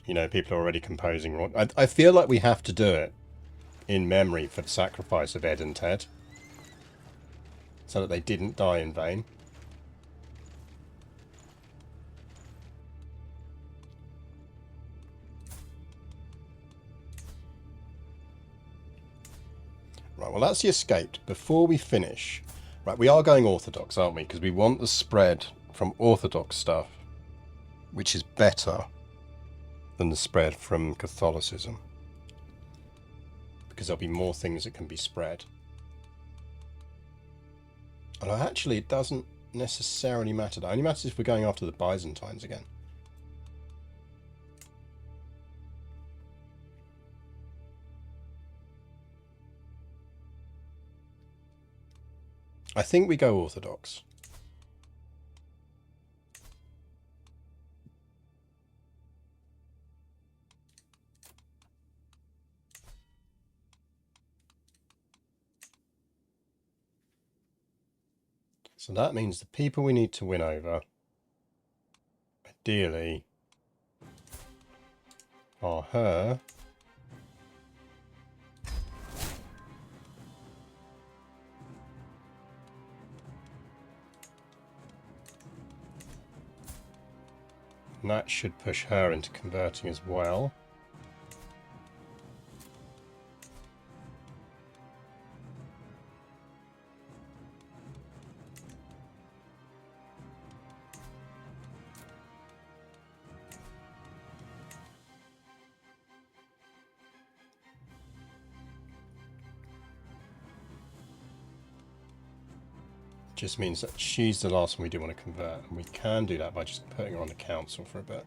You know, people are already composing wrong. I feel like we have to do it in memory for the sacrifice of Ed and Ted, so that they didn't die in vain. Right, well that's the escaped. Before we finish, right, we are going Orthodox, aren't we? Because we want the spread from Orthodox stuff, which is better than the spread from Catholicism. Because there'll be more things that can be spread. Although actually it doesn't necessarily matter. It only matters if we're going after the Byzantines again. I think we go Orthodox. So that means the people we need to win over, ideally, are her. And that should push her into converting as well. Just means that she's the last one we do want to convert, and we can do that by just putting her on the council for a bit.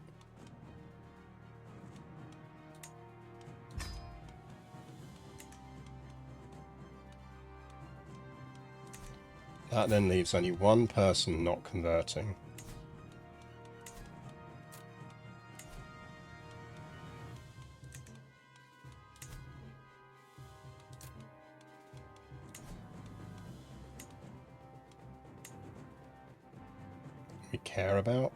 That then leaves only one person not converting. We care about.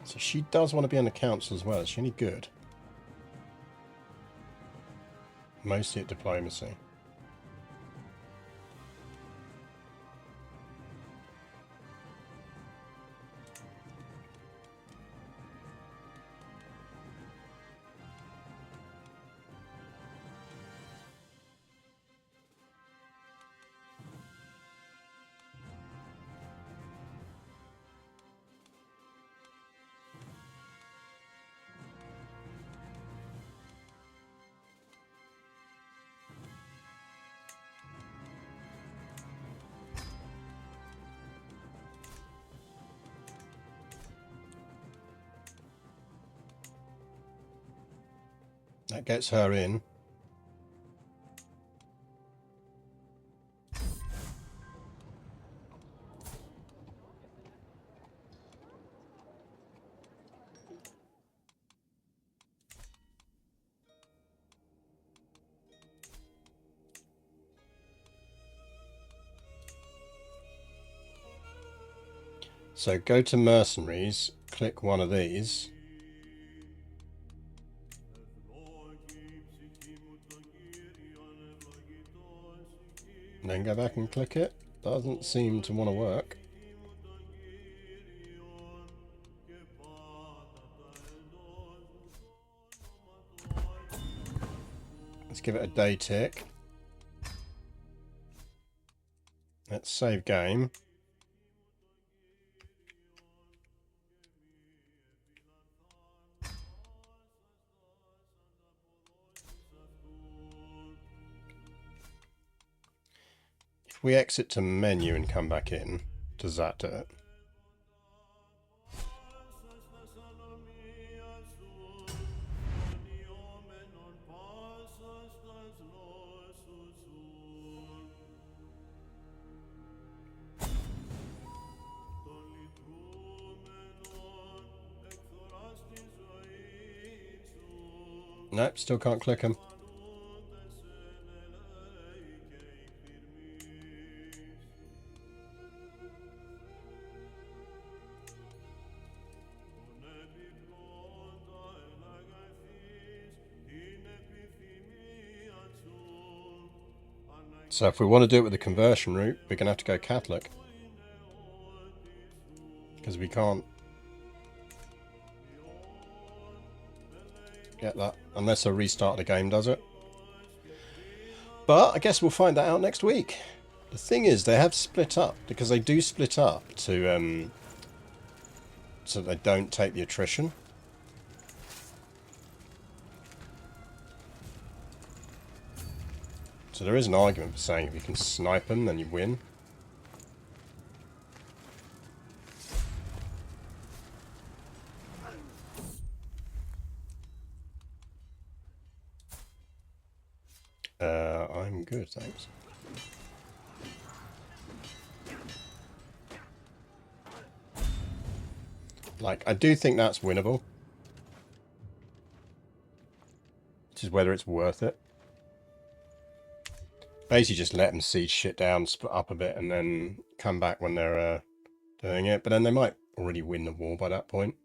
So she does want to be on the council as well. Is she any good? Mostly at diplomacy. That gets her in. So go to mercenaries, click one of these. And then go back and click it. Doesn't seem to want to work. give it a day tick. Let's save game. If we exit to menu and come back in, does that do it? Nope, still can't click them. So if we want to do it with the conversion route, we're going to have to go Catholic. Because we can't get that unless a restart of the game does it. But I guess we'll find that out next week. The thing is, they have split up, because they do split up to so they don't take the attrition. So there is an argument for saying if you can snipe them, then you win. I'm good, thanks. Like, I do think that's winnable. Which is whether it's worth it. Basically just let them siege shit down, split up a bit, and then come back when they're doing it. But then they might already win the war by that point.